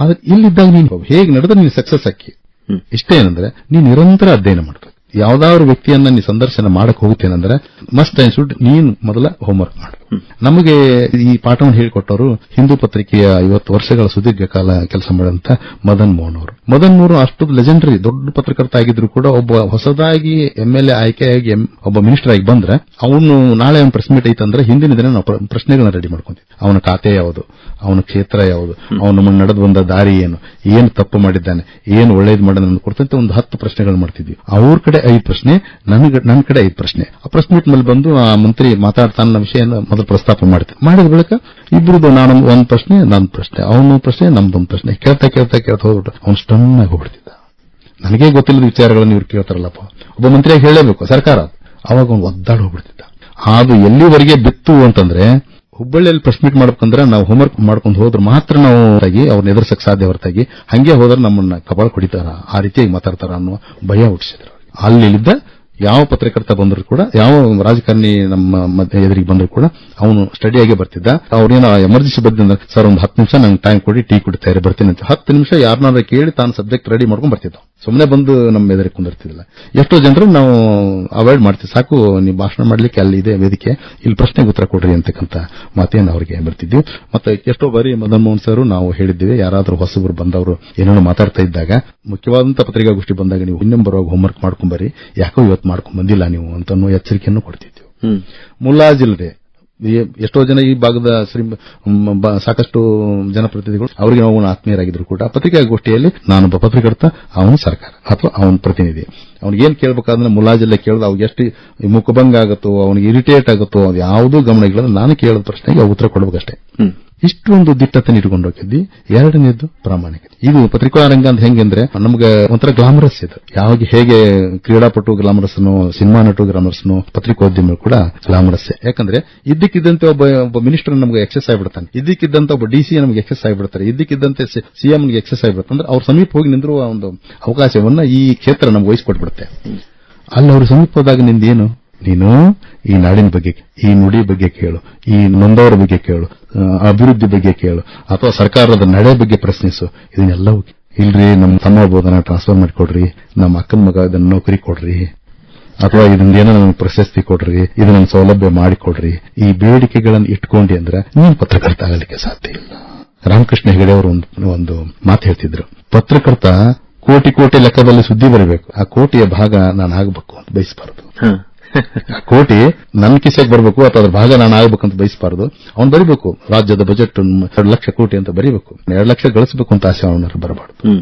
ಆದ್ರೆ ಇಲ್ಲಿದ್ದಾಗ ನೀನು ಹೇಗೆ ನಡೆದ್ರೆ ನೀನು ಸಕ್ಸಸ್ ಆಕ್ಕಿ. ಇಷ್ಟೇ ಏನಂದ್ರೆ ನೀನು ನಿರಂತರ ಅಧ್ಯಯನ ಮಾಡಬೇಕು. ಯಾವ್ದಾದ್ರು ವ್ಯಕ್ತಿಯನ್ನ ನೀನು ಸಂದರ್ಶನ ಮಾಡಕ್ ಹೋಗ್ತೇನೆಂದ್ರೆ ಮಸ್ಟ್ ಅಂಡ್ ಶುಡ್ ನೀನು ಮೊದಲ ಹೋಮ್ವರ್ಕ್ ಮಾಡು. ನಮಗೆ ಈ ಪಾಠವನ್ನು ಹೇಳಿಕೊಟ್ಟವರು ಹಿಂದೂ ಪತ್ರಿಕೆಯ 50 ವರ್ಷಗಳ ಸುದೀರ್ಘ ಕಾಲ ಕೆಲಸ ಮಾಡಿದಂತ ಮದನ್ ಮೋಹನ್ ಅವರು. ಮದನ್ ಮೋಹನ್ ಅಷ್ಟು ಲೆಜೆಂಡರಿ ದೊಡ್ಡ ಪತ್ರಕರ್ತ ಆಗಿದ್ರು ಕೂಡ ಒಬ್ಬ ಹೊಸದಾಗಿ MLA ಆಯ್ಕೆಯಾಗಿ ಒಬ್ಬ ಮಿನಿಸ್ಟರ್ ಆಗಿ ಬಂದ್ರೆ ಅವನು ನಾಳೆ ಅವನ ಪ್ರೆಸ್ ಮೀಟ್ ಐತಂದ್ರೆ ಹಿಂದಿನ ದಿನ ನಾವು ಪ್ರಶ್ನೆಗಳನ್ನ ರೆಡಿ ಮಾಡ್ಕೊಂತೀವಿ. ಅವನ ಖಾತೆ ಯಾವುದು, ಅವನ ಕ್ಷೇತ್ರ ಯಾವುದು, ಅವನು ನಡೆದು ಬಂದ ದಾರಿ ಏನು ತಪ್ಪು ಮಾಡಿದ್ದಾನೆ, ಏನು ಒಳ್ಳೇದು ಮಾಡಿದ ಕೊಡ್ತಂತೆ ಒಂದು 10 ಪ್ರಶ್ನೆಗಳು ಮಾಡ್ತಿದ್ವಿ. ಅವ್ರ ಕಡೆ 5 ಪ್ರಶ್ನೆ, ನನ್ನ ಕಡೆ 5 ಪ್ರಶ್ನೆ. ಆ ಪ್ರೆಸ್ ಮೀಟ್ ಮೇಲೆ ಬಂದು ಆ ಮಂತ್ರಿ ಮಾತಾಡ್ತಾನ ವಿಷಯ ಮೊದಲು ಪ್ರಸ್ತಾಪ ಮಾಡ್ತೀವಿ. ಮಾಡಿದ ಬಳಿಕ ಇಬ್ಬರದು ನಾನು ಒಂದು ಪ್ರಶ್ನೆ, ನನ್ನ ಪ್ರಶ್ನೆ, ಅವನ ಪ್ರಶ್ನೆ, ನಮ್ದೊಂದು ಪ್ರಶ್ನೆ ಕೇಳ್ತಾ ಹೋಗ್ಬಿಟ್ಟು ಅವನು ಸ್ಟನ್ ಆಗಿ ಹೋಗ್ಬಿಡ್ತಿದ್ದ. ನನಗೆ ಗೊತ್ತಿಲ್ಲದ ವಿಚಾರಗಳನ್ನು ಇವ್ರು ಕೇಳ್ತಾರಲ್ಲಪ್ಪ, ಒಬ್ಬ ಮಂತ್ರಿಯಾಗಿ ಹೇಳಲೇಬೇಕು ಸರ್ಕಾರ, ಅವಾಗ ಅವನು ಒದ್ದಾಡಿ ಹೋಗ್ಬಿಡ್ತಿದ್ದ. ಅದು ಎಲ್ಲಿವರೆಗೆ ಬಿತ್ತು ಅಂತಂದ್ರೆ ಹುಬ್ಬಳ್ಳಿಯಲ್ಲಿ ಪ್ರೆಸ್ ಮೀಟ್ ಮಾಡ್ಬೇಕಂದ್ರೆ ನಾವು ಹೋಮ್ವರ್ಕ್ ಮಾಡ್ಕೊಂಡು ಹೋದ್ರೆ ಮಾತ್ರ ನಾವು ಅವ್ರನ್ನ ಎದುರಿಸಕ್ ಸಾಧ್ಯ ಹೊರತಾಗಿ ಹಂಗೆ ಹೋದ್ರೆ ನಮ್ಮನ್ನ ಕಪಾಳ ಕುಡಿತಾರ, ಆ ರೀತಿಯಾಗಿ ಮಾತಾಡ್ತಾರ ಅನ್ನೋ ಭಯ ಹುಟ್ಟಿಸಿದ್ರು. ಅಲ್ಲಿದ್ದ ಯಾವ ಪತ್ರಕರ್ತ ಬಂದ್ರು ಕೂಡ, ಯಾವ ರಾಜಕಾರಣಿ ನಮ್ಮ ಎದುರಿಗೆ ಬಂದ್ರು ಕೂಡ ಅವನು ಸ್ಟಡಿಯಾಗಿ ಬರ್ತಿದ್ದ. ಅವ್ರೇನೋ ಎಮರ್ಜೆನ್ಸಿ ಬಂದ್ರೆ ಸರ್ ಒಂದು 10 ನಿಮಿಷ ನಂಗೆ ಟೈಮ್ ಕೊಡಿ, ಟೀ ಕುಡಿತಾ ಬರ್ತೀನಿ ಅಂತ 10 ನಿಮಿಷ ಯಾರನ್ನಾರ ಕೇಳಿ ತಾನು ಸಬ್ಜೆಕ್ಟ್ ರೆಡಿ ಮಾಡ್ಕೊಂಡು ಬರ್ತಿದ್ದ. ಸುಮ್ಮನೆ ಬಂದು ನಮ್ಮ ಎದುರಿಗೆ ಕುಂದಿರ್ತಿದ್ದಿಲ್ಲ. ಎಷ್ಟೋ ಜನರು ನಾವು ಅವಾಯ್ಡ್ ಮಾಡ್ತೀವಿ, ಸಾಕು ನೀವು ಭಾಷಣ ಮಾಡ್ಲಿಕ್ಕೆ ಅಲ್ಲಿ ಇದೆ ವೇದಿಕೆ, ಇಲ್ಲಿ ಪ್ರಶ್ನೆಗೆ ಉತ್ತರ ಕೊಡ್ರಿ ಅಂತಕ್ಕಂಥ ಮಾತೇನು ಅವರಿಗೆ ಬರ್ತಿದ್ವಿ. ಮತ್ತೆ ಎಷ್ಟೋ ಬಾರಿ ಮದನ್ ಮೋಹನ್ ಸರ್ ನಾವು ಹೇಳಿದ್ದೀವಿ, ಯಾರಾದ್ರೂ ಹೊಸಬರು ಬಂದವರು ಏನೇನೋ ಮಾತಾಡ್ತಾ ಇದ್ದಾಗ ಮುಖ್ಯವಾದಂತಹ ಪತ್ರಿಕಾಗೋಷ್ಠಿ ಬಂದಾಗ ನೀವು ಇನ್ನೊಂದು ಬರುವಾಗ ಹೋಮ್ವರ್ಕ್ ಮಾಡ್ಕೊಂಬರಿ, ಯಾಕೋ ಇವತ್ತು ಮಾಡ್ಕೊಂಡ್ ಬಂದಿಲ್ಲ ನೀವು ಅಂತ ಎಚ್ಚರಿಕೆಯನ್ನು ಕೊಡ್ತಿದ್ವಿ. ಮುಲಾಜಿಲ್ಲದೆ ಎಷ್ಟೋ ಜನ ಈ ಭಾಗದ ಸಾಕಷ್ಟು ಜನಪ್ರತಿನಿಧಿಗಳು ಅವರಿಗೆ ನಾವು ಆತ್ಮೀಯರಾಗಿದ್ರು ಕೂಡ ಪತ್ರಿಕಾಗೋಷ್ಠಿಯಲ್ಲಿ ನಾನೊಬ್ಬ ಪತ್ರಕರ್ತ, ಅವನು ಸರ್ಕಾರ ಅಥವಾ ಅವನ ಪ್ರತಿನಿಧಿ, ಅವ್ನಿಗೇನ್ ಕೇಳಬೇಕಾದ್ರೆ ಮುಲಾಜಿಲ್ಲೇ ಕೇಳಿದ ಅವ್ರಿಗೆ ಎಷ್ಟು ಮುಖಭಂಗ ಆಗುತ್ತೋ, ಅವನಿಗೆ ಇರಿಟೇಟ್ ಆಗುತ್ತೋ, ಅದು ಯಾವುದೂ ಗಮನ ಇಲ್ಲ, ನಾನು ಕೇಳಿದ ಪ್ರಶ್ನೆಗೆ ಉತ್ತರ ಕೊಡಬೇಕಷ್ಟೇ. ಇಷ್ಟೊಂದು ದಿಟ್ಟತೆ ಇಟ್ಕೊಂಡು ಹೋಗಿದ್ದಿ. ಎರಡನೇದು ಪ್ರಾಮಾಣಿಕತೆ. ಇದು ಪತ್ರಿಕಾ ರಂಗ ಅಂತ ಹೆಂಗಂದ್ರೆ ನಮ್ಗೆ ಒಂಥರ ಗ್ಲಾಮರಸ್ ಇದು. ಯಾವಾಗ ಹೇಗೆ ಕ್ರೀಡಾಪಟು ಗ್ಲಾಮರಸ್ನು, ಸಿನಿಮಾ ನಟು ಗ್ಲಾಮರಸ್ನು, ಪತ್ರಿಕೋದ್ಯಮ ಕೂಡ ಗ್ಲಾಮರಸ್. ಯಾಕಂದ್ರೆ ಇದ್ದಕ್ಕಿದ್ದಂತೆ ಒಬ್ಬ ಮಿನಿಸ್ಟರ್ ನಮ್ಗೆ ಎಕ್ಸೆಸ್ ಆಗಿಬಿಡ್ತಾನೆ, ಇದ್ದಕ್ಕಿದ್ದಂತೆ ಒಬ್ಬ DC ನಮ್ಗೆ ಎಕ್ಸೆಸ್ ಆಗಿಬಿಡ್ತಾರೆ, ಇದ್ದಕ್ಕಿದ್ದಂತೆ CM ಗೆ ಎಕ್ಸೆಸ್ ಆಗಿಬಿಡುತ್ತೆ. ಅಂದ್ರೆ ಅವ್ರ ಸಮೀಪ ಹೋಗಿ ನಿಂದಿರುವ ಒಂದು ಅವಕಾಶವನ್ನ ಈ ಕ್ಷೇತ್ರ ನಮ್ಗೆ ವಹಿಸಿಕೊಟ್ಬಿಡುತ್ತೆ. ಅಲ್ಲಿ ಅವ್ರ ಸಮೀಪ ಹೋದಾಗ ನಿಂದೇನು, ನೀನು ಈ ನಾಡಿನ ಬಗ್ಗೆ, ಈ ನುಡಿ ಬಗ್ಗೆ ಕೇಳು, ಈ ನೊಂದವರ ಬಗ್ಗೆ ಕೇಳು, ಅಭಿವೃದ್ಧಿ ಬಗ್ಗೆ ಕೇಳು, ಅಥವಾ ಸರ್ಕಾರದ ನಡೆ ಬಗ್ಗೆ ಪ್ರಶ್ನಿಸು. ಇದನ್ನೆಲ್ಲವೂ ಇಲ್ರಿ ನಮ್ಮ ತಮ್ಮ ಬೋಧನ ಟ್ರಾನ್ಸ್ಫರ್ ಮಾಡಿಕೊಡ್ರಿ, ನಮ್ಮ ಅಕ್ಕನ ಮಗ ಇದನ್ನ ನೌಕರಿ ಕೊಡ್ರಿ, ಅಥವಾ ಇದನ್ನೇನೋ ನಮಗೆ ಪ್ರಶಸ್ತಿ ಕೊಡ್ರಿ, ಇದನ್ನ ಸೌಲಭ್ಯ ಮಾಡಿಕೊಡ್ರಿ. ಈ ಬೇಡಿಕೆಗಳನ್ನು ಇಟ್ಕೊಂಡಿ ಅಂದ್ರೆ ನೀನು ಪತ್ರಕರ್ತ ಆಗಲಿಕ್ಕೆ ಸಾಧ್ಯ ಇಲ್ಲ. ರಾಮಕೃಷ್ಣ ಹೆಗಡೆ ಅವರು ಒಂದು ಮಾತು ಹೇಳ್ತಿದ್ರು, ಪತ್ರಕರ್ತ ಕೋಟಿ ಲೆಕ್ಕದಲ್ಲಿ ಸುದ್ದಿ ಬರಬೇಕು, ಆ ಕೋಟಿಯ ಭಾಗ ನಾನು ಆಗಬೇಕು ಅಂತ ಬಯಸಬಾರದು. ಕೋಟಿ ನನ್ನ ಕಿಸೆಗೆ ಬರಬೇಕು ಅಥವಾ ಅದ್ರ ಭಾಗ ನಾನು ಆಗಬೇಕಂತ ಬಯಸಬಾರದು. ಅವ್ನು ಬರೀಬೇಕು ರಾಜ್ಯದ ಬಜೆಟ್ 2 ಲಕ್ಷ ಕೋಟಿ ಅಂತ ಬರೀಬೇಕು, 2 ಲಕ್ಷ ಗಳಿಸಬೇಕು ಅಂತ ಆಸೆ ಅವನ ಬರಬಾರದು.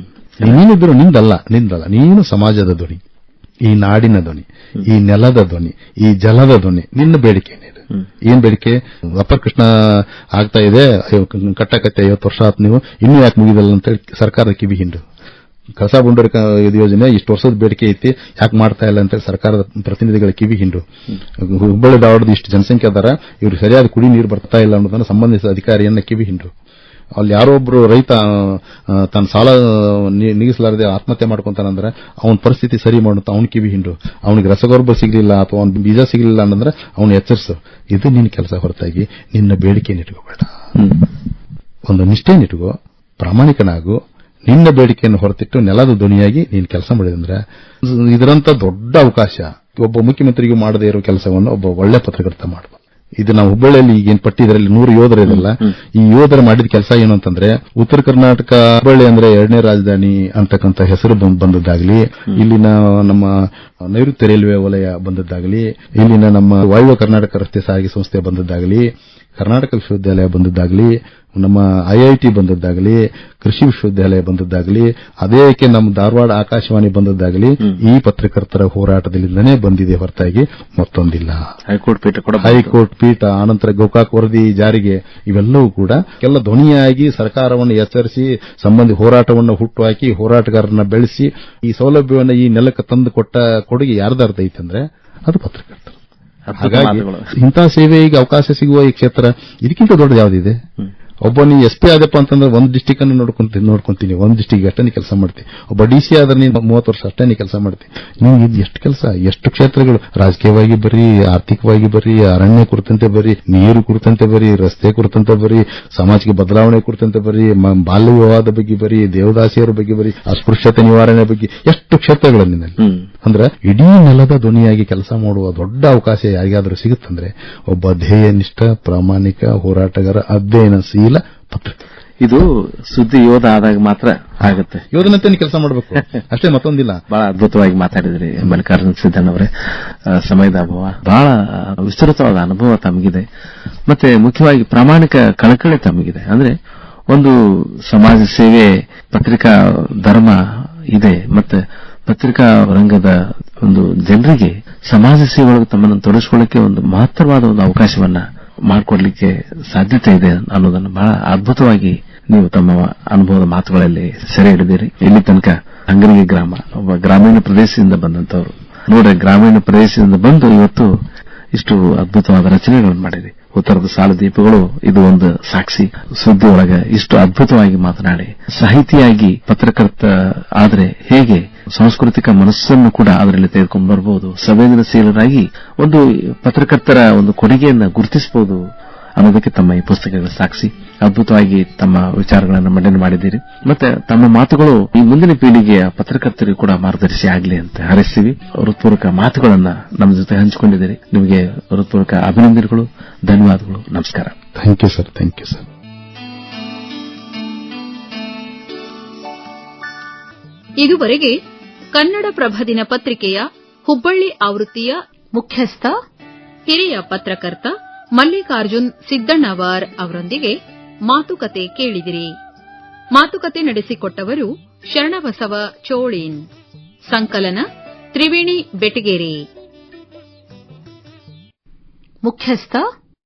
ನೀನಿದ್ರು ನಿಂದಲ್ಲ, ನೀನು ಸಮಾಜದ ಧ್ವನಿ, ಈ ನಾಡಿನ ಧ್ವನಿ, ಈ ನೆಲದ ಧ್ವನಿ, ಈ ಜಲದ ಧ್ವನಿ. ನಿನ್ನ ಬೇಡಿಕೆ ಏನ್ ಬೇಡಿಕೆ? ಅಪ್ಪರ್ ಕೃಷ್ಣ ಆಗ್ತಾ ಇದೆ, ಕಟ್ಟಕತ್ತೆ 50 ವರ್ಷ ಆತ್, ನೀವು ಇನ್ನೂ ಯಾಕೆ ಮುಗಿದಲ್ಲ ಅಂತ ಹೇಳಿ ಸರ್ಕಾರದ ಕಿವಿ ಹಿಂಡು. ಕಳಸಾ ಬಂಡೂರಿ ಯೋಜನೆ ಇಷ್ಟು ವರ್ಷದ ಬೇಡಿಕೆ ಐತಿ, ಯಾಕೆ ಮಾಡ್ತಾ ಇಲ್ಲ ಅಂತ ಸರ್ಕಾರದ ಪ್ರತಿನಿಧಿಗಳ ಕಿವಿ ಹಿಂಡು. ಹುಬ್ಬಳ್ಳಿ ಧಾರವಾಡದ ಇಷ್ಟು ಜನಸಂಖ್ಯೆ ಅದಾರ, ಇವ್ರು ಸರಿಯಾದ ಕುಡಿ ನೀರು ಬರ್ತಾ ಇಲ್ಲ ಅನ್ನೋದನ್ನ ಸಂಬಂಧಿಸಿದ ಅಧಿಕಾರಿಯನ್ನ ಕಿವಿ ಹಿಂಡು. ಅಲ್ಲಿ ಯಾರೋ ಒಬ್ರು ರೈತ ತನ್ನ ಸಾಲ ನೀಗಿಸಲಾರದೆ ಆತ್ಮಹತ್ಯೆ ಮಾಡ್ಕೊಂತಾನಂದ್ರೆ ಅವನ ಪರಿಸ್ಥಿತಿ ಸರಿ ಮಾಡುತ್ತ ಅವನ ಕಿವಿ ಹಿಂಡು. ಅವನಿಗೆ ರಸಗೊಬ್ಬರ ಸಿಗಲಿಲ್ಲ ಅಥವಾ ಅವ್ನ ಬೀಜ ಸಿಗಲಿಲ್ಲ ಅನ್ನಂದ್ರೆ ಅವನು ಎಚ್ಚರಿಸು. ಇದು ನಿನ್ನ ಕೆಲಸ ಹೊರತಾಗಿ ನಿನ್ನ ಬೇಡಿಕೆಯನ್ನು ಇಟ್ಕೋಬೇಡ. ಒಂದು ನಿಷ್ಠೆನಿಟ್ಕೋ, ಪ್ರಾಮಾಣಿಕನಾಗು, ನಿನ್ನ ಬೇಡಿಕೆಯನ್ನು ಹೊರತಿಟ್ಟು ನೆಲದ ಧ್ವನಿಯಾಗಿ ನೀನು ಕೆಲಸ ಮಾಡಿದ್ರೆ ಇದರಂತ ದೊಡ್ಡ ಅವಕಾಶ ಒಬ್ಬ ಮುಖ್ಯಮಂತ್ರಿಗೂ ಮಾಡದೇ ಇರೋ ಕೆಲಸವನ್ನು ಒಬ್ಬ ಒಳ್ಳೆ ಪತ್ರಕರ್ತ ಮಾಡಬಹುದು. ಇದು ನಾವು ಹುಬ್ಬಳ್ಳಿಯಲ್ಲಿ ಈಗೇನು ಪಟ್ಟಿದ್ರಲ್ಲಿ 100 ಯೋಧರು ಇದಲ್ಲ, ಈ ಯೋಧರು ಮಾಡಿದ ಕೆಲಸ ಏನು ಅಂತಂದ್ರೆ ಉತ್ತರ ಕರ್ನಾಟಕ ಹುಬ್ಬಳ್ಳಿ ಅಂದ್ರೆ 2ನೇ ರಾಜಧಾನಿ ಅಂತಕ್ಕಂಥ ಹೆಸರು ಬಂದದ್ದಾಗ್ಲಿ, ಇಲ್ಲಿನ ನಮ್ಮ ನೈಋತ್ಯ ರೈಲ್ವೆ ವಲಯ ಬಂದದ್ದಾಗಲಿ, ಇಲ್ಲಿನ ನಮ್ಮ ವಾಯುವ್ಯ ಕರ್ನಾಟಕ ರಸ್ತೆ ಸಾರಿಗೆ ಸಂಸ್ಥೆ ಬಂದದ್ದಾಗಲಿ, ಕರ್ನಾಟಕ ವಿಶ್ವವಿದ್ಯಾಲಯ ಬಂದದ್ದಾಗಲಿ, ನಮ್ಮ ಐಐಟಿ ಬಂದದ್ದಾಗಲಿ, ಕೃಷಿ ವಿಶ್ವವಿದ್ಯಾಲಯ ಬಂದದ್ದಾಗಲಿ, ಅದೇಕೆ ನಮ್ಮ ಧಾರವಾಡ ಆಕಾಶವಾಣಿ ಬಂದದ್ದಾಗಲಿ ಈ ಪತ್ರಕರ್ತರ ಹೋರಾಟದಲ್ಲಿಂದನೇ ಬಂದಿದೆ ಹೊರತಾಗಿ ಮತ್ತೊಂದಿಲ್ಲ. ಹೈಕೋರ್ಟ್ ಪೀಠ ಆನಂತರ ಗೋಕಾಕ್ ವರದಿ ಜಾರಿಗೆ ಇವೆಲ್ಲವೂ ಕೂಡ ಎಲ್ಲ ಧ್ವನಿಯಾಗಿ ಸರ್ಕಾರವನ್ನು ಎಚ್ಚರಿಸಿ ಸಂಬಂಧಿ ಹೋರಾಟವನ್ನು ಹುಟ್ಟುಹಾಕಿ ಹೋರಾಟಗಾರರನ್ನ ಬೆಳೆಸಿ ಈ ಸೌಲಭ್ಯವನ್ನು ಈ ನೆಲಕ್ಕೆ ತಂದು ಕೊಟ್ಟ ಕೊಡುಗೆ ಯಾರ್ದಾರ್ದ ಐತಂದ್ರೆ ಅದು ಪತ್ರಕರ್ತರು. ಹಾಗಾಗಿ ಇಂಥ ಸೇವೆಗೆ ಅವಕಾಶ ಸಿಗುವ ಈ ಕ್ಷೇತ್ರ ಇದಕ್ಕಿಂತ ದೊಡ್ಡದು ಯಾವುದಿದೆ? ಒಬ್ಬ ನೀ ಎಸ್ಪಿ ಆದಪ್ಪ ಅಂತಂದ್ರೆ ಒಂದು ಡಿಸ್ಟಿಕ್ ಅನ್ನು ನೋಡ್ಕೊಂತೀನಿ, ಒಂದು ಡಿಸ್ಟಿಕ್ ಅಷ್ಟೇ ನೀ ಕೆಲಸ ಮಾಡ್ತೀನಿ. ಒಬ್ಬ ಡಿಸಿ ಆದ್ರೆ ನೀನು 30 ವರ್ಷ ಅಷ್ಟೇ ನೀ ಕೆಲಸ ಮಾಡ್ತೀನಿ. ನೀವು ಇದು ಎಷ್ಟು ಕೆಲಸ, ಎಷ್ಟು ಕ್ಷೇತ್ರಗಳು, ರಾಜಕೀಯವಾಗಿ ಬರೀ, ಆರ್ಥಿಕವಾಗಿ ಬರೀ, ಅರಣ್ಯ ಕುರಿತಂತೆ ಬರೀ, ನೀರು ಕುರಿತಂತೆ ಬರೀ, ರಸ್ತೆ ಕುರಿತಂತೆ ಬರೀ, ಸಾಮಾಜಿಕ ಬದಲಾವಣೆ ಕುರಿತಂತೆ ಬರೀ, ಬಾಲ್ಯ ವಿವಾಹದ ಬಗ್ಗೆ ಬರೀ, ದೇವದಾಸಿಯರ ಬಗ್ಗೆ ಬರೀ, ಅಸ್ಪೃಶ್ಯತೆ ನಿವಾರಣೆ ಬಗ್ಗೆ ಎಷ್ಟು ಕ್ಷೇತ್ರಗಳು ನಿನ್ನಲ್ಲಿ. ಅಂದ್ರೆ ಇಡೀ ನೆಲದ ಧ್ವನಿಯಾಗಿ ಕೆಲಸ ಮಾಡುವ ದೊಡ್ಡ ಅವಕಾಶ ಯಾರಿಗಾದರೂ ಸಿಗುತ್ತಂದ್ರೆ ಒಬ್ಬ ಧ್ಯೇಯನಿಷ್ಠ ಪ್ರಾಮಾಣಿಕ ಹೋರಾಟಗಾರ ಅಧ್ಯಯನಶೀಲ ಪತ್ರಕರ್ತ. ಇದು ಸುದ್ದಿ ಯೋಧ ಆದಾಗ ಮಾತ್ರ ಆಗುತ್ತೆ. ಯೋಧನಂತೆ ಕೆಲಸ ಮಾಡಬೇಕು ಅಷ್ಟೇ, ಮತ್ತೊಂದಿಲ್ಲ. ಬಹಳ ಅದ್ಭುತವಾಗಿ ಮಾತಾಡಿದ್ರಿ ಮಲ್ಲಿಕಾರ್ಜುನ ಸಿದ್ದಣ್ಣ ಅವರೇ. ಸಮಯದ ಅಭಾವ, ಬಹಳ ವಿಸ್ತೃತವಾದ ಅನುಭವ ತಮಗಿದೆ, ಮತ್ತೆ ಮುಖ್ಯವಾಗಿ ಪ್ರಾಮಾಣಿಕ ಕಳಕಳಿ ತಮಗಿದೆ. ಅಂದ್ರೆ ಒಂದು ಸಮಾಜ ಸೇವೆ, ಪತ್ರಿಕಾ ಧರ್ಮ ಇದೆ, ಮತ್ತೆ ಪತ್ರಿಕಾ ರಂಗದ ಒಂದು ಜನರಿಗೆ ಸಮಾಜ ಸೇವೆ ಒಳಗೆ ತಮ್ಮನ್ನು ತೊಡಗಿಸಿಕೊಳ್ಳಕ್ಕೆ ಒಂದು ಮಹತ್ತರವಾದ ಒಂದು ಅವಕಾಶವನ್ನ ಮಾಡಿಕೊಡ್ಲಿಕ್ಕೆ ಸಾಧ್ಯತೆ ಇದೆ ಅನ್ನೋದನ್ನು ಬಹಳ ಅದ್ಭುತವಾಗಿ ನೀವು ತಮ್ಮ ಅನುಭವದ ಮಾತುಗಳಲ್ಲಿ ಸೆರೆ ಹಿಡಿದಿರಿ. ಇಲ್ಲಿ ತನಕ ಹಂಗರಿಗೆ ಗ್ರಾಮ, ಒಬ್ಬ ಗ್ರಾಮೀಣ ಪ್ರದೇಶದಿಂದ ಬಂದಂತವರು ನೋಡ್ರಿ, ಗ್ರಾಮೀಣ ಪ್ರದೇಶದಿಂದ ಬಂದು ಇವತ್ತು ಇಷ್ಟು ಅದ್ಭುತವಾದ ರಚನೆಗಳನ್ನು ಮಾಡಿರಿ. ಉತ್ತರದ ಸಾಲದೀಪಗಳು ಇದು ಒಂದು ಸಾಕ್ಷಿ. ಸುದ್ದಿ ಒಳಗೆ ಇಷ್ಟು ಅದ್ಭುತವಾಗಿ ಮಾತನಾಡಿ ಸಾಹಿತಿಯಾಗಿ ಪತ್ರಕರ್ತ ಆದ್ರೆ ಹೇಗೆ ಸಾಂಸ್ಕೃತಿಕ ಮನಸ್ಸನ್ನು ಕೂಡ ಅದರಲ್ಲಿ ತೆಗೆದುಕೊಂಡು ಬರಬಹುದು, ಸಂವೇದನಶೀಲರಾಗಿ ಒಂದು ಪತ್ರಕರ್ತರ ಒಂದು ಕೊಡುಗೆಯನ್ನು ಗುರುತಿಸಬಹುದು ಅನ್ನೋದಕ್ಕೆ ತಮ್ಮ ಈ ಪುಸ್ತಕಗಳ ಸಾಕ್ಷಿ. ಅದ್ಭುತವಾಗಿ ತಮ್ಮ ವಿಚಾರಗಳನ್ನು ಮಂಡನೆ ಮಾಡಿದ್ದೀರಿ. ಮತ್ತೆ ತಮ್ಮ ಮಾತುಗಳು ಈ ಮುಂದಿನ ಪೀಳಿಗೆಯ ಪತ್ರಕರ್ತರಿಗೂ ಕೂಡ ಮಾರ್ಗದರ್ಶಿ ಆಗಲಿ ಅಂತ ಹಾರೈಸ್ತೀವಿ. ಹೃತ್ಪೂರ್ವಕ ಮಾತುಗಳನ್ನ ನಮ್ಮ ಜೊತೆ ಹಂಚಿಕೊಂಡಿದ್ದೀರಿ. ನಿಮಗೆ ಹೃತ್ಪೂರ್ವಕ ಅಭಿನಂದನೆಗಳು, ಧನ್ಯವಾದಗಳು, ನಮಸ್ಕಾರ. Thank you sir. Thank you sir. ಇದುವರೆಗೆ ಕನ್ನಡಪ್ರಭ ದಿನಪತ್ರಿಕೆಯ ಹುಬ್ಬಳ್ಳಿ ಆವೃತ್ತಿಯ ಮುಖ್ಯಸ್ಥ ಹಿರಿಯ ಪತ್ರಕರ್ತ ಮಲ್ಲಿಕಾರ್ಜುನ್ ಸಿದ್ದಣ್ಣವರ್ ಅವರೊಂದಿಗೆ ಮಾತುಕತೆ ಕೇಳಿದಿರಿ. ಮಾತುಕತೆ ನಡೆಸಿಕೊಟ್ಟವರು ಶರಣಬಸವ ಚೋಳಿನ್. ಸಂಕಲನ ತ್ರಿವೇಣಿ ಬೆಟಗೇರಿ. ಮುಖ್ಯಸ್ಥ